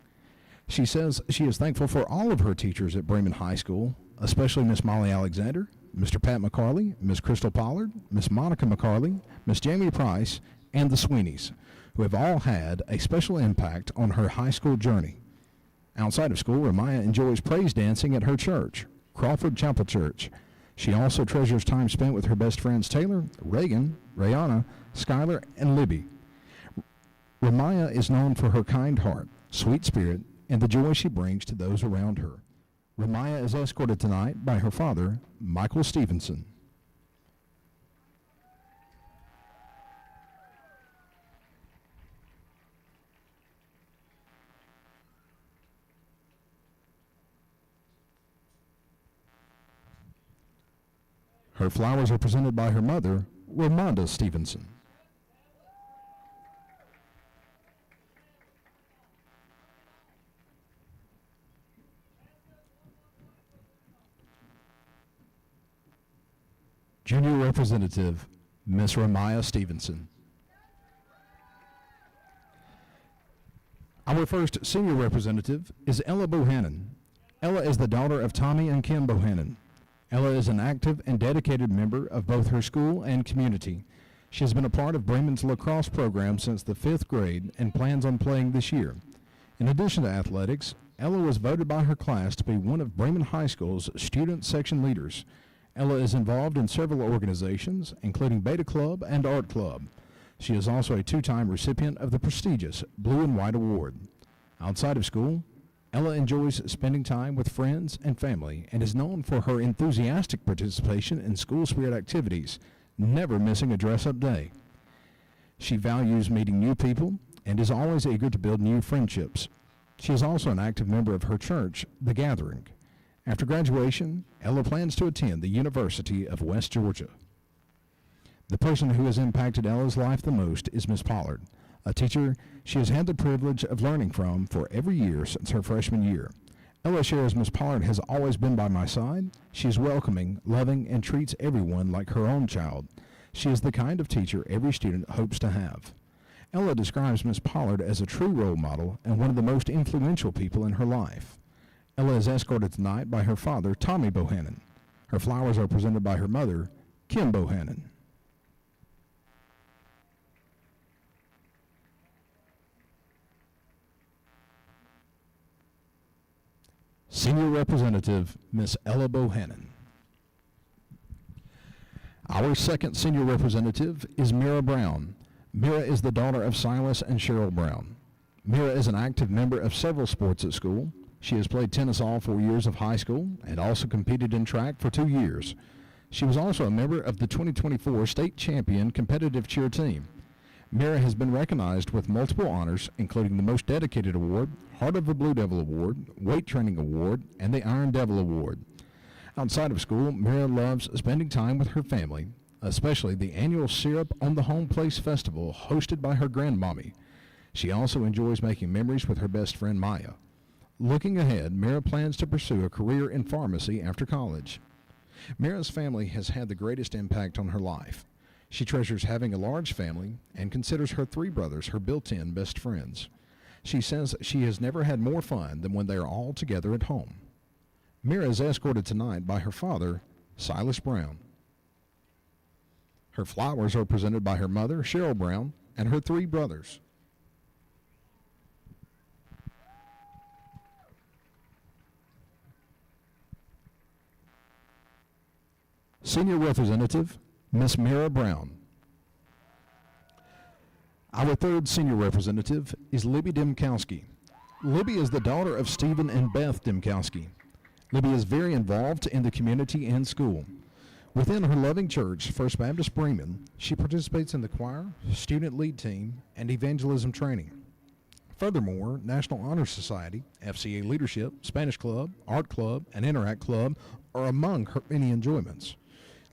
She says she is thankful for all of her teachers at Bremen High School, especially Miss Molly Alexander, Mr. Pat McCarley, Miss Crystal Pollard, Miss Monica McCarley, Miss Jamie Price, and the Sweeneys, who have all had a special impact on her high school journey. Outside of school, Ramaya enjoys praise dancing at her church, Crawford Chapel Church. She also treasures time spent with her best friends Taylor, Reagan, Rayana, Skylar, and Libby. Ramaya is known for her kind heart, sweet spirit, and the joy she brings to those around her. Ramaya is escorted tonight by her father, Michael Stevenson. Her flowers are presented by her mother, Ramonda Stevenson. Junior Representative, Miss Ramaya Stevenson. Our first senior representative is Ella Bohannon. Ella is the daughter of Tommy and Kim Bohannon. Ella is an active and dedicated member of both her school and community. She has been a part of Bremen's lacrosse program since the 5th grade and plans on playing this year. In addition to athletics, Ella was voted by her class to be one of Bremen High School's student section leaders. Ella is involved in several organizations, including Beta Club and Art Club. She is also a 2-time recipient of the prestigious Blue and White Award. Outside of school, Ella enjoys spending time with friends and family and is known for her enthusiastic participation in school spirit activities, never missing a dress-up day. She values meeting new people and is always eager to build new friendships. She is also an active member of her church, The Gathering. After graduation, Ella plans to attend the University of West Georgia. The person who has impacted Ella's life the most is Miss Pollard, a teacher she has had the privilege of learning from for every year since her freshman year. Ella shares Miss Pollard has always been by my side. She is welcoming, loving, and treats everyone like her own child. She is the kind of teacher every student hopes to have. Ella describes Miss Pollard as a true role model and one of the most influential people in her life. Ella is escorted tonight by her father, Tommy Bohannon. Her flowers are presented by her mother, Kim Bohannon. Senior Representative, Miss Ella Bohannon. Our second senior representative is Mira Brown. Mira is the daughter of Silas and Cheryl Brown. Mira is an active member of several sports at school. She has played tennis all 4 years of high school and also competed in track for 2 years. She was also a member of the 2024 state champion competitive cheer team. Mira has been recognized with multiple honors, including the Most Dedicated Award, Heart of a Blue Devil Award, Weight Training Award, and the Iron Devil Award. Outside of school, Mira loves spending time with her family, especially the annual Syrup on the Home Place Festival hosted by her grandmommy. She also enjoys making memories with her best friend Maya. Looking ahead, Mira plans to pursue a career in pharmacy after college. Mira's family has had the greatest impact on her life. She treasures having a large family and considers her 3 brothers her built-in best friends. She says she has never had more fun than when they are all together at home. Mira is escorted tonight by her father, Silas Brown. Her flowers are presented by her mother, Cheryl Brown, and her 3 brothers. Senior Representative, Miss Mira Brown. Our third senior representative is Libby Demkowski. Libby is the daughter of Stephen and Beth Demkowski. Libby is very involved in the community and school. Within her loving church, First Baptist Bremen, she participates in the choir, student lead team, and evangelism training. Furthermore, National Honor Society, FCA Leadership, Spanish Club, Art Club, and Interact Club are among her many enjoyments.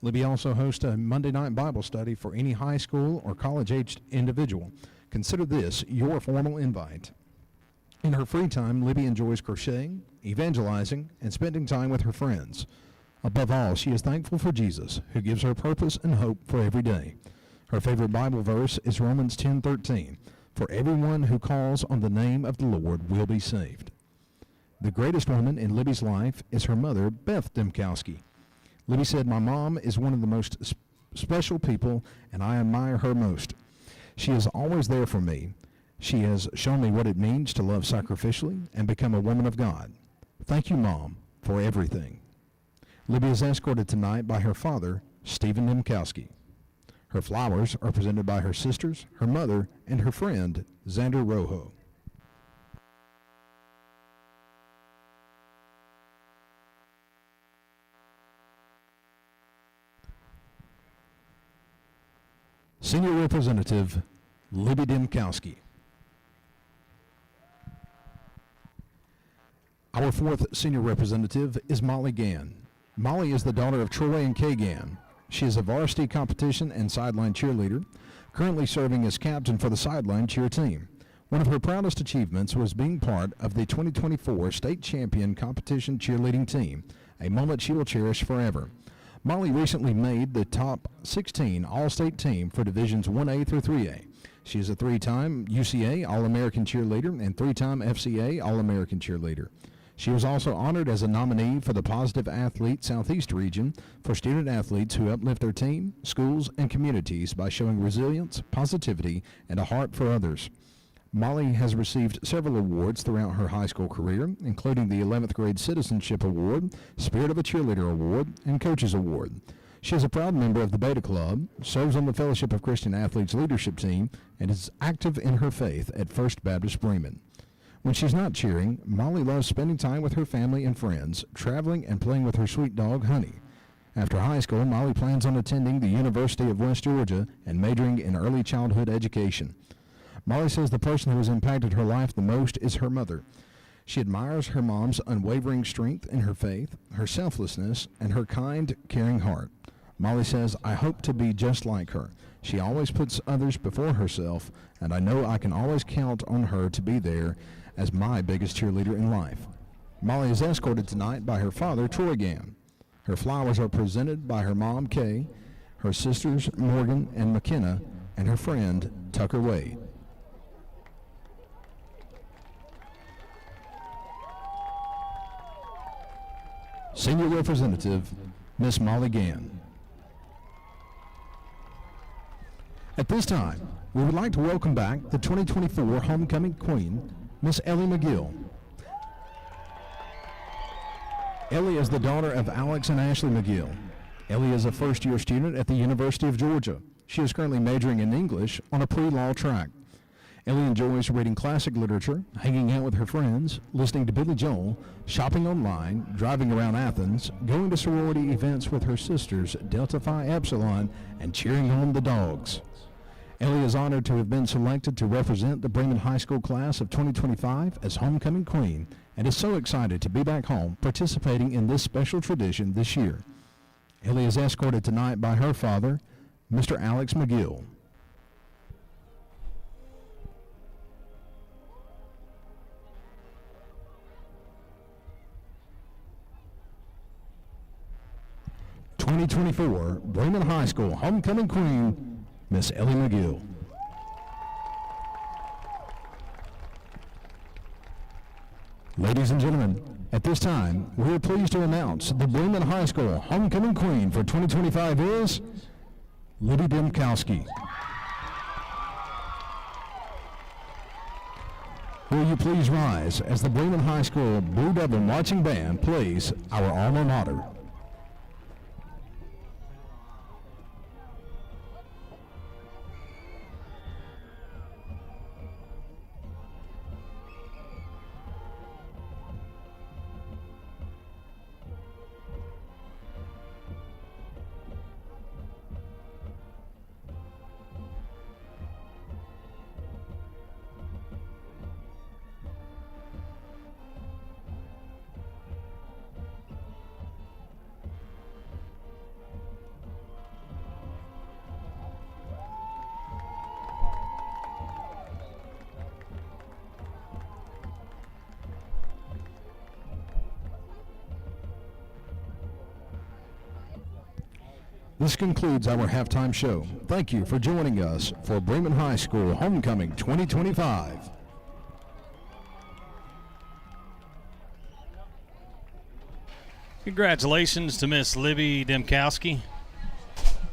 Libby also hosts a Monday night Bible study for any high school or college-aged individual. Consider this your formal invite. In her free time, Libby enjoys crocheting, evangelizing, and spending time with her friends. Above all, she is thankful for Jesus, who gives her purpose and hope for every day. Her favorite Bible verse is Romans 10:13, "For everyone who calls on the name of the Lord will be saved." The greatest woman in Libby's life is her mother, Beth Demkowski. Libby said, "My mom is one of the most special people, and I admire her most. She is always there for me. She has shown me what it means to love sacrificially and become a woman of God. Thank you, Mom, for everything." Libby is escorted tonight by her father, Stephen Demkowski. Her flowers are presented by her sisters, her mother, and her friend, Xander Rojo. Senior Representative Libby Demkowski. Our fourth senior representative is Molly Gann. Molly is the daughter of Troy and Kay Gann. She is a varsity competition and sideline cheerleader, currently serving as captain for the sideline cheer team. One of her proudest achievements was being part of the 2024 state champion competition cheerleading team, a moment she will cherish forever. Molly recently made the top 16 All-State team for Divisions 1A through 3A. She is a three-time UCA All-American cheerleader and three-time FCA All-American cheerleader. She was also honored as a nominee for the Positive Athlete Southeast region for student athletes who uplift their team, schools, and communities by showing resilience, positivity, and a heart for others. Molly has received several awards throughout her high school career, including the 11th Grade Citizenship Award, Spirit of a Cheerleader Award, and Coaches Award. She is a proud member of the Beta Club, serves on the Fellowship of Christian Athletes leadership team, and is active in her faith at First Baptist Bremen. When she's not cheering, Molly loves spending time with her family and friends, traveling and playing with her sweet dog, Honey. After high school, Molly plans on attending the University of West Georgia and majoring in early childhood education. Molly says the person who has impacted her life the most is her mother. She admires her mom's unwavering strength in her faith, her selflessness, and her kind, caring heart. Molly says, "I hope to be just like her. She always puts others before herself, and I know I can always count on her to be there as my biggest cheerleader in life." Molly is escorted tonight by her father, Troy Gann. Her flowers are presented by her mom, Kay, her sisters, Morgan and McKenna, and her friend, Tucker Wade. Senior Representative, Miss Molly Gann. At this time, we would like to welcome back the 2024 Homecoming Queen, Miss Ellie McGill. Ellie is the daughter of Alex and Ashley McGill. Ellie is a first-year student at the University of Georgia. She is currently majoring in English on a pre-law track. Ellie enjoys reading classic literature, hanging out with her friends, listening to Billy Joel, shopping online, driving around Athens, going to sorority events with her sisters, Delta Phi Epsilon, and cheering on the dogs. Ellie is honored to have been selected to represent the Bremen High School class of 2025 as Homecoming Queen and is so excited to be back home participating in this special tradition this year. Ellie is escorted tonight by her father, Mr. Alex McGill. '24 Bremen High School Homecoming Queen, Miss Ellie McGill. Ladies and gentlemen, at this time, we are pleased to announce the Bremen High School Homecoming Queen for 2025 is Libby Demkowski. Will you please rise as the Bremen High School Blue Devil Marching Band plays our alma mater. This concludes our halftime show. Thank you for joining us for Bremen High School Homecoming 2025. Congratulations to Miss Libby Demkowski.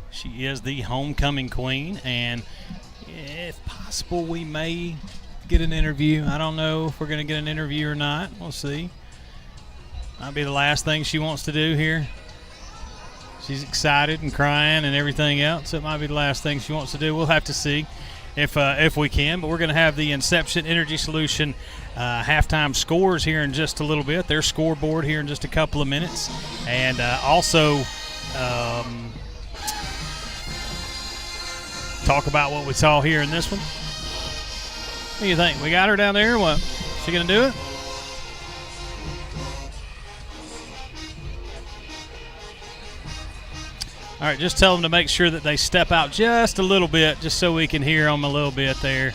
She is the homecoming queen, and if possible, we may get an interview. I don't know if we're going to get an interview or not. We'll see. Might be the last thing she wants to do here. She's excited and crying and everything else. It might be the last thing she wants to do. We'll have to see if we can. But we're going to have the Inception Energy Solution halftime scores here in just a little bit. Their scoreboard here in just a couple of minutes. And also talk about what we saw here in this one. What do you think? We got her down there or what? Is she going to do it? All right, just tell them to make sure that they step out just a little bit, just so we can hear them a little bit there.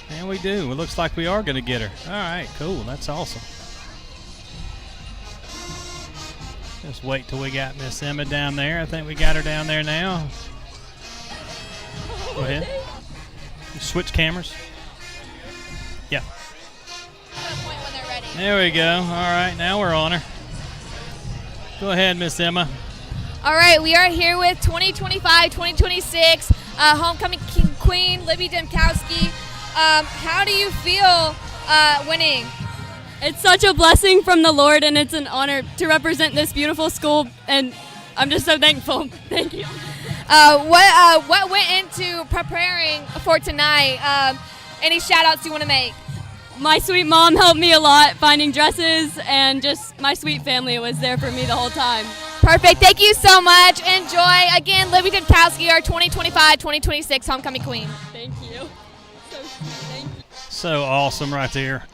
And we do. It looks like we are going to get her. All right, cool. That's awesome. Just wait till we got Miss Emma down there. I think we got her down there now. Go ahead. Switch cameras. Yeah. There we go. All right, now we're on her. Go ahead, Miss Emma. All right, we are here with 2025-2026 homecoming queen, Libby Demkowski. How do you feel winning? It's such a blessing from the Lord, and it's an honor to represent this beautiful school, and I'm just so thankful. Thank you. What went into preparing for tonight? Any shout-outs you want to make? My sweet mom helped me a lot finding dresses, and just my sweet family was there for me the whole time. Perfect. Thank you so much. Enjoy. Again, Libby Demkowski, our 2025-2026 homecoming queen. Thank you. So awesome right there.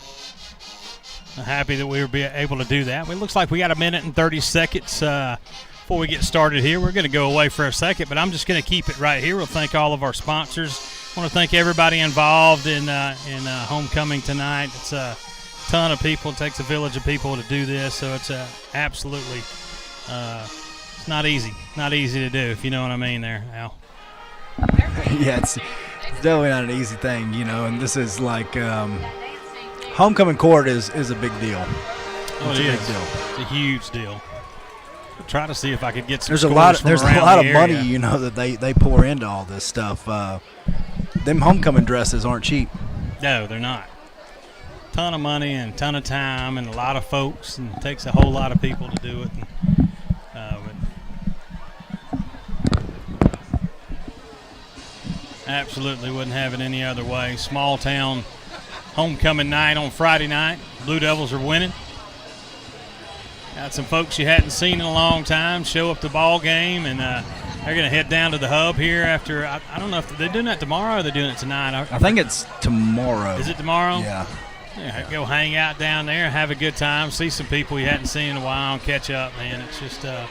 I'm happy that we were able to do that. It looks like we got a minute and 30 seconds before we get started here. We're going to go away for a second, but I'm just going to keep it right here. We'll thank all of our sponsors. I want to thank everybody involved in homecoming tonight. It's a ton of people. It takes a village of people to do this, so it's absolutely it's not easy to do, if you know what I mean there, Al. Yeah, it's definitely not an easy thing, and this is like homecoming court is a big deal. Oh, it is. It's a huge deal. I'll try to see if I could get some There's scores a from around lot the of money, area. that they pour into all this stuff. Them homecoming dresses aren't cheap. No, they're not. Ton of money and ton of time and a lot of folks, and it takes a whole lot of people to do it. Absolutely wouldn't have it any other way. Small town homecoming night on Friday night. Blue Devils are winning. Got some folks you hadn't seen in a long time show up to the ball game, and they're going to head down to the hub here after. I don't know if they're doing that tomorrow or they're doing it tonight. I think it's tomorrow. Is it tomorrow? Yeah. Yeah, go hang out down there, have a good time, see some people you hadn't seen in a while, and catch up, man. It's just I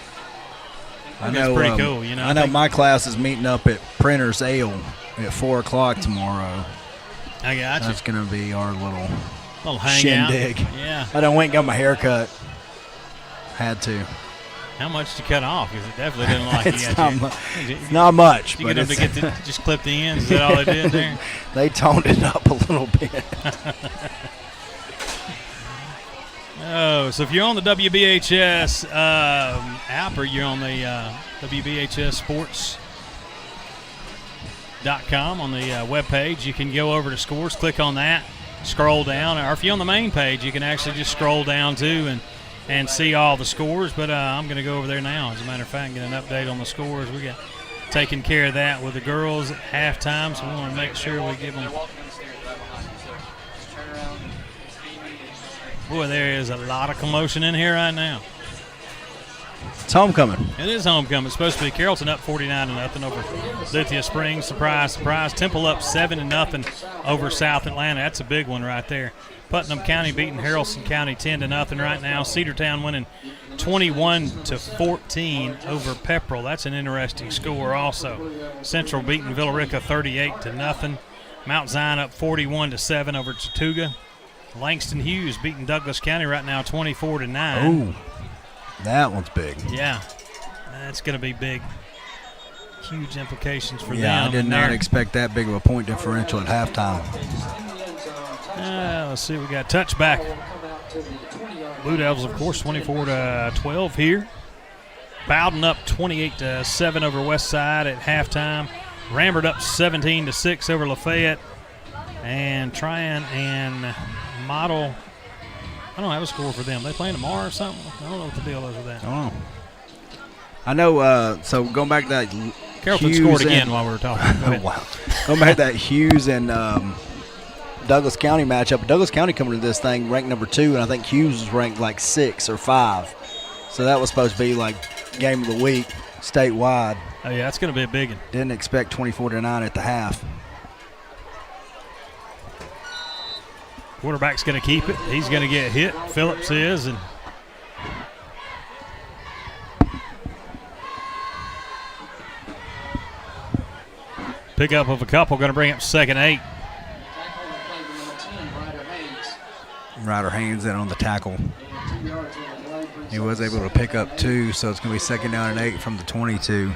know, it's pretty cool, I know my class is meeting up at Printer's Ale at 4 o'clock tomorrow. I got you. That's going to be our little hangout. shindig. Yeah. I done went and got my hair cut. Had to. How much did you cut off? Because it definitely didn't like It's not much. You but get them to get to just clip the ends. Is that all they did there? They toned it up a little bit. Oh, so if you're on the WBHS app or you're on the WBHS Sports.com on the webpage, you can go over to scores, click on that, scroll down. Or if you're on the main page, you can actually just scroll down too and see all the scores. But I'm going to go over there now, as a matter of fact, and get an update on the scores. We got taking care of that with the girls at halftime, so we want to make sure we give them. Boy, there is a lot of commotion in here right now. It's homecoming. It is homecoming. It's supposed to be Carrollton up 49-0 over Lithia Springs. Surprise, surprise. Temple up 7-0 over South Atlanta. That's a big one right there. Putnam County beating Haralson County 10-0 right now. Cedartown winning 21-14 over Pepperell. That's an interesting score also. Central beating Villarica 38-0. Mount Zion up 41-7 over Chattooga. Langston Hughes beating Douglas County right now 24-9. Oh, that one's big. Yeah, that's going to be big. huge implications for them. Yeah, I did not expect that big of a point differential at halftime. Let's see, we got touchback. Blue Devils, of course, 24-12 here. Bowden up 28-7 over West Side at halftime. Rambert up 17-6 over Lafayette. And trying and model. I don't have a score for them. They playing tomorrow or something? I don't know what the deal is with that. I know, so going back to that Carrollton Hughes scored again while we were talking. Wow. Going back to that Hughes and Douglas County matchup. Douglas County coming to this thing ranked number 2, and I think Hughes was ranked like 6 or 5. So that was supposed to be like game of the week statewide. Oh, yeah, that's going to be a big one. Didn't expect 24-9 at the half. Quarterback's going to keep it. He's going to get hit. Phillips is. And pickup of a couple. Going to bring up 2nd and 8. Ryder Haynes in on the tackle. He was able to pick up 2, so it's going to be 2nd down and 8 from the 22.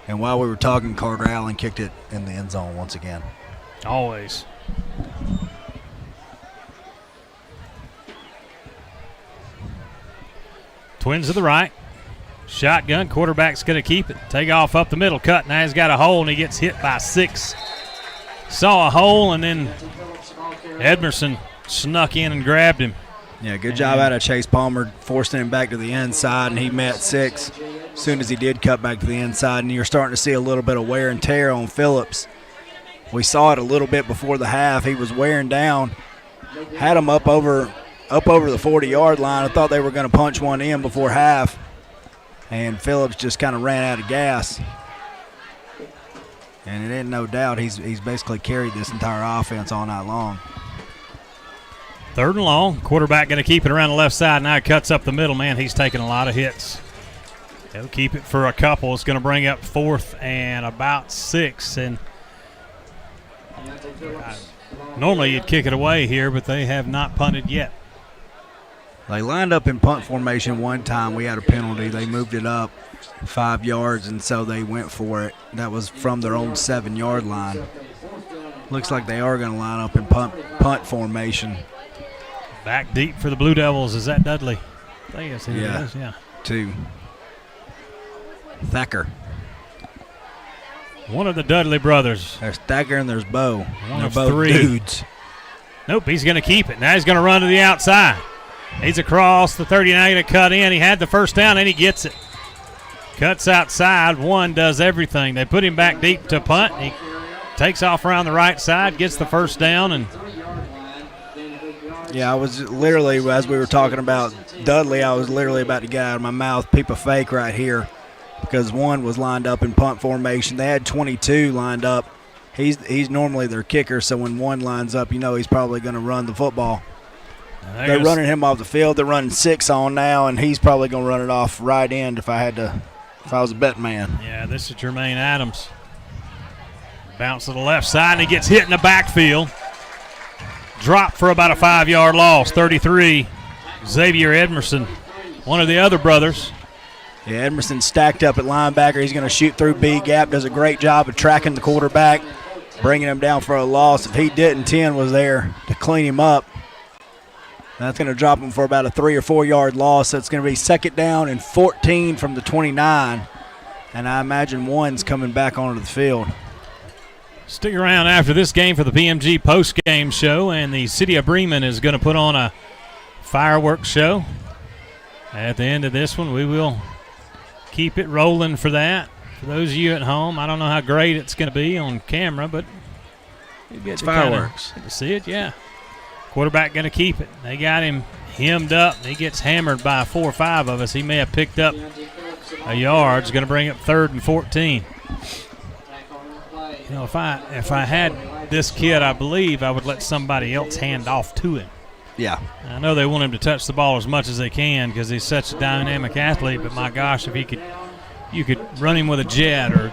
And while we were talking, Carter Allen kicked it in the end zone once again. Always. Twins to the right. Shotgun. Quarterback's going to keep it. Take off up the middle. Cut. Now he's got a hole, and he gets hit by 6. Saw a hole, and then Edmerson snuck in and grabbed him. Yeah, good job out of Chase Palmer, forcing him back to the inside, and he met 6 as soon as he did cut back to the inside. And you're starting to see a little bit of wear and tear on Phillips. We saw it a little bit before the half. He was wearing down, had him up over the 40-yard line. I thought they were going to punch one in before half, and Phillips just kind of ran out of gas. And it ain't no doubt he's basically carried this entire offense all night long. 3rd and long. Quarterback going to keep it around the left side. Now he cuts up the middle. Man, he's taking a lot of hits. He'll keep it for a couple. It's going to bring up 4th and about 6. And normally you'd kick it away here, but they have not punted yet. They lined up in punt formation one time. We had a penalty. They moved it up 5 yards, and so they went for it. That was from their own 7-yard line. Looks like they are going to line up in punt formation. Back deep for the Blue Devils. Is that Dudley? I think it's who it is. Yeah. 2. Thacker. One of the Dudley brothers. There's Thacker and there's Bo. One of both 3 dudes. Nope, he's going to keep it. Now he's going to run to the outside. He's across the 30. Now going to cut in. He had the first down, and he gets it. Cuts outside. One does everything. They put him back deep to punt. He takes off around the right side, gets the first down, and yeah, I was literally, as we were talking about Dudley, I was literally about to get out of my mouth, peep a fake right here, because one was lined up in punt formation. They had 22 lined up. He's normally their kicker, so when one lines up, you know he's probably going to run the football. They're running him off the field. They're running 6 on now, and he's probably going to run it off right end if I was a bet man. Yeah, this is Jermaine Adams. Bounce to the left side, and he gets hit in the backfield. Drop for about a 5-yard loss. 33, Xavier Edmerson, one of the other brothers. Yeah, Edmerson stacked up at linebacker. He's going to shoot through B gap. Does a great job of tracking the quarterback, bringing him down for a loss. If he didn't, 10 was there to clean him up. That's going to drop him for about a 3 or 4 yard loss. So it's going to be 2nd down and 14 from the 29. And I imagine one's coming back onto the field. Stick around after this game for the PMG post-game show, and the city of Bremen is going to put on a fireworks show. At the end of this one, we will keep it rolling for that. For those of you at home, I don't know how great it's going to be on camera, but you get to fireworks. Get to see it, yeah. Quarterback going to keep it. They got him hemmed up. He gets hammered by 4 or 5 of us. He may have picked up a yard. It's going to bring up 3rd and 14. You know, if I had this kid, I believe I would let somebody else hand off to him. Yeah. I know they want him to touch the ball as much as they can because he's such a dynamic athlete, but my gosh, if you could run him with a jet or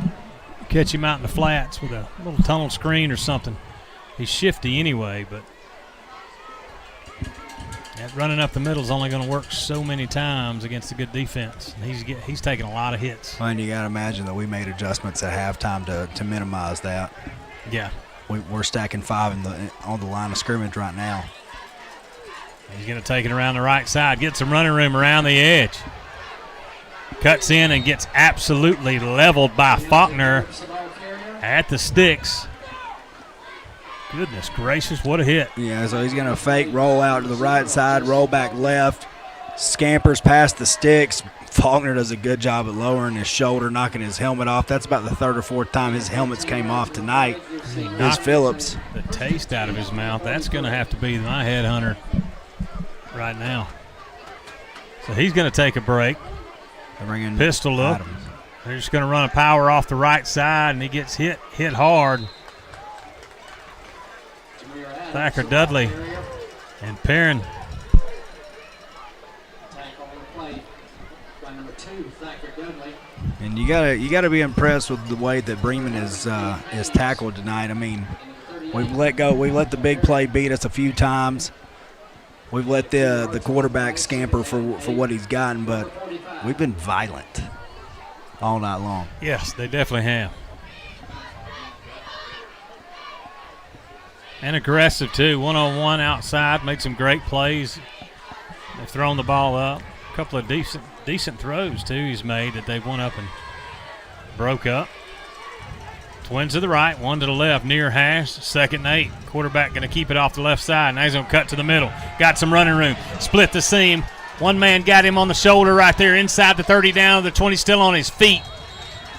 catch him out in the flats with a little tunnel screen or something. He's shifty anyway, but That running up the middle is only going to work so many times against a good defense. He's taking a lot of hits. Well, and you got to imagine that we made adjustments at halftime to minimize that. Yeah. We're stacking 5 on the line of scrimmage right now. He's going to take it around the right side, get some running room around the edge. Cuts in and gets absolutely leveled by Faulkner at the sticks. Goodness gracious, what a hit. Yeah, so he's going to fake, roll out to the right side, roll back left, scampers past the sticks. Faulkner does a good job at lowering his shoulder, knocking his helmet off. That's about the 3rd or 4th time his helmets came off tonight. Here's Phillips. The taste out of his mouth. That's going to have to be my headhunter right now. So he's going to take a break. Pistol look. They're just going to run a power off the right side, and he gets hit hard. Thacker Dudley and Perrin. And you gotta be impressed with the way that Bremen is tackled tonight. I mean, we've let the big play beat us a few times. We've let the quarterback scamper for what he's gotten, but we've been violent all night long. Yes, they definitely have. And aggressive, too. One-on-one outside, made some great plays. They've thrown the ball up. A couple of decent throws, too, he's made that they went up and broke up. Twins to the right, one to the left, near hash, 2nd and 8. Quarterback going to keep it off the left side. Now he's going to cut to the middle. Got some running room. Split the seam. One man got him on the shoulder right there inside the 30 down. The 20 still on his feet.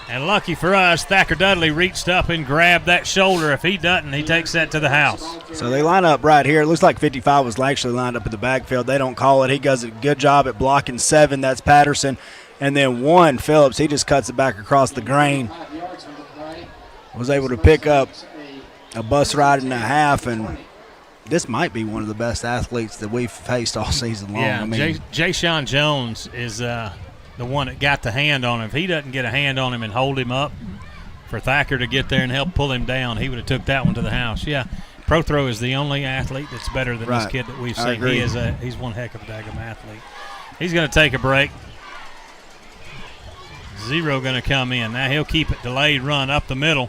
And lucky for us, Thacker Dudley reached up and grabbed that shoulder. If he doesn't, he takes that to the house. So they line up right here. It looks like 55 was actually lined up in the backfield. They don't call it. He does a good job at blocking 7. That's Patterson. And then 1, Phillips, he just cuts it back across the grain. Was able to pick up a bus ride and a half, and this might be one of the best athletes that we've faced all season long. Yeah, I mean, Jay-Sean Jones is the one that got the hand on him. If he doesn't get a hand on him and hold him up for Thacker to get there and help pull him down, he would have took that one to the house. Yeah, Prothro is the only athlete that's better than this kid that we've seen. He's one heck of a daggum athlete. He's going to take a break. 0 going to come in. Now he'll keep it delayed run up the middle.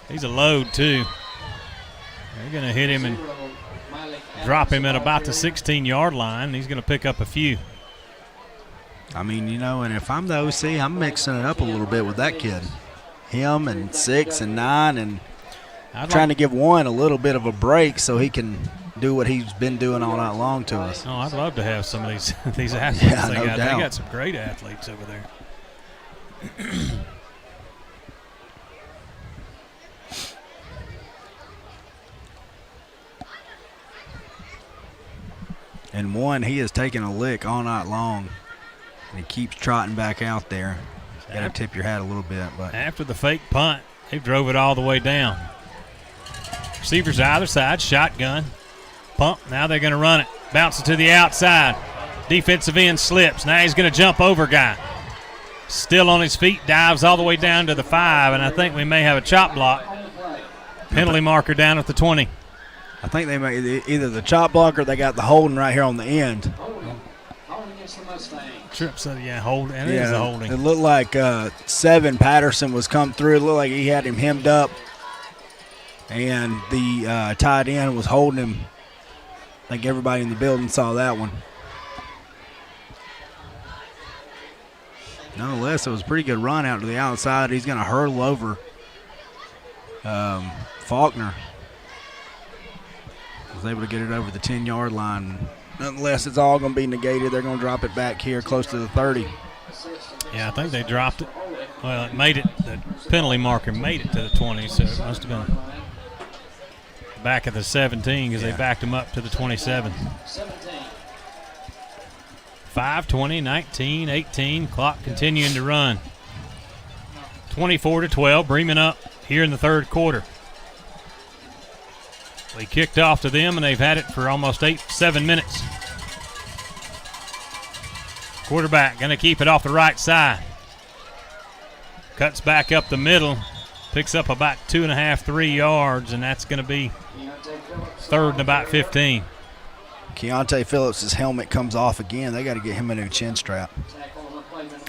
He's a load, too. They're going to hit him and drop him at about the 16-yard line. He's going to pick up a few. I mean, and if I'm the OC, I'm mixing it up a little bit with that kid. Him and 6 and 9 and trying to give 1 a little bit of a break so he can do what he's been doing all night long to us. Oh, I'd love to have some of these athletes. Yeah, They no doubt. They got some great athletes over there. And 1, he has taken a lick all night long, and he keeps trotting back out there. Got to tip your hat a little bit. But after the fake punt, they drove it all the way down. Receivers either side, shotgun, pump. Now they're going to run it. Bounce it to the outside. Defensive end slips. Now he's going to jump over guy. Still on his feet, dives all the way down to the 5, and I think we may have a chop block. Penalty marker down at the 20. I think they made either the chop block or they got the holding right here on the end. Trip said, yeah, hold, and it is a holding. It looked like 7 Patterson was come through. It looked like he had him hemmed up, and the tight end was holding him. I think everybody in the building saw that one. Nonetheless, it was a pretty good run out to the outside. He's going to hurl over Faulkner. Was able to get it over the 10-yard line. Nonetheless, it's all going to be negated. They're going to drop it back here close to the 30. Yeah, I think they dropped it. Well, it made it. The penalty marker made it to the 20, so it must have been back at the 17 because they backed him up to the 27. 5:20, 19, 18. Clock continuing to run. 24-12. Bremen up here in the third quarter. We kicked off to them, and they've had it for almost 7 minutes. Quarterback going to keep it off the right side. Cuts back up the middle. Picks up about 2.5, 3 yards, and that's going to be 3rd and about 15. Keontae Phillips' helmet comes off again. They got to get him a new chin strap.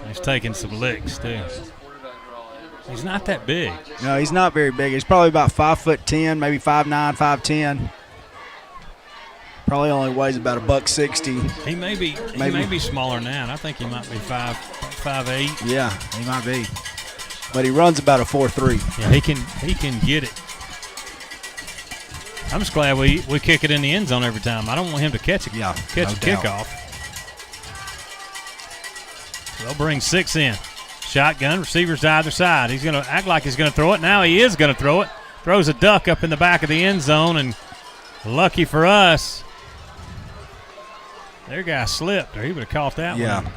He's taking some licks, too. He's not that big. No, he's not very big. He's probably about 5'10", maybe 5'9", 5'10". Probably only weighs about $160. He may be smaller than that. I think he might be 5'8". Yeah, he might be. But he runs about a 4.3. Yeah, he can get it. I'm just glad we kick it in the end zone every time. I don't want him to catch a kickoff. They'll bring 6 in. Shotgun, receivers to either side. He's going to act like he's going to throw it. Now he is going to throw it. Throws a duck up in the back of the end zone, and lucky for us, their guy slipped, or he would have caught that one. Yeah.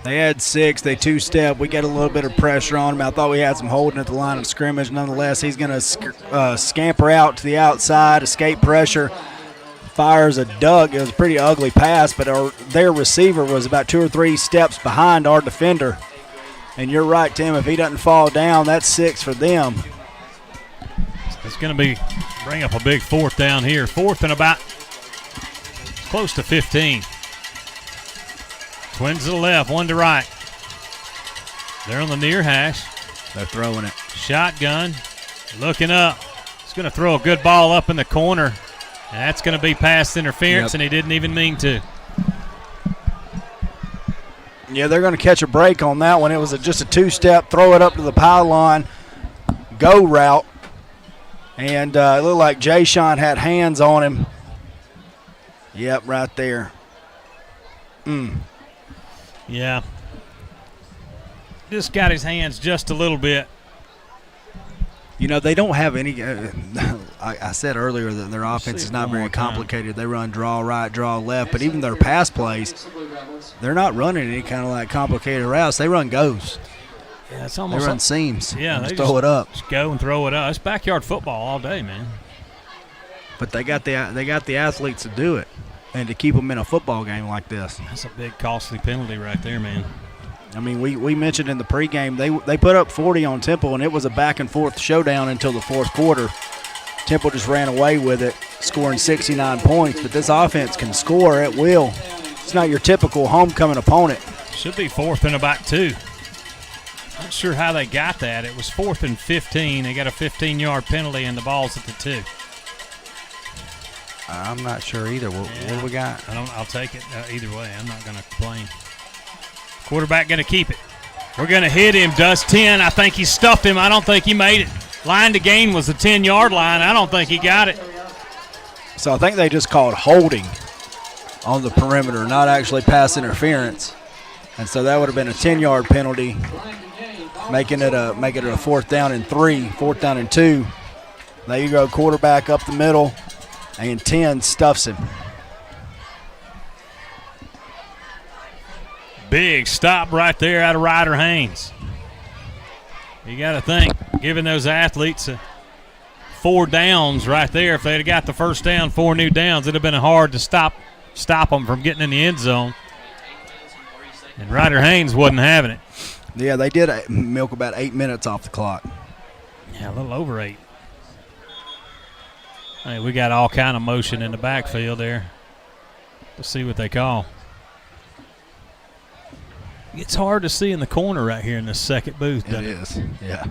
They had 6. They two-step. We got a little bit of pressure on him. I thought we had some holding at the line of scrimmage. Nonetheless, he's going to scamper out to the outside, escape pressure, fires a duck. It was a pretty ugly pass, but their receiver was about 2 or 3 steps behind our defender. And you're right, Tim. If he doesn't fall down, that's 6 for them. It's going to bring up a big 4th down here. 4th and about close to 15. Twins to the left, 1 to right. They're on the near hash. They're throwing it. Shotgun, looking up. He's going to throw a good ball up in the corner. And that's going to be pass interference, and he didn't even mean to. Yeah, they're going to catch a break on that one. It was just a 2-step, throw it up to the pylon, go route. And it looked like Jay-Sean had hands on him. Yep, right there. Yeah. Just got his hands just a little bit. You know, they don't have any I said earlier that their offense is not very complicated. They run draw right, draw left, but even their pass plays, they're not running any kind of like complicated routes. They run goes. Yeah, it's almost they run seams. Yeah, they just throw it up. Just go and throw it up. It's backyard football all day, man. But they got the athletes to do it and to keep them in a football game like this. That's a big costly penalty right there, man. I mean, we mentioned in the pregame they put up 40 on Temple, and it was a back-and-forth showdown until the 4th quarter. Temple just ran away with it, scoring 69 points. But this offense can score at will. It's not your typical homecoming opponent. Should be 4th and about 2. Not sure how they got that. It was 4th and 15. They got a 15-yard penalty, and the ball's at the 2. I'm not sure either. What do we got? I'll take it either way. I'm not going to complain. Quarterback going to keep it. We're going to hit him. Does 10. I think he stuffed him. I don't think he made it. Line to gain was the 10-yard line. I don't think he got it. So I think they just called holding on the perimeter, not actually pass interference. And so that would have been a 10-yard penalty, making it a 4th down and 3, 4th down and 2. There you go, quarterback up the middle, and 10 stuffs him. Big stop right there out of Ryder Haynes. You got to think, giving those athletes 4 downs right there. If they'd have got the first down, 4 new downs, it'd have been hard to stop them from getting in the end zone. And Ryder Haynes wasn't having it. Yeah, they did milk about 8 minutes off the clock. Yeah, a little over 8. Hey, we got all kind of motion in the backfield there. Let's see what they call. It's hard to see in the corner right here in this second booth, doesn't it? It is, yeah.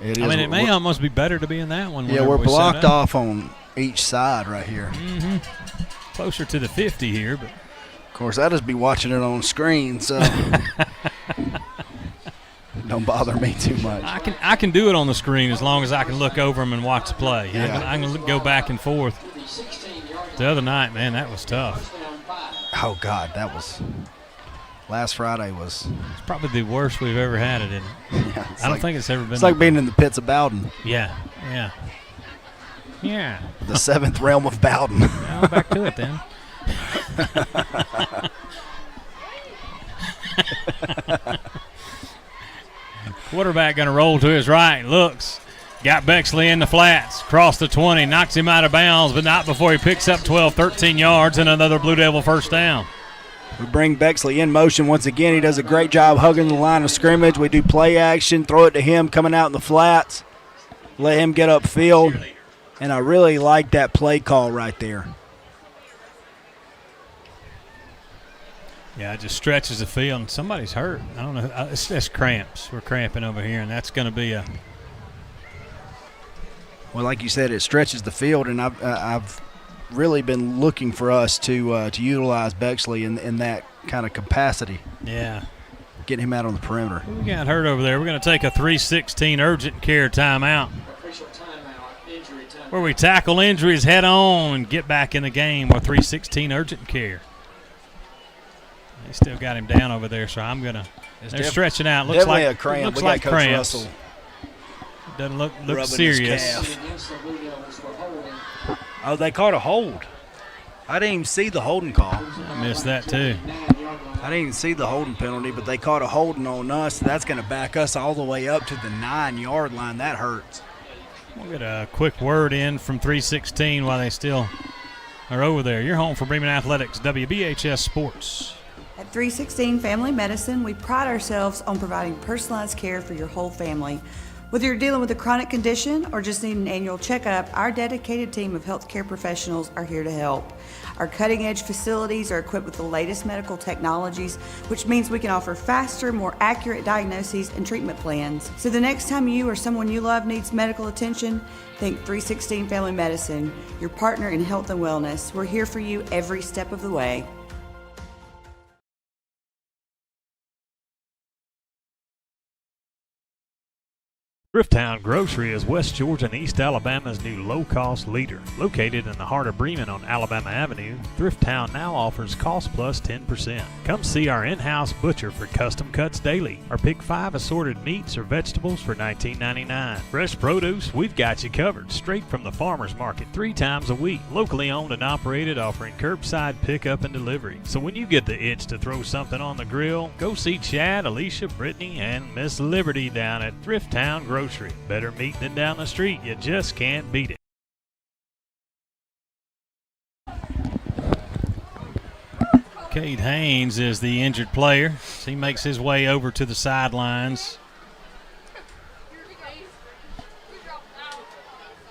It is. I mean, it may almost be better to be in that one. Yeah, we're blocked off on each side right here. Mm-hmm. Closer to the 50 here, but of course, I just be watching it on screen, so don't bother me too much. I can do it on the screen as long as I can look over them and watch the play. Yeah. I can go back and forth. The other night, man, that was tough. Oh God, that was. Last Friday was. It's probably the worst we've ever had it in. Yeah, I don't think it's ever been. It's like being in the pits of Bowden. Yeah. The 7th realm of Bowden. Well, back to it then. Quarterback going to roll to his right. Looks. Got Bexley in the flats. Crossed the 20. Knocks him out of bounds, but not before he picks up 12, 13 yards and another Blue Devil first down. We bring Bexley in motion once again. He does a great job hugging the line of scrimmage. We do play action, throw it to him coming out in the flats, let him get upfield. And I really like that play call right there. Yeah, it just stretches the field, and somebody's hurt. I don't know. It's just cramps. We're cramping over here, and that's going to be a. Well, like you said, it stretches the field, and I've really been looking for us to utilize Bexley in that kind of capacity. Yeah. Getting him out on the perimeter. We got hurt over there. We're going to take a 3:16 urgent care timeout, where we tackle injuries head on and get back in the game with 3:16 urgent care. They still got him down over there, so I'm going to – they're stretching out. Looks definitely like a cramp. Looks we like got Coach cramps. Russell doesn't look rubbing serious. his calf. Oh, they caught a hold. I didn't even see the holding call. I missed that too. I didn't even see the holding penalty, but they caught a holding on us. So that's going to back us all the way up to the 9-yard line. That hurts. We'll get a quick word in from 3:16 while they still are over there. You're home for Bremen Athletics, WBHS Sports. At 316 Family Medicine, we pride ourselves on providing personalized care for your whole family. Whether you're dealing with a chronic condition or just need an annual checkup, our dedicated team of healthcare professionals are here to help. Our cutting-edge facilities are equipped with the latest medical technologies, which means we can offer faster, more accurate diagnoses and treatment plans. So the next time you or someone you love needs medical attention, think 316 Family Medicine, your partner in health and wellness. We're here for you every step of the way. Thrifttown Grocery is West Georgia and East Alabama's new low-cost leader. Located in the heart of Bremen on Alabama Avenue, Thrifttown now offers cost plus 10%. Come see our in-house butcher for custom cuts daily, or pick 5 assorted meats or vegetables for $19.99. Fresh produce, we've got you covered, straight from the farmer's market 3 times a week. Locally owned and operated, offering curbside pickup and delivery. So when you get the itch to throw something on the grill, go see Chad, Alicia, Brittany, and Miss Liberty down at Thrifttown Grocery. Better meat than down the street. You just can't beat it. Cade Haynes is the injured player. He makes his way over to the sidelines.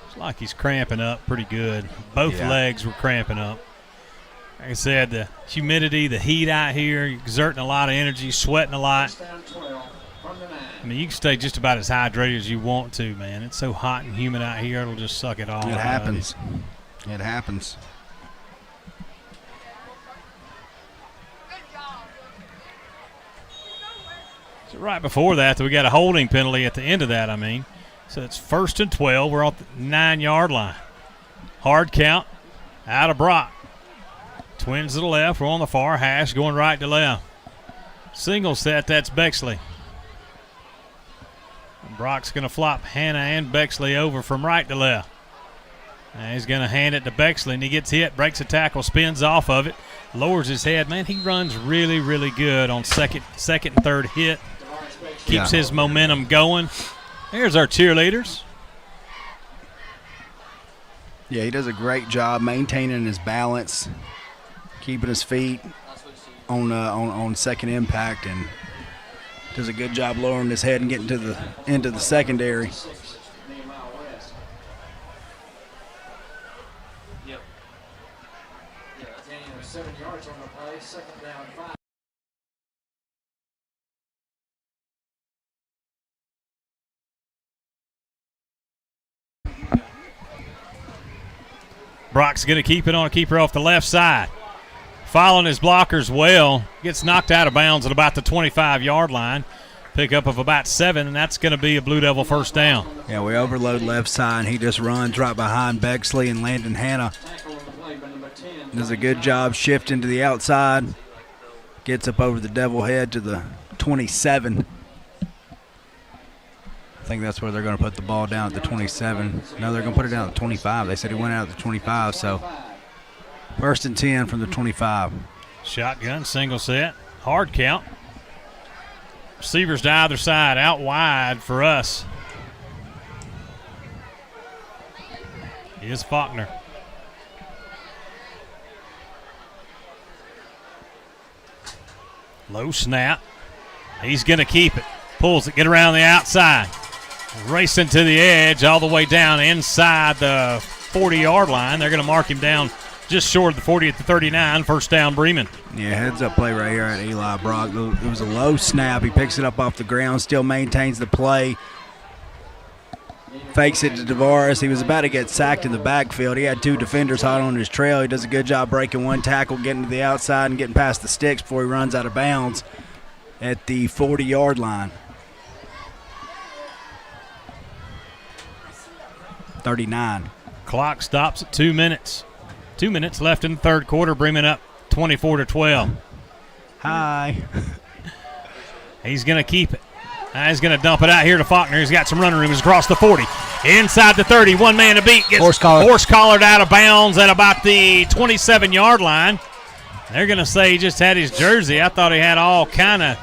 Looks like he's cramping up pretty good. Both legs were cramping up. Like I said, the humidity, the heat out here, exerting a lot of energy, sweating a lot. I mean, you can stay just about as hydrated as you want to, man. It's so hot and humid out here, it'll just suck it all. It happens. It happens. So right before that, we got a holding penalty at the end of that, I mean. So it's 1st and 12. We're on the 9-yard line. Hard count out of Brock. Twins to the left. We're on the far hash, going right to left. Single set, that's Bexley. Brock's going to flop Hannah and Bexley over from right to left. And he's going to hand it to Bexley, and he gets hit, breaks a tackle, spins off of it, lowers his head. Man, he runs really, really good on second and third hit. Keeps his momentum going. There's our cheerleaders. Yeah, he does a great job maintaining his balance, keeping his feet on second impact, and does a good job lowering his head and getting into the secondary. Brock's going to keep it on a keeper off the left side. Following his blockers well, gets knocked out of bounds at about the 25-yard line. Pickup of about 7, and that's going to be a Blue Devil first down. Yeah, we overload left side, and he just runs right behind Bexley and Landon Hanna. Does a good job shifting to the outside. Gets up over the Devil head to the 27. I think that's where they're going to put the ball down at the 27. No, they're going to put it down at the 25. They said he went out at the 25, so 1st and 10 from the 25. Shotgun, single set, hard count. Receivers to either side, out wide for us is Faulkner. Low snap. He's going to keep it. Pulls it, get around the outside. Racing to the edge all the way down inside the 40-yard line. They're going to mark him down just short of the 40 at the 39, first down Bremen. Yeah, heads-up play right here at Eli Brock. It was a low snap. He picks it up off the ground, still maintains the play. Fakes it to Tavares. He was about to get sacked in the backfield. He had two defenders hot on his trail. He does a good job breaking one tackle, getting to the outside and getting past the sticks before he runs out of bounds at the 40-yard line. 39. Clock stops at 2 minutes. 2 minutes left in the third quarter. Bremen up 24-12. Hi. He's going to keep it. He's going to dump it out here to Faulkner. He's got some running room. He's across the 40. Inside the 30. One man to beat. Gets horse collared out of bounds at about the 27-yard line. They're going to say he just had his jersey. I thought he had all kind of.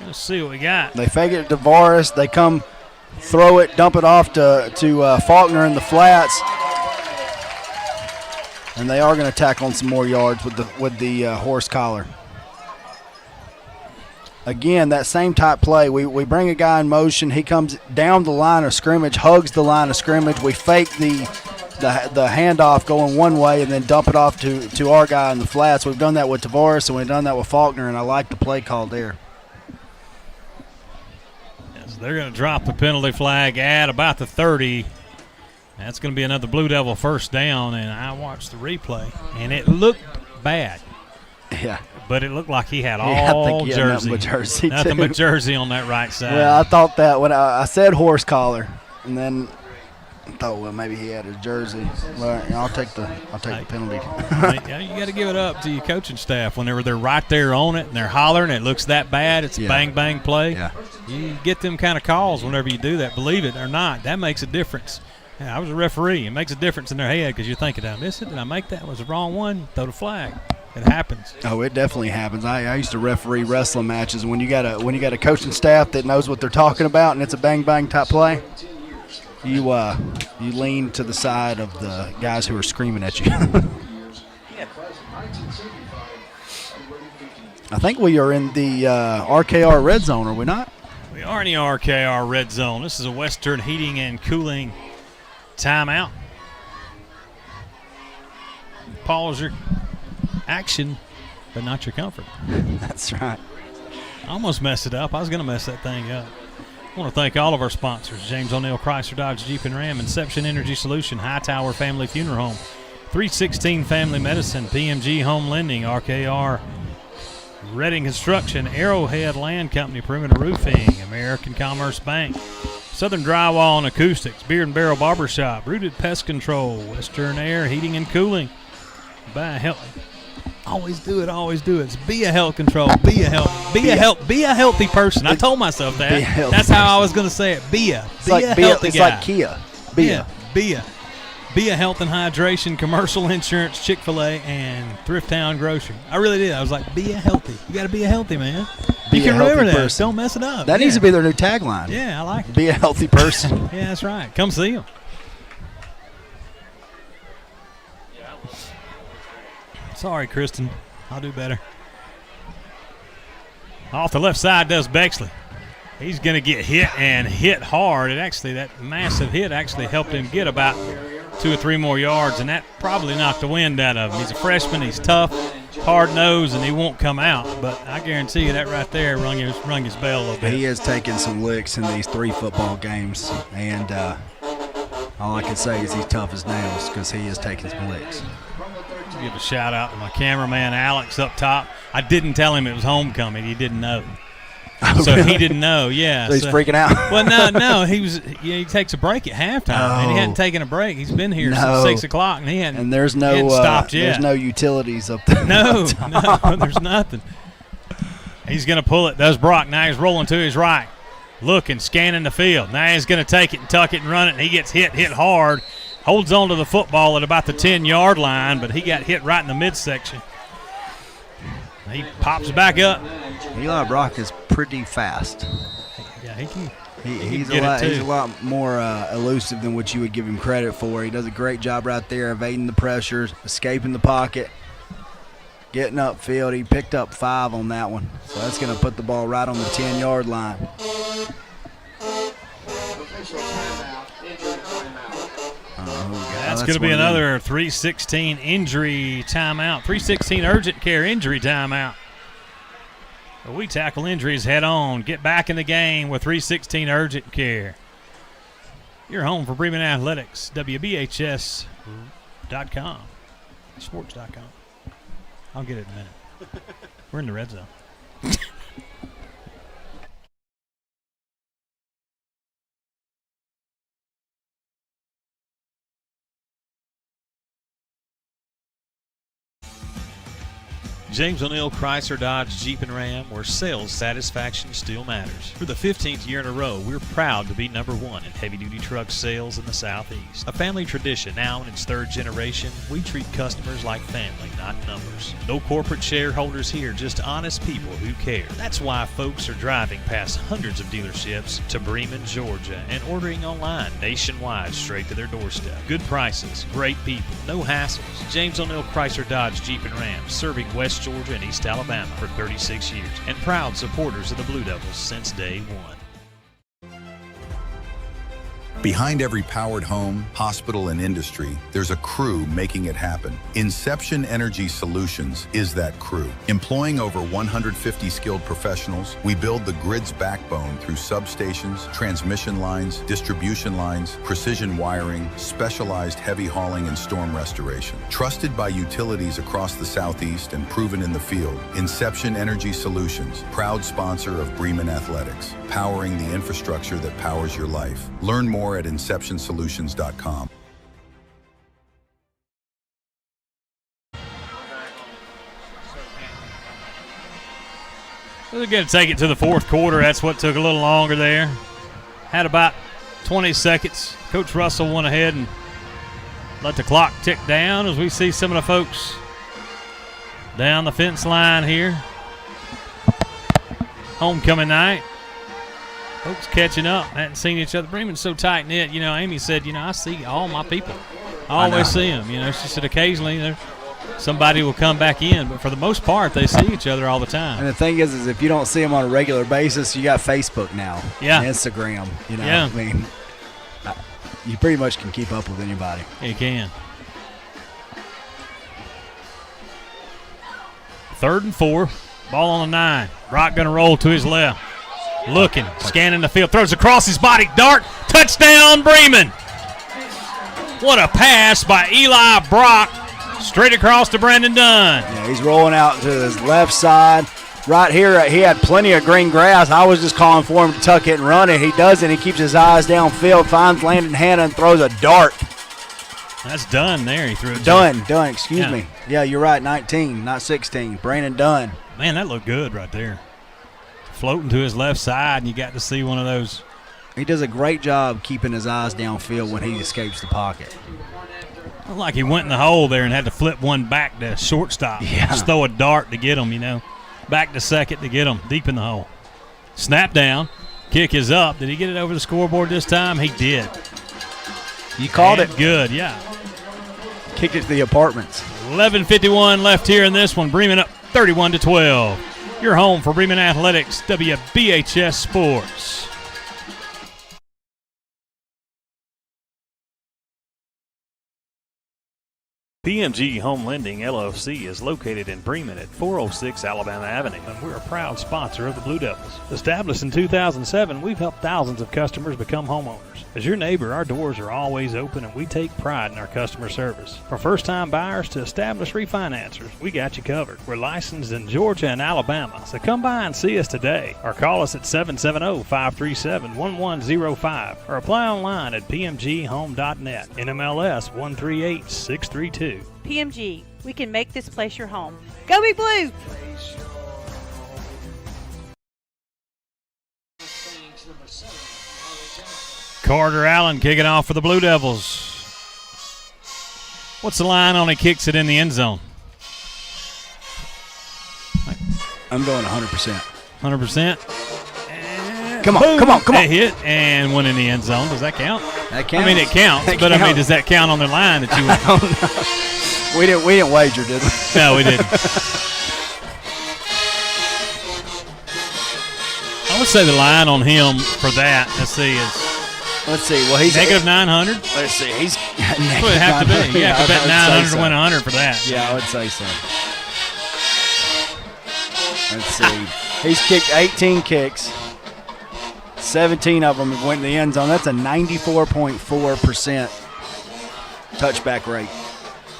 Let's see what we got. They fake it to Tavares. They come throw it, dump it off to Faulkner in the flats. And they are going to tack on some more yards with the horse collar. Again, that same type play. We bring a guy in motion. He comes down the line of scrimmage, hugs the line of scrimmage. We fake the handoff going one way and then dump it off to our guy in the flats. We've done that with Tavares and we've done that with Faulkner, and I like the play call there. Yes, they're going to drop the penalty flag at about the 30. That's going to be another Blue Devil first down, and I watched the replay, and it looked bad. Yeah. But it looked like he had all jersey. Nothing but jersey on that right side. Well, I thought that when I said horse collar, and then I thought, well, maybe he had his jersey. Well, I'll take the penalty. You got to give it up to your coaching staff whenever they're right there on it and they're hollering. It looks that bad. It's a bang bang play. Yeah. You get them kind of calls whenever you do that. Believe it or not, that makes a difference. Yeah, I was a referee. It makes a difference in their head because you're thinking, did I miss it? Did I make that? Was the wrong one? Throw the flag. It happens. Oh, it definitely happens. I used to referee wrestling matches. When you got a coaching staff that knows what they're talking about and it's a bang bang type play, you lean to the side of the guys who are screaming at you. I think we are in the RKR red zone, are we not? We are in the RKR red zone. This is a Western Heating and Cooling timeout. Pause your action, but not your comfort. That's right. I almost messed it up. I was going to mess that thing up. I want to thank all of our sponsors: James O'Neill Chrysler Dodge Jeep and Ram, Inception Energy Solution, Hightower Family Funeral Home, 316 Family Medicine, PMG Home Lending, RKR Redding Construction, Arrowhead Land Company, Perimeter Roofing, American Commerce Bank, Southern Drywall and Acoustics, Beard and Barrel Barbershop, Rooted Pest Control, Western Air Heating and Cooling. Buy healthy. Always do it. Always do it. Be a health control. Be a healthy person. I told myself that. That's how I was going to say it. Be a healthy guy. Like Kia. Be a health and hydration, commercial insurance, Chick-fil-A, and Thrift Town Grocery. I really did. I was like, be a healthy. You got to be a healthy man. You can remember that. Person. Don't mess it up. That needs to be their new tagline. Yeah, I like it. Be a healthy person. Yeah, that's right. Come see them. Sorry, Kristen. I'll do better. Off the left side does Bexley. He's going to get hit and hit hard. That massive hit actually helped him get about 2 or 3 more yards, and that probably knocked the wind out of him. He's a freshman. He's tough, hard-nosed, and he won't come out. But I guarantee you that right there rung his bell a little bit. He has taken some licks in these 3 football games, and all I can say is he's tough as nails because he has taken some licks. Give a shout out to my cameraman Alex up top. I didn't tell him it was homecoming. He didn't know. So really? He didn't know. Yeah. So he's freaking out. Well, no. He takes a break at halftime, and he hadn't taken a break. He's been here since 6 o'clock, and he hadn't. And there's no hadn't stopped yet. There's no utilities up there. No, there's nothing. He's going to pull it. Does Brock. Now he's rolling to his right, looking, scanning the field. Now he's going to take it and tuck it and run it, and he gets hit hard. Holds on to the football at about the 10-yard line, but he got hit right in the midsection. He pops back up. Eli Brock is pretty fast. Yeah, he can. He's a lot more elusive than what you would give him credit for. He does a great job right there, evading the pressures, escaping the pocket, getting upfield. He picked up 5 on that one, so that's going to put the ball right on the 10-yard line. That's going to be another 3:16 injury timeout. 3:16 urgent care injury timeout. We tackle injuries head on. Get back in the game with 3:16 urgent care. You're home for Bremen Athletics. WBHS.com. Sports.com. I'll get it in a minute. We're in the red zone. James O'Neill Chrysler Dodge Jeep and Ram, where sales satisfaction still matters. For the 15th year in a row, we're proud to be number one in heavy-duty truck sales in the Southeast. A family tradition now in its third generation, we treat customers like family, not numbers. No corporate shareholders here, just honest people who care. That's why folks are driving past hundreds of dealerships to Bremen, Georgia, and ordering online nationwide straight to their doorstep. Good prices, great people, no hassles. James O'Neill Chrysler Dodge Jeep and Ram, serving West Georgia and East Alabama for 36 years, and proud supporters of the Blue Devils since day one. Behind every powered home, hospital, and industry, there's a crew making it happen. Inception Energy Solutions is that crew. Employing over 150 skilled professionals, we build the grid's backbone through substations, transmission lines, distribution lines, precision wiring, specialized heavy hauling, and storm restoration. Trusted by utilities across the Southeast and proven in the field, Inception Energy Solutions, proud sponsor of Bremen Athletics, powering the infrastructure that powers your life. Learn more at inceptionsolutions.com. We're going to take it to the fourth quarter. That's what took a little longer there. Had about 20 seconds. Coach Russell went ahead and let the clock tick down as we see some of the folks down the fence line here. Homecoming night. Folks catching up, hadn't seen each other. Bremen's so tight-knit. You know, Amy said, I see all my people. I always see them. She said occasionally somebody will come back in, but for the most part, they see each other all the time. And the thing is if you don't see them on a regular basis, you got Facebook now. Yeah. And Instagram. Yeah. I mean, you pretty much can keep up with anybody. You can. 3rd and 4. Ball on the 9. Brock going to roll to his left. Looking, scanning the field, throws across his body, dart, touchdown Bremen. What a pass by Eli Brock, straight across to Brandon Dunn. Yeah, he's rolling out to his left side. Right here, he had plenty of green grass. I was just calling for him to tuck it and run it. He doesn't. He keeps his eyes downfield, finds Landon Hanna, and throws a dart. That's Dunn there. He threw it. Dunn, excuse me. Yeah, you're right, 19, not 16. Brandon Dunn. Man, that looked good right there. Floating to his left side, and you got to see one of those. He does a great job keeping his eyes downfield when he escapes the pocket. Looked like he went in the hole there and had to flip one back to shortstop. Yeah. Just throw a dart to get him, Back to second to get him deep in the hole. Snap down. Kick is up. Did he get it over the scoreboard this time? He did. You called it. Good, yeah. Kicked it to the apartments. 11:51 left here in this one. Bremen up 31-12. You're home for Bremen Athletics, WBHS Sports. PMG Home Lending LLC is located in Bremen at 406 Alabama Avenue, and we're a proud sponsor of the Blue Devils. Established in 2007, we've helped thousands of customers become homeowners. As your neighbor, our doors are always open, and we take pride in our customer service. From first-time buyers to established refinancers, we got you covered. We're licensed in Georgia and Alabama, so come by and see us today, or call us at 770-537-1105, or apply online at pmghome.net, NMLS 138632. PMG, we can make this place your home. Go Big Blue! Carter Allen kicking off for the Blue Devils. What's the line on he kicks it in the end zone? I'm going 100%. 100%? Come on. A hit and one in the end zone. Does that count? That counts. I mean, it counts, but I mean, does that count on the line that you went? I don't know. We didn't wager, did we? No, we didn't. I would say the line on him for that, let's see, is Let's see. Well, he's negative 900. Let's see. He's That's what it have to be. You have to bet 900 to win 100 for that. Yeah, I would say so. Let's see. He's kicked 18 kicks. 17 of them have went in the end zone. That's a 94.4% touchback rate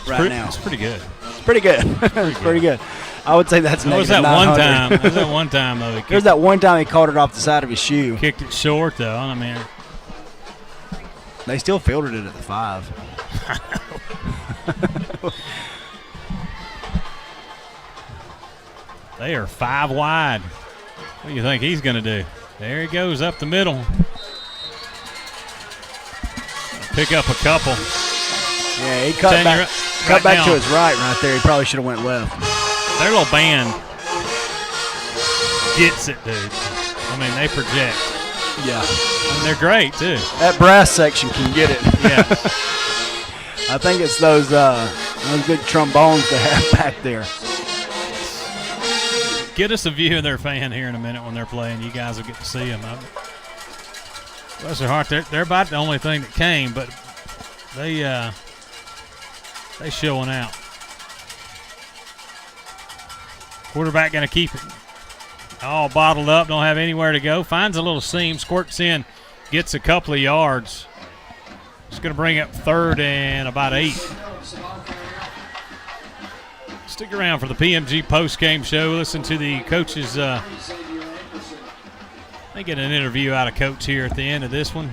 now. It's pretty good. It's pretty good. It's pretty good. I would say that's There was that one time. There was that one time, though. There's that one time he caught it off the side of his shoe. Kicked it short, though. I mean, they still fielded it at the 5. They are 5 wide. What do you think he's going to do? There he goes up the middle. Pick up a couple. Yeah, he cut back to his right there. He probably should have went left. Their little band gets it, dude. I mean, they project. Yeah. And they're great, too. That brass section can get it. Yeah. I think it's those good trombones they have back there. Get us a view of their fan here in a minute when they're playing. You guys will get to see them. Bless their heart, they're about the only thing that came, but they showing out. Quarterback going to keep it all bottled up, don't have anywhere to go. Finds a little seam, squirts in, gets a couple of yards. It's going to bring up 3rd and about 8. Stick around for the PMG post-game show. Listen to the coaches. They get an interview out of Coach here at the end of this one.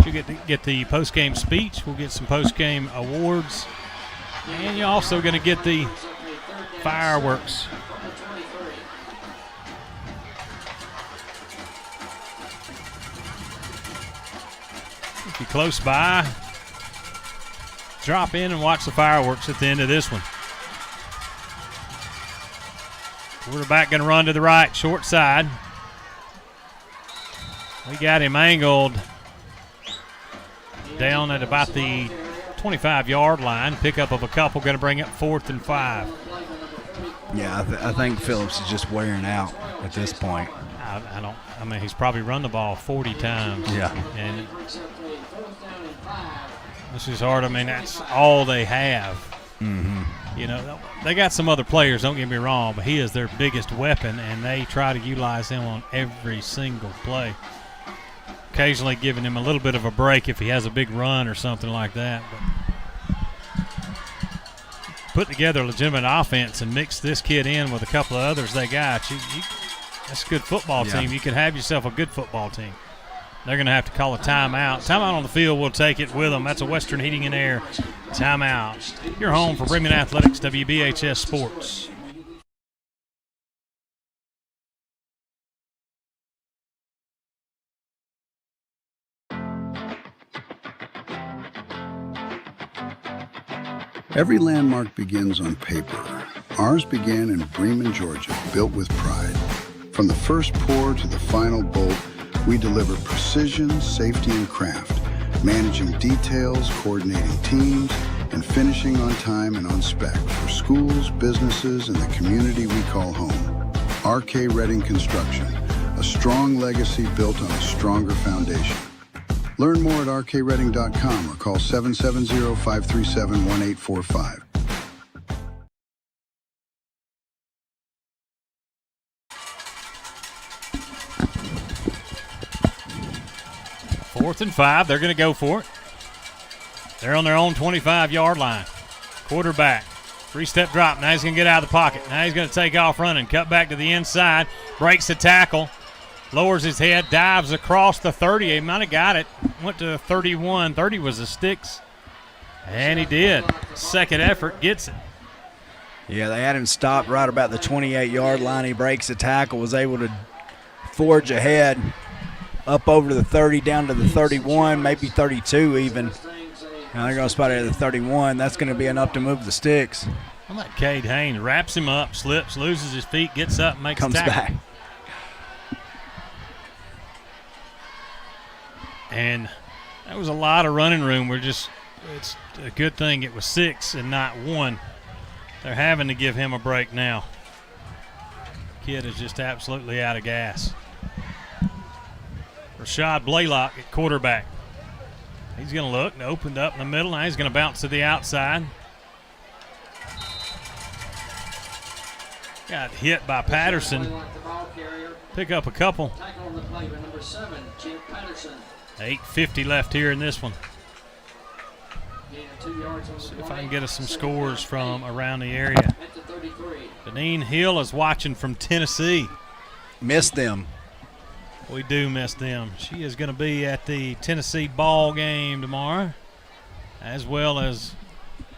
You get the post-game speech. We'll get some post-game awards. And you're also going to get the fireworks. If you're close by, drop in and watch the fireworks at the end of this one. Quarterback going to run to the right, short side. We got him angled down at about the 25-yard line. Pickup of a couple, going to bring up 4th and 5. Yeah, I think Phillips is just wearing out at this point. I mean, he's probably run the ball 40 times. Yeah. And this is hard. I mean, that's all they have. Mm-hmm. You know, they got some other players, don't get me wrong, but he is their biggest weapon, and they try to utilize him on every single play. Occasionally giving him a little bit of a break if he has a big run or something like that. But put together a legitimate offense and mix this kid in with a couple of others they got. That's a good football team. You can have yourself a good football team. They're going to have to call a timeout. Timeout on the field, we'll take it with them. That's a Western Heating and Air timeout. You're home for Bremen Athletics, WBHS Sports. Every landmark begins on paper. Ours began in Bremen, Georgia, built with pride. From the first pour to the final bolt, we deliver precision, safety, and craft, managing details, coordinating teams, and finishing on time and on spec for schools, businesses, and the community we call home. RK Redding Construction, a strong legacy built on a stronger foundation. Learn more at rkredding.com or call 770-537-1845. Fourth and 5, they're going to go for it. They're on their own 25-yard line. Quarterback, 3-step drop. Now he's going to get out of the pocket. Now he's going to take off running, cut back to the inside, breaks the tackle, lowers his head, dives across the 30. He might have got it. Went to 31. 30 was the sticks, and he did. Second effort, gets it. Yeah, they had him stopped right about the 28-yard line. He breaks the tackle, was able to forge ahead up over to the 30, down to the 31, maybe 32 even. Now they're going to spot it at the 31. That's going to be enough to move the sticks. How about Cade Haynes? Wraps him up, slips, loses his feet, gets up, and makes Comes a tackle. back. And that was a lot of running room. It's a good thing it was 6 and not 1. They're having to give him a break now. Kid is just absolutely out of gas. Rashad Blaylock at quarterback. He's going to look and opened up in the middle. Now he's going to bounce to the outside. Got hit by Patterson. Pick up a couple. 8:50 left here in this one. See if I can get us some scores from around the area. Deneen Hill is watching from Tennessee. Miss them. We do miss them. She is going to be at the Tennessee ball game tomorrow, as well as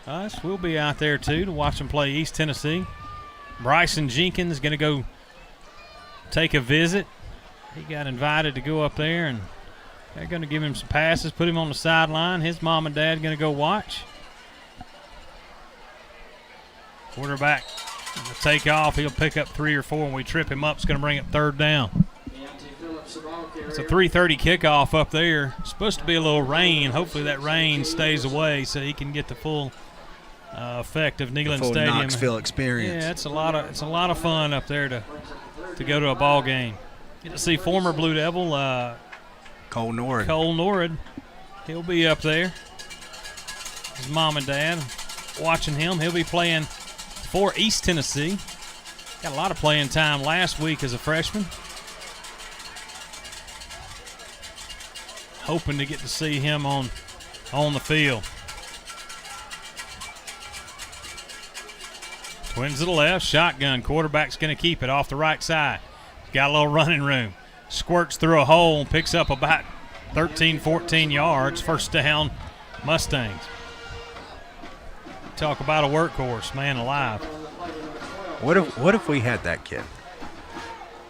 us. We'll be out there too to watch them play East Tennessee. Bryson Jenkins going to go take a visit. He got invited to go up there, and they're going to give him some passes, put him on the sideline. His mom and dad going to go watch. Quarterback will take off. He'll pick up 3 or 4, and we trip him up. It's going to bring it 3rd down. It's a 3:30 kickoff up there. It's supposed to be a little rain. Hopefully that rain stays away so he can get the full effect of Neyland Stadium. Knoxville experience. Yeah, it's a lot of fun up there to go to a ball game. Get to see former Blue Devil Cole Norrid. Cole Norrid. He'll be up there. His mom and dad watching him. He'll be playing for East Tennessee. Got a lot of playing time last week as a freshman. Hoping to get to see him on the field. Twins to the left, shotgun. Quarterback's going to keep it off the right side. Got a little running room. Squirts through a hole, picks up about 13, 14 yards. First down, Mustangs. Talk about a workhorse, man alive. What if we had that kid?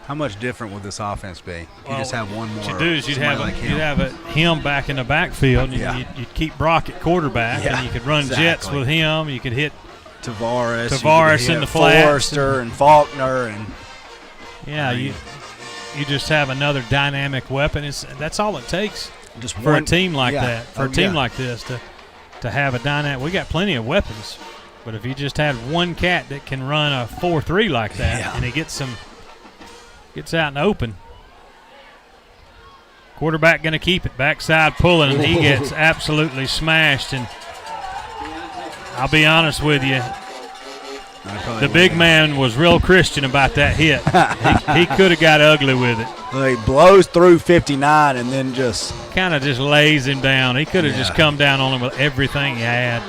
How much different would this offense be? You just have one more. What you do is you'd have him back in the backfield, and you'd keep Brock at quarterback, and you could run jets with him. You could hit Tavares in the flats, Forrester and Faulkner, and you just have another dynamic weapon. That's all it takes for a team like that. For a team like this to have a dynamic. We got plenty of weapons, but if you just had one cat that can run a 4-3 like that, and he gets out and open. Quarterback going to keep it. Backside pulling, and he gets absolutely smashed. And I'll be honest with you, the big man was real Christian about that hit. He could have got ugly with it. Well, he blows through 59 and then just kind of just lays him down. He could have just come down on him with everything he had.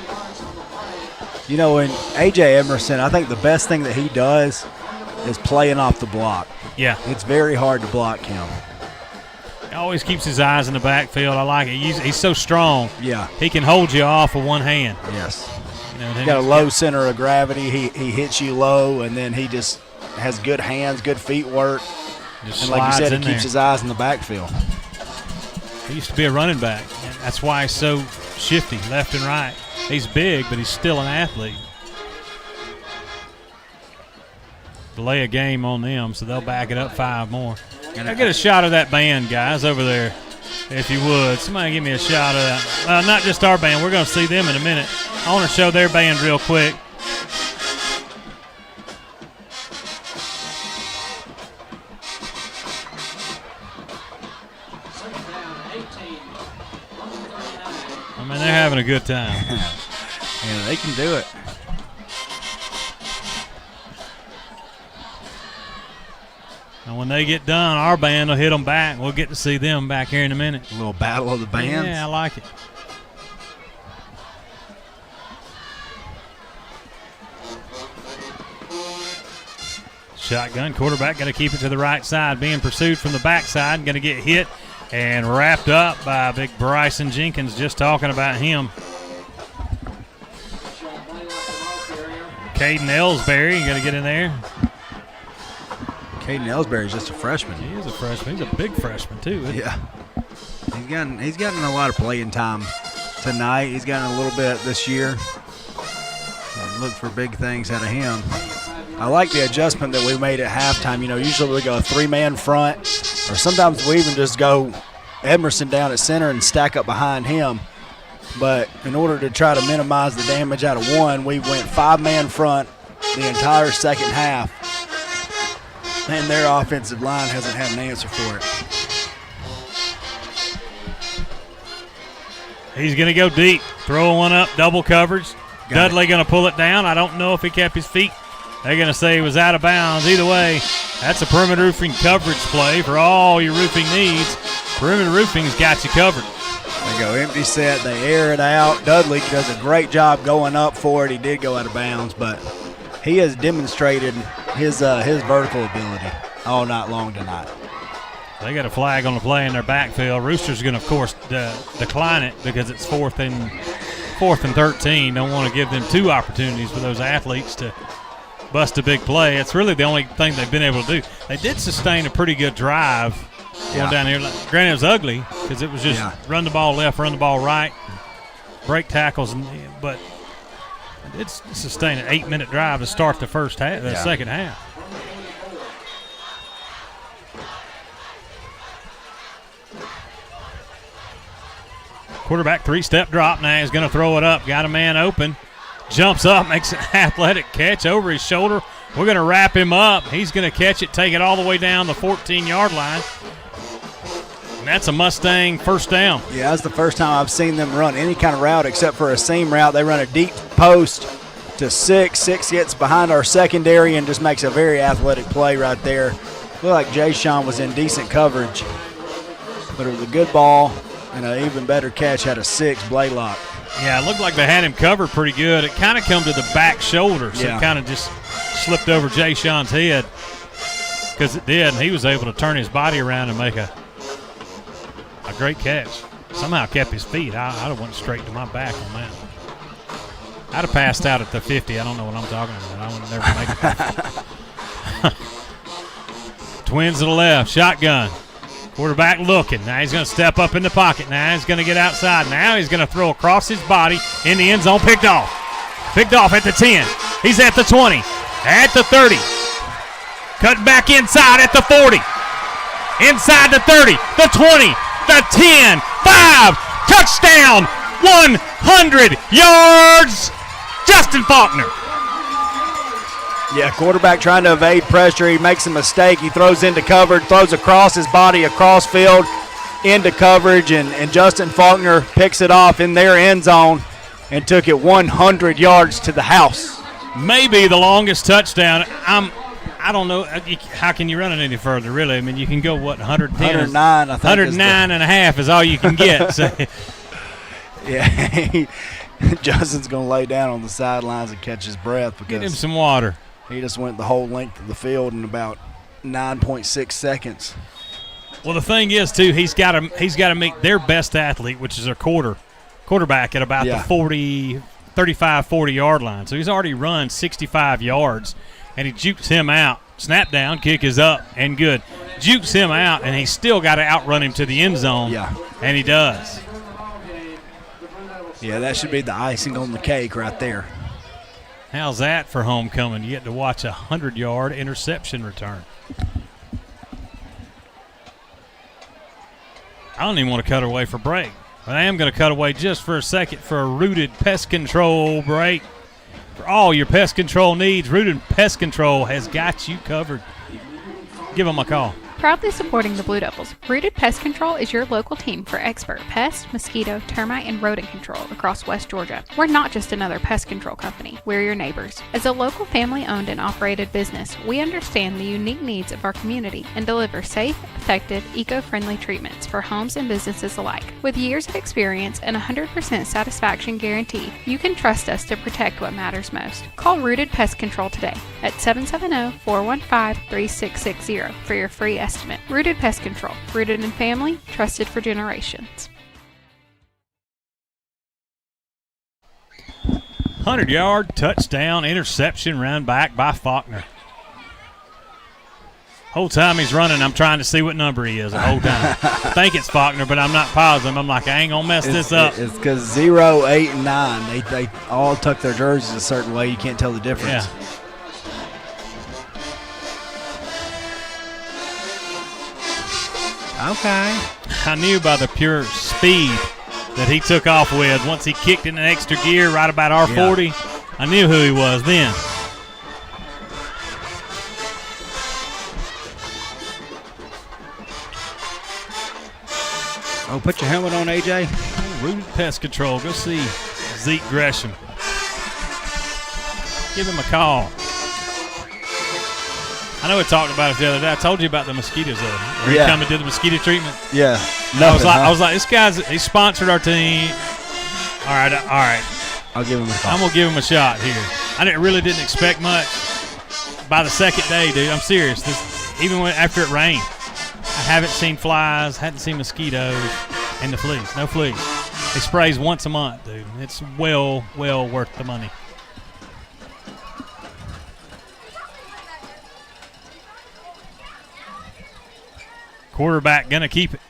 You know, in A.J. Emerson, I think the best thing that he does is playing off the block. Yeah. It's very hard to block him. He always keeps his eyes in the backfield. I like it. He's so strong. Yeah. He can hold you off with one hand. Yes. You know, he's got a low center of gravity. He hits you low, and then he just has good hands, good feet work. And like you said, he keeps his eyes in the backfield. He used to be a running back, and that's why he's so shifty, left and right. He's big, but he's still an athlete. Delay a game on them, so they'll back it up 5 more. I'll get a shot of that band, guys, over there, if you would. Somebody give me a shot of that. Not just our band. We're going to see them in a minute. I want to show their band real quick. I mean, they're having a good time. Yeah, they can do it. And when they get done, our band will hit them back. We'll get to see them back here in a minute. A little battle of the bands. Yeah, I like it. Shotgun, quarterback going to keep it to the right side. Being pursued from the backside, going to get hit and wrapped up by big Bryson Jenkins. Just talking about him. Caden Ellsbury going to get in there. Caden Ellsbury is just a freshman. He is a freshman. He's a big freshman, too. Yeah. He's gotten a lot of playing time tonight. He's gotten a little bit this year. Look for big things out of him. I like the adjustment that we made at halftime. You know, usually we go a 3-man front, or sometimes we even just go Emerson down at center and stack up behind him. But in order to try to minimize the damage out of one, we went 5-man front the entire second half. And their offensive line hasn't had an answer for it. He's going to go deep. Throw one up, double coverage. Dudley going to pull it down. I don't know if he kept his feet. They're going to say he was out of bounds. Either way, that's a Perimeter Roofing coverage play for all your roofing needs. Perimeter Roofing's got you covered. They go empty set. They air it out. Dudley does a great job going up for it. He did go out of bounds, but he has demonstrated his vertical ability all night long tonight. They got a flag on the play in their backfield. Roosters are going to, of course, decline it because it's fourth and 13. Don't want to give them two opportunities for those athletes to bust a big play. It's really the only thing they've been able to do. They did sustain a pretty good drive going down here. Granted, it was ugly because it was just run the ball left, run the ball right, break tackles, but it's sustained an 8-minute drive to start the first half, the second half. Quarterback 3-step drop. Now he's going to throw it up. Got a man open. Jumps up, makes an athletic catch over his shoulder. We're going to wrap him up. He's going to catch it, take it all the way down the 14-yard line. And that's a Mustang first down. Yeah, that's the first time I've seen them run any kind of route except for a seam route. They run a deep post to 6. 6 gets behind our secondary and just makes a very athletic play right there. Looked like Jay Sean was in decent coverage, but it was a good ball. And an even better catch had a 6, Blaylock. Yeah, it looked like they had him covered pretty good. It kind of come to the back shoulder, so it kind of just slipped over Jay Sean's head because it did, and he was able to turn his body around and make a great catch. Somehow kept his feet. I'd have went straight to my back on that. I'd have passed out at the 50. I don't know what I'm talking about. I would never make it. Twins to the left, shotgun. Quarterback looking. Now he's going to step up in the pocket. Now he's going to get outside. Now he's going to throw across his body in the end zone. Picked off. Picked off at the 10. He's at the 20. At the 30. Cut back inside at the 40. Inside the 30. The 20. The 10. 5. Touchdown. 100 yards. Justin Faulkner. Yeah, quarterback trying to evade pressure. He makes a mistake. He throws into coverage, throws across his body, across field, into coverage, and Justin Faulkner picks it off in their end zone and took it 100 yards to the house. Maybe the longest touchdown. I don't know. How can you run it any further, really? I mean, you can go, 110? 109, I think. 109 and a half is all you can get. So. Yeah, Justin's going to lay down on the sidelines and catch his breath because get him some water. He just went the whole length of the field in about 9.6 seconds. Well, the thing is, too, he's got to meet their best athlete, which is their quarterback, at about the 35, 40-yard line. So he's already run 65 yards, and he jukes him out. Snap down, kick is up, and good. Jukes him out, and he's still got to outrun him to the end zone. Yeah. And he does. Yeah, that should be the icing on the cake right there. How's that for homecoming? You get to watch a 100-yard interception return. I don't even want to cut away for break, but I am going to cut away just for a second for a Rooted Pest Control break. For all your pest control needs, Rooted Pest Control has got you covered. Give them a call. Proudly supporting the Blue Devils, Rooted Pest Control is your local team for expert pest, mosquito, termite, and rodent control across West Georgia. We're not just another pest control company, we're your neighbors. As a local family-owned and operated business, we understand the unique needs of our community and deliver safe, effective, eco-friendly treatments for homes and businesses alike. With years of experience and 100% satisfaction guarantee, you can trust us to protect what matters most. Call Rooted Pest Control today at 770-415-3660 for your free estimate. Rooted Pest Control. Rooted in family, trusted for generations. 100-yard touchdown interception run back by Faulkner. Whole time he's running, I'm trying to see what number he is the whole time. I think it's Faulkner, but I'm not positive. I'm like, I ain't going to mess this up. It's because 0, 8, and 9, they all tuck their jerseys a certain way. You can't tell the difference. Yeah. Okay. I knew by the pure speed that he took off with. Once he kicked in an extra gear right about our 40, I knew who he was then. Oh, put your helmet on, AJ. Rooted Pest Control. Go see Zeke Gresham. Give him a call. I know we talked about it the other day. I told you about the mosquitoes, though. Where he come and did the mosquito treatment. Yeah. I was like, this guy's, he sponsored our team. All right. I'll give him a call. I'm going to give him a shot here. I didn't expect much. By the second day, dude, I'm serious. Even after it rained, I haven't seen flies, hadn't seen mosquitoes, and the fleas. No fleas. He sprays once a month, dude. It's well worth the money. Quarterback going to keep it.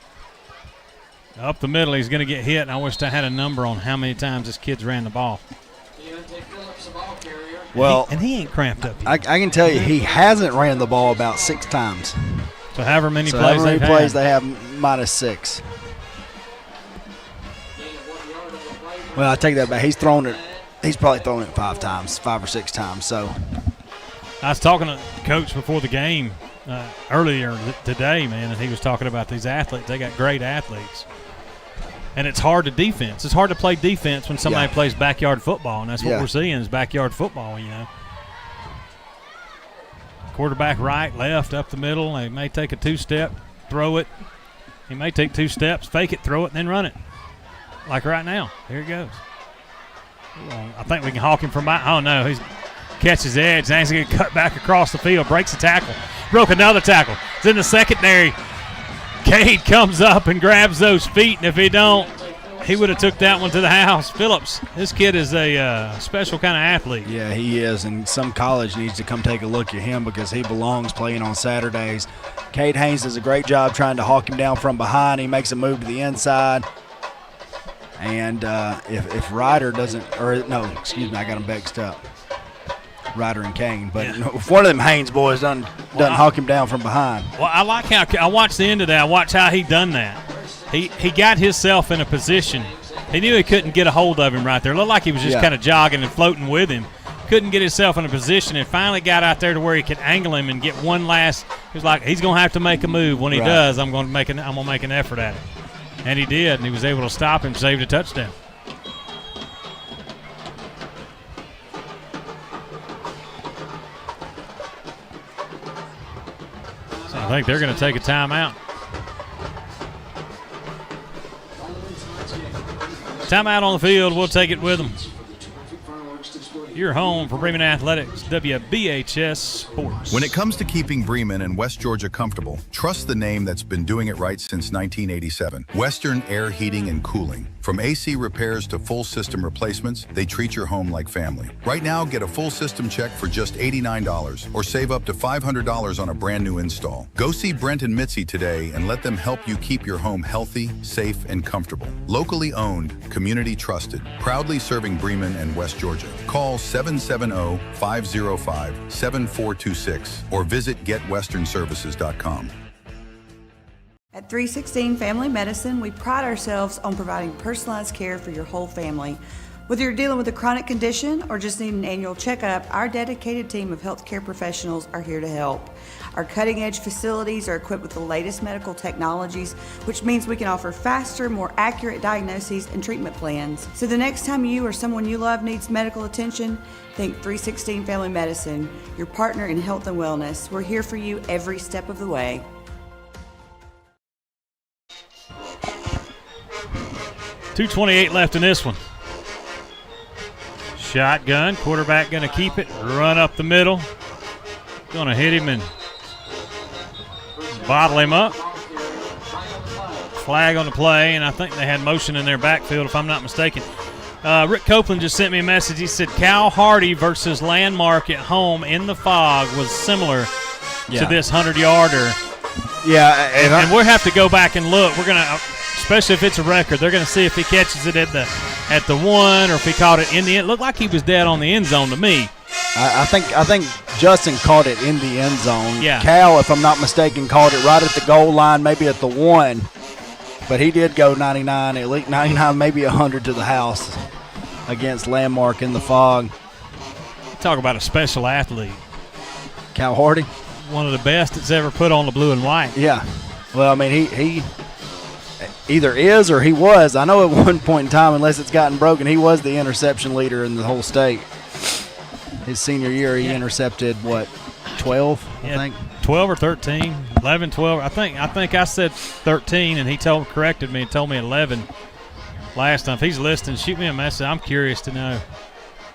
Up the middle, he's going to get hit, and I wish I had a number on how many times this kid's ran the ball. Well, and he ain't cramped up yet. I can tell you he hasn't ran the ball about 6 times. So however many plays they have -6. Well, I take that back. He's probably thrown it 5 times, 5 or 6 times. So I was talking to Coach before the game earlier today, man, and he was talking about these athletes. They got great athletes. And it's hard to defense. It's hard to play defense when somebody plays backyard football, and that's what we're seeing is backyard football, you know. Quarterback right, left, up the middle. They may take a 2-step, throw it. He may take 2 steps, fake it, throw it, and then run it. Like right now. Here he goes. I think we can hawk him from behind. Oh, no. He catches the edge. Now he's going to cut back across the field, breaks the tackle. Broke another tackle. It's in the secondary. Cade comes up and grabs those feet, and if he don't, he would have took that one to the house. Phillips, this kid is a special kind of athlete. Yeah, he is, and some college needs to come take a look at him because he belongs playing on Saturdays. Cade Haynes does a great job trying to hawk him down from behind. He makes a move to the inside. And if Ryder doesn't – I got him mixed up. Ryder and Kane. But if one of them Haynes boys doesn't hawk him down from behind. Well, I like how – I watched the end of that. I watched how he done that. He got himself in a position. He knew he couldn't get a hold of him right there. It looked like he was just kind of jogging and floating with him. Couldn't get himself in a position and finally got out there to where he could angle him and get one last – he was like, he's going to have to make a move. When he does, I'm going to make an effort at it. And he did, and he was able to stop him, saved a touchdown. So I think they're going to take a timeout. Timeout on the field. We'll take it with them. Your home for Bremen Athletics, WBHS Sports. When it comes to keeping Bremen and West Georgia comfortable, trust the name that's been doing it right since 1987. Western Air Heating and Cooling. From AC repairs to full system replacements, they treat your home like family. Right now, get a full system check for just $89 or save up to $500 on a brand new install. Go see Brent and Mitzi today and let them help you keep your home healthy, safe, and comfortable. Locally owned, community trusted, proudly serving Bremen and West Georgia. Call 770-505-7426 or visit getwesternservices.com. At 316 Family Medicine, we pride ourselves on providing personalized care for your whole family. Whether you're dealing with a chronic condition or just need an annual checkup, our dedicated team of healthcare professionals are here to help. Our cutting-edge facilities are equipped with the latest medical technologies, which means we can offer faster, more accurate diagnoses and treatment plans. So the next time you or someone you love needs medical attention, think 316 Family Medicine, your partner in health and wellness. We're here for you every step of the way. .228 left in this one. Shotgun, quarterback going to keep it, run up the middle. Going to hit him and bottle him up. Flag on the play, and I think they had motion in their backfield, if I'm not mistaken. Rick Copeland just sent me a message. He said Cal Hardy versus Landmark at home in the fog was similar to this 100-yarder. Yeah, and we'll have to go back and look. We're going to, especially if it's a record, they're going to see if he catches it at the 1 or if he caught it in the end. It looked like he was dead on the end zone to me. I think Justin caught it in the end zone. Yeah. Cal, if I'm not mistaken, caught it right at the goal line, maybe at the 1. But he did go 99, at least 99, maybe 100 to the house against Landmark in the fog. Talk about a special athlete. Cal Hardy. One of the best that's ever put on the blue and white. Yeah. Well, I mean, either is or he was. I know at one point in time, unless it's gotten broken, he was the interception leader in the whole state. His senior year, he intercepted, 12, I think? 12 or 13, 11, 12. I think I said 13, and he corrected me and told me 11 last time. If he's listening, shoot me a message. I'm curious to know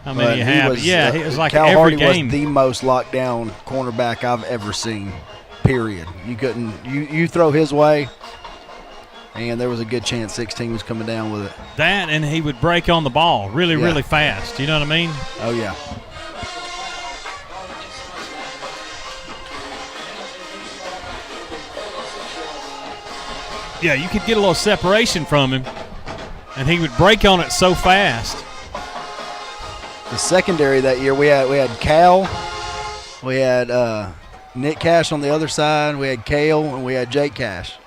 how many you have. It was like Cal every Hardy game. was the most locked down cornerback I've ever seen, period. You couldn't – you throw his way, and there was a good chance 16 was coming down with it. That, and he would break on the ball really fast. You know what I mean? Oh, yeah. Yeah, you could get a little separation from him, and he would break on it so fast. The secondary that year, we had Cal, we had Nick Cash on the other side, we had Cale, and we had Jake Cash.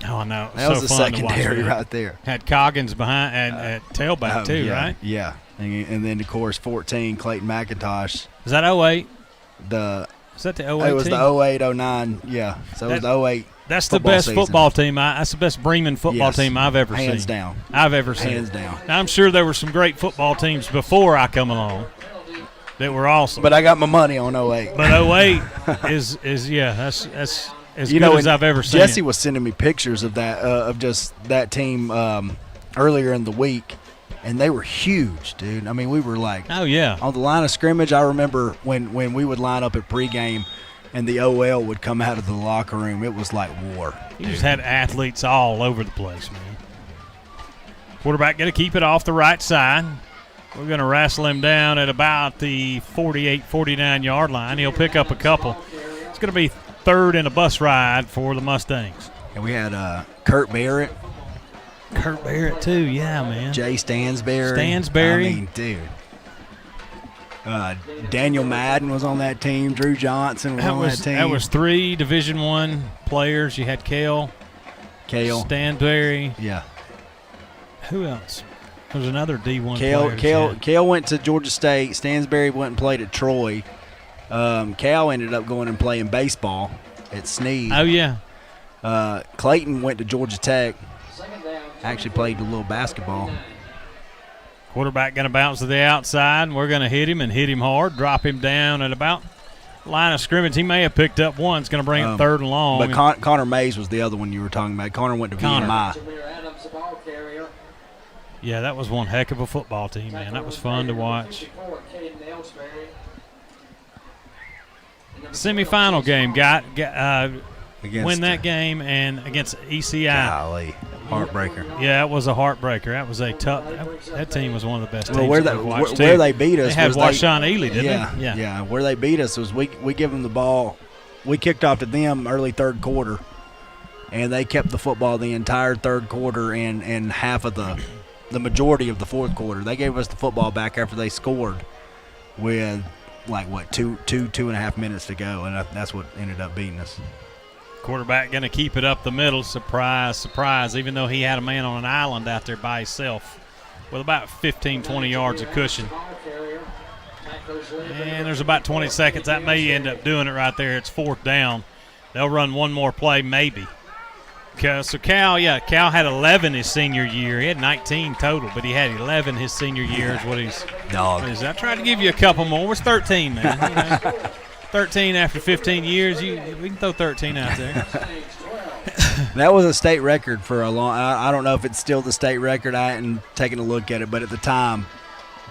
Oh, I know. That was the secondary right there. Had Coggins behind at tailback too, right? Yeah, and then, of course, 14, Clayton McIntosh. Is that 08? Is that the 08 team? It was the 08-09, yeah. So it was the 08. That's the best football team. That's the best Bremen football team I've ever seen. Hands down. I've ever seen. Hands down. Now, I'm sure there were some great football teams before I come along that were awesome. But I got my money on 08. But 08 is that's as good as I've ever seen. Jesse was sending me pictures of that of just that team earlier in the week, and they were huge, dude. I mean, we were like, oh yeah, on the line of scrimmage. I remember when we would line up at pregame, and the OL would come out of the locker room. It was like war. You just had athletes all over the place, man. Quarterback going to keep it off the right side. We're going to wrestle him down at about the 48, 49-yard line. He'll pick up a couple. It's going to be third in a bus ride for the Mustangs. And we had Kurt Barrett. Kurt Barrett, too, yeah, man. Jay Stansberry. Stansberry. I mean, dude. Daniel Madden was on that team. Drew Johnson was on that team. That was 3 Division I players. You had Cale. Stansberry. Yeah. Who else? There was another D1 player. Cale went to Georgia State. Stansberry went and played at Troy. Cal ended up going and playing baseball at Snead. Oh, yeah. Clayton went to Georgia Tech. Actually played a little basketball. Quarterback going to bounce to the outside, and we're going to hit him hard, drop him down at about line of scrimmage. He may have picked up one. It's going to bring it third and long. But Connor Mays was the other one you were talking about. Connor went to VMI. Yeah, that was one heck of a football team, man. That was fun to watch. Semifinal game, win that game and against ECI. Golly, heartbreaker. Yeah, it was a heartbreaker. That was a tough. That team was one of the best teams where they beat us, they had Washawn Ely, didn't they? Yeah. Where they beat us was we give them the ball. We kicked off to them early third quarter, and they kept the football the entire third quarter and half of the majority of the fourth quarter. They gave us the football back after they scored with two and a half minutes to go, and that's what ended up beating us. Quarterback going to keep it up the middle. Surprise, surprise, even though he had a man on an island out there by himself with about 15, 20 yards of cushion. And there's about 20 seconds. That may end up doing it right there. It's fourth down. They'll run one more play maybe. So Cal had 11 his senior year. He had 19 total, but he had 11 his senior year is what he's – I tried to give you a couple more. It was 13, man. You know? 13 after 15 years, we can throw 13 out there. That was a state record for a long – I don't know if it's still the state record. I hadn't taken a look at it, but at the time,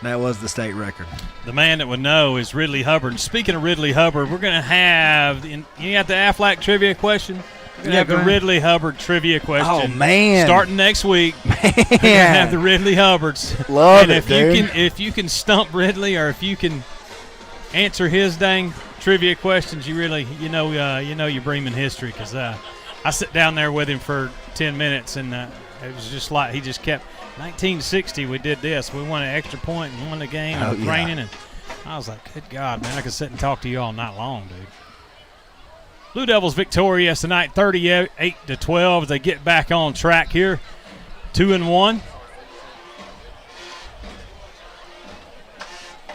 that was the state record. The man that would know is Ridley Hubbard. Speaking of Ridley Hubbard, we're going to have – you got the Aflac trivia question? We're going to have the Ridley Hubbard trivia question. Oh, man. Starting next week. Man. We're going to have the Ridley Hubbards. Love it, dude. If you can stump Ridley or if you can answer his dang trivia questions, you know your Bremen history, because I sit down there with him for 10 minutes, and it was just like he just kept 1960 we did this. We won an extra point and won the game and raining, and I was like, good God, man, I could sit and talk to you all night long, dude. Blue Devils victorious tonight, 38-12 as they get back on track here, 2-1.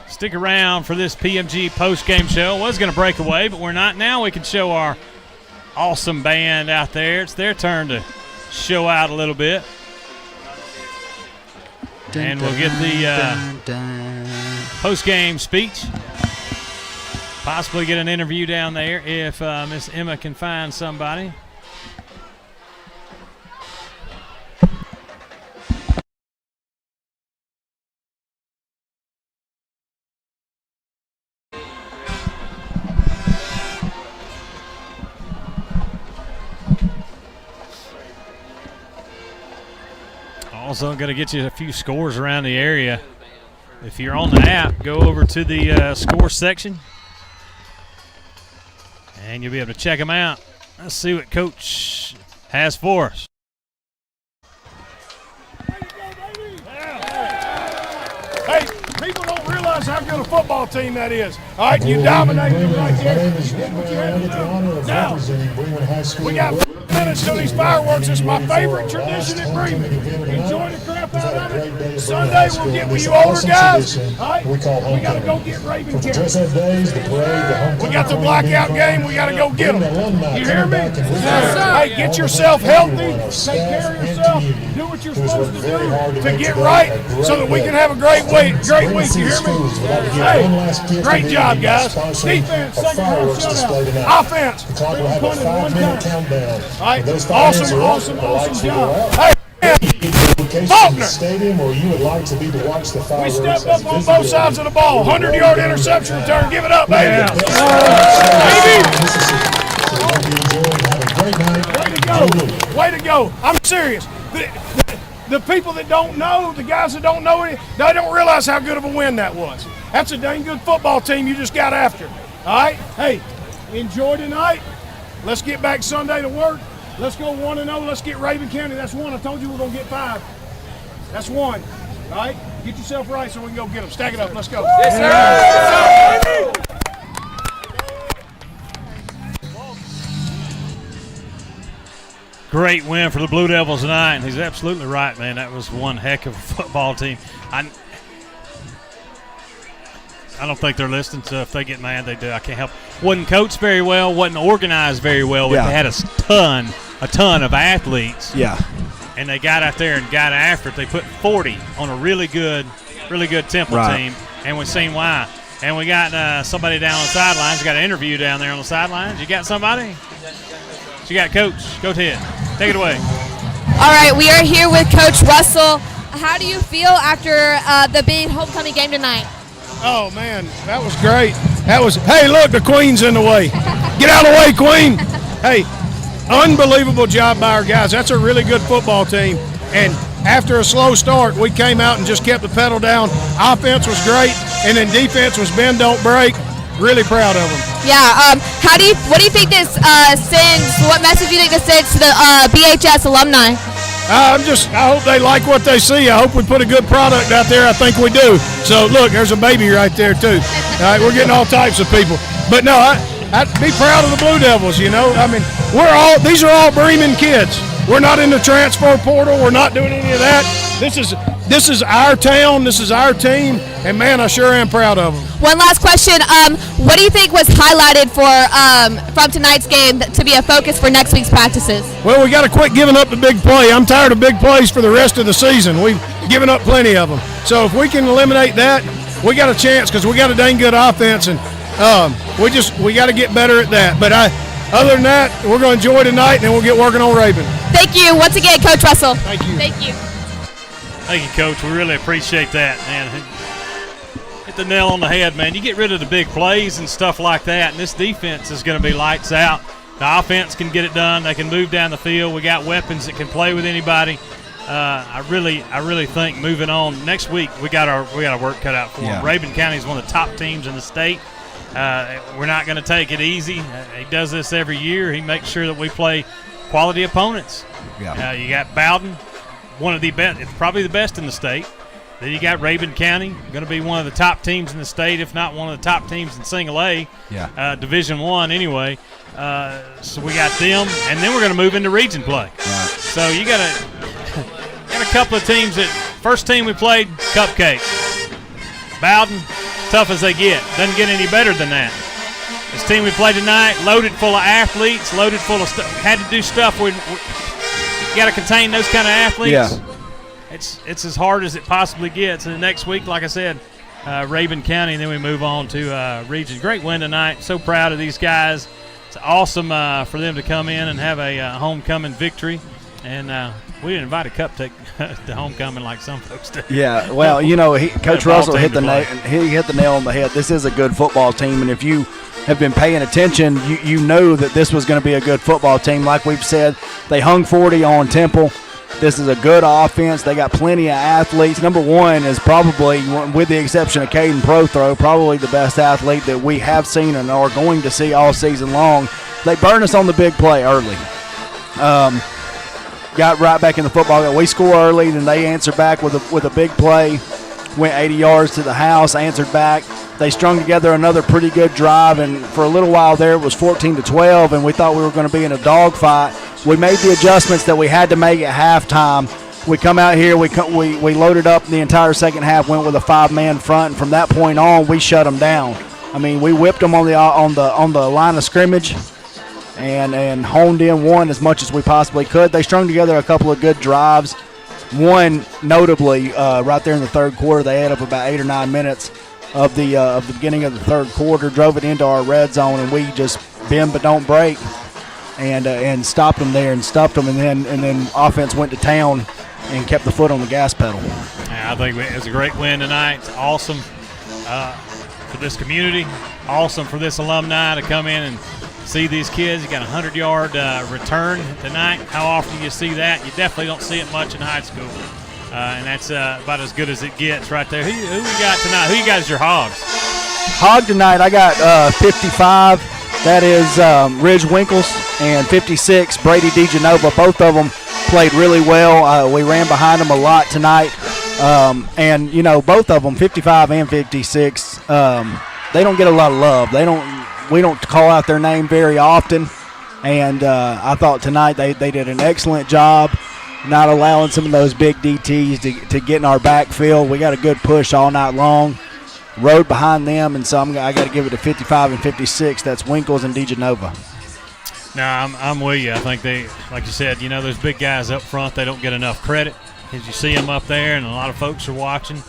Stick around for this PMG post-game show. Was going to break away, but we're not. Now we can show our awesome band out there. It's their turn to show out a little bit. And we'll get the post-game speech. Possibly get an interview down there if Miss Emma can find somebody. Also going to get you a few scores around the area. If you're on the app, go over to the score section, and you'll be able to check them out. Let's see what Coach has for us. Hey, people don't realize how good a football team that is. All right, you dominated them right there. Now, we got minutes to these fireworks. It's my favorite tradition at Bremen. Enjoy the crap out of it. Sunday we'll get with you older guys. All right, we got to go get Raven County. We got the blackout game. We got to go get them. You hear me? Hey, get yourself healthy. Take care of yourself. Do what you're supposed to do to get right so that we can have a great week. Great week. You hear me? Hey, great job, guys. Defense, second half shutout. Offense, punted one time. All right, awesome job. Hey, Faulkner. Stadium, or you would like to be to watch the fireworks. We stepped up on both sides of the ball. 100-yard interception return. Give it up, baby. Way to go. I'm serious. The people that don't know, the guys that don't know it, they don't realize how good of a win that was. That's a dang good football team you just got after. All right? Hey, enjoy tonight. Let's get back Sunday to work. Let's go 1-0. Let's get Raven County. That's one. I told you we're going to get 5. That's one. All right? Get yourself right so we can go get them. Stack it up. Let's go. Yes, sir. Great win for the Blue Devils tonight. And he's absolutely right, man. That was one heck of a football team. I don't think they're listening, so if they get mad, they do. I can't help. Wasn't coached very well, wasn't organized very well, but they had a ton of athletes. Yeah. And they got out there and got after it. They put 40 on a really good Temple team, and we've seen why. And we got somebody down on the sidelines. We got an interview down there on the sidelines. You got somebody? You got Coach. Go ahead. Take it away. All right, we are here with Coach Russell. How do you feel after the big homecoming game tonight? Oh, man, that was great. Hey, look, the Queen's in the way. Get out of the way, Queen. Hey, unbelievable job by our guys. That's a really good football team. And after a slow start, we came out and just kept the pedal down. Offense was great, and then defense was bend, don't break. Really proud of them. Yeah. What do you think this sends? What message do you think this sends to the BHS alumni? I hope they like what they see. I hope we put a good product out there. I think we do. So, look, there's a baby right there, too. All right, we're getting all types of people. But, no, I'd be proud of the Blue Devils, you know. I mean, these are all Bremen kids. We're not in the transfer portal. We're not doing any of that. This is our town. This is our team. And, man, I sure am proud of them. One last question. What do you think was highlighted from tonight's game to be a focus for next week's practices? Well, we got to quit giving up the big play. I'm tired of big plays for the rest of the season. We've given up plenty of them. So if we can eliminate that, we got a chance because we got a dang good offense. And we got to get better at that. But other than that, we're going to enjoy tonight, and then we'll get working on Raven. Thank you. Once again, Coach Russell. Thank you. Thank you. Thank you, Coach. We really appreciate that, man. Hit the nail on the head, man. You get rid of the big plays and stuff like that, and this defense is going to be lights out. The offense can get it done. They can move down the field. We got weapons that can play with anybody. I really think moving on next week we got our work cut out for them. Raven County is one of the top teams in the state. We're not going to take it easy. He does this every year. He makes sure that we play quality opponents. Yeah. You got Bowden, one of the best. It's probably the best in the state. Then you got Raven County, going to be one of the top teams in the state, if not one of the top teams in Single A, Division I anyway. So we got them, and then we're going to move into region play. Right. So you got a couple of teams that first team we played, Cupcake. Bowden, tough as they get. Doesn't get any better than that. This team we played tonight, loaded full of athletes, loaded full of stuff. Had to do stuff got to contain those kind of athletes. Yeah. It's as hard as it possibly gets. And the next week, like I said, Raven County, and then we move on to Region. Great win tonight. So proud of these guys. It's awesome for them to come in and have a homecoming victory. And we didn't invite a cupcake to homecoming like some folks do. Yeah, well, Coach Russell hit the nail on the head. This is a good football team, and if you have been paying attention, you know that this was going to be a good football team. Like we've said, they hung 40 on Temple. This is a good offense. They got plenty of athletes. Number one is probably, with the exception of Caden Prothrow, probably the best athlete that we have seen and are going to see all season long. They burned us on the big play early. Got right back in the football game. We score early, then they answer back with a big play. Went 80 yards to the house, answered back. They strung together another pretty good drive, and for a little while there it was 14-12, and we thought we were going to be in a dogfight. We made the adjustments that we had to make at halftime. We come out here, we loaded up the entire second half, went with a 5-man front, and from that point on, we shut them down. I mean, we whipped them on the line of scrimmage, and honed in one as much as we possibly could. They strung together a couple of good drives. One notably, right there in the third quarter, they had up about 8 or 9 minutes of the beginning of the third quarter, drove it into our red zone, and we just bend but don't break, and stopped them there and stuffed them, and then offense went to town and kept the foot on the gas pedal. Yeah, I think it was a great win tonight. It's awesome for this community, awesome for this alumni to come in and see these kids. You got a 100-yard return tonight. How often do you see that? You definitely don't see it much in high school. And that's about as good as it gets right there. Who we got tonight? Who you got as your hogs? Hog tonight, I got 55. That is Ridge Winkles, and 56, Brady DeGenova. Both of them played really well. We ran behind them a lot tonight. And, both of them, 55 and 56, they don't get a lot of love. We don't call out their name very often, and I thought tonight they did an excellent job not allowing some of those big DTs to get in our backfield. We got a good push all night long, rode behind them, and so I got to give it to 55 and 56. That's Winkles and DeGenova. No, I'm with you. I think they, like you said, those big guys up front, they don't get enough credit because you see them up there, and a lot of folks are watching.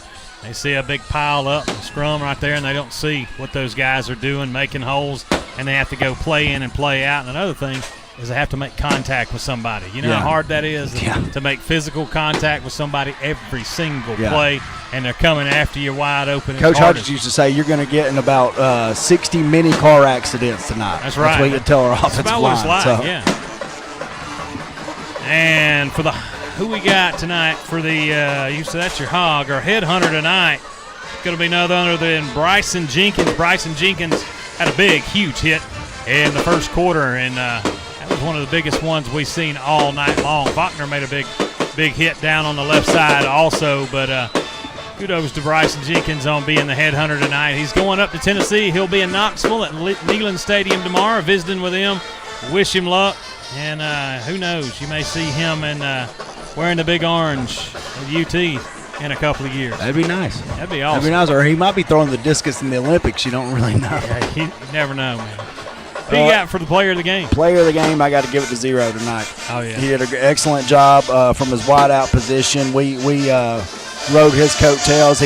They see a big pile up, a scrum right there, and they don't see what those guys are doing, making holes, and they have to go play in and play out. And another thing is they have to make contact with somebody. You know how hard that is to make physical contact with somebody every single play, and they're coming after you wide open. Coach Hodges used to say you're going to get in about 60 mini car accidents tonight. That's right. That's what you tell our offensive line. That's about what it's like, yeah. And for the who we got tonight for the you said that's your hog, our headhunter tonight. It's going to be none other than Bryson Jenkins. Bryson Jenkins had a big, huge hit in the first quarter, and that was one of the biggest ones we've seen all night long. Faulkner made a big hit down on the left side also, but kudos to Bryson Jenkins on being the headhunter tonight. He's going up to Tennessee. He'll be in Knoxville at Neyland Stadium tomorrow, visiting with him. Wish him luck, and who knows, you may see him wearing the big orange of UT in a couple of years. That'd be nice. That'd be awesome. That'd be nice, or he might be throwing the discus in the Olympics. You don't really know. Yeah, you never know, man. Who you got for the player of the game? Player of the game, I got to give it to Zero tonight. Oh, yeah. He did an excellent job from his wideout position. We rode his coattails.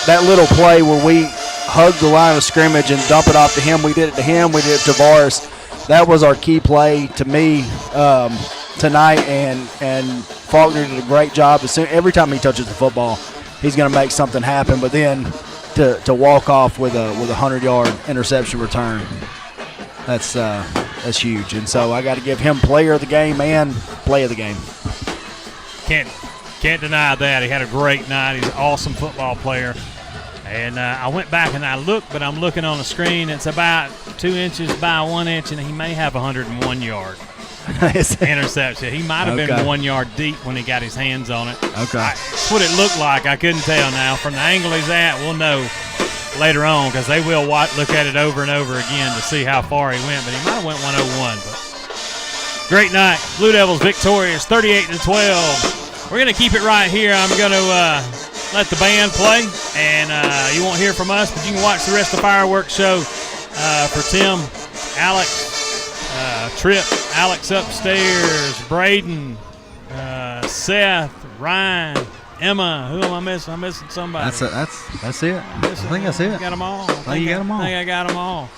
That little play where we hugged the line of scrimmage and dump it off to him, we did it to him, we did it to Varis. That was our key play to me tonight, and Faulkner did a great job. Every time he touches the football, he's going to make something happen. But then to walk off with a 100-yard interception return, that's huge. And so I got to give him player of the game and play of the game. Can't deny that. He had a great night. He's an awesome football player. And I went back and I looked, but I'm looking on the screen. It's about 2 inches by 1 inch, and he may have 101 yard interception. He might have been 1 yard deep when he got his hands on it. Okay. That's what it looked like. I couldn't tell now. From the angle he's at, we'll know later on because they will look at it over and over again to see how far he went. But he might have went 101. But great night. Blue Devils victorious, 38-12. We're going to keep it right here. I'm going to let the band play, and you won't hear from us, but you can watch the rest of the fireworks show for Tim, Alex, Trip, Alex upstairs, Braden, Seth, Ryan, Emma. Who am I missing? I'm missing somebody. That's it. I think that's it. Got them all. I think you got them all. I think I got them all.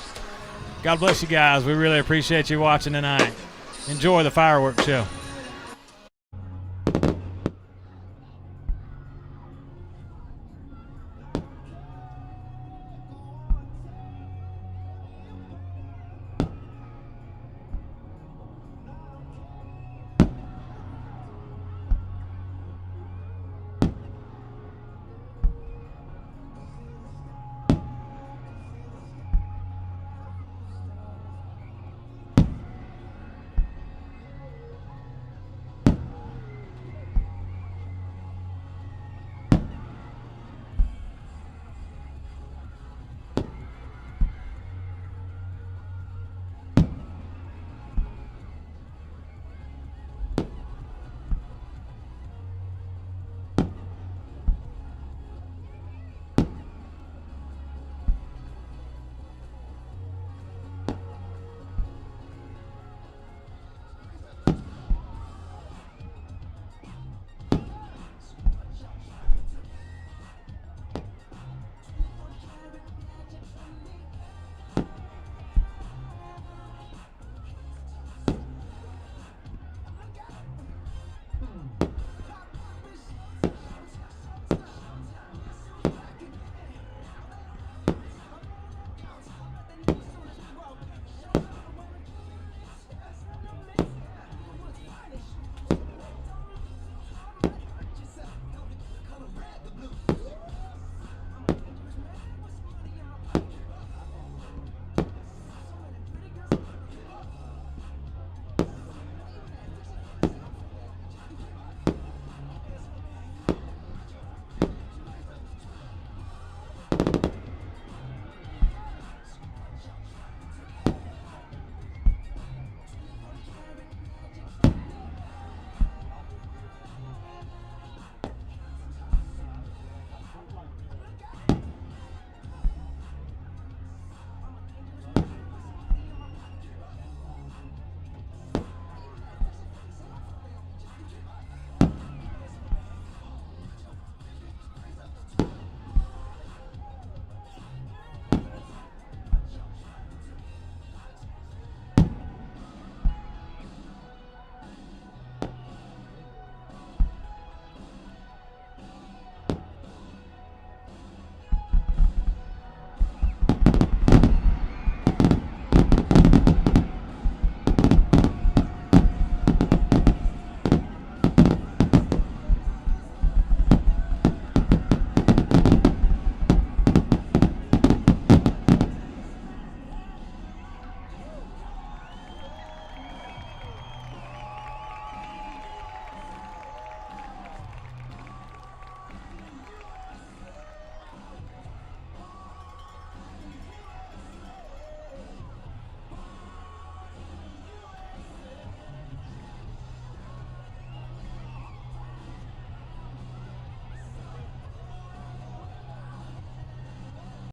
God bless you guys. We really appreciate you watching tonight. Enjoy the fireworks show.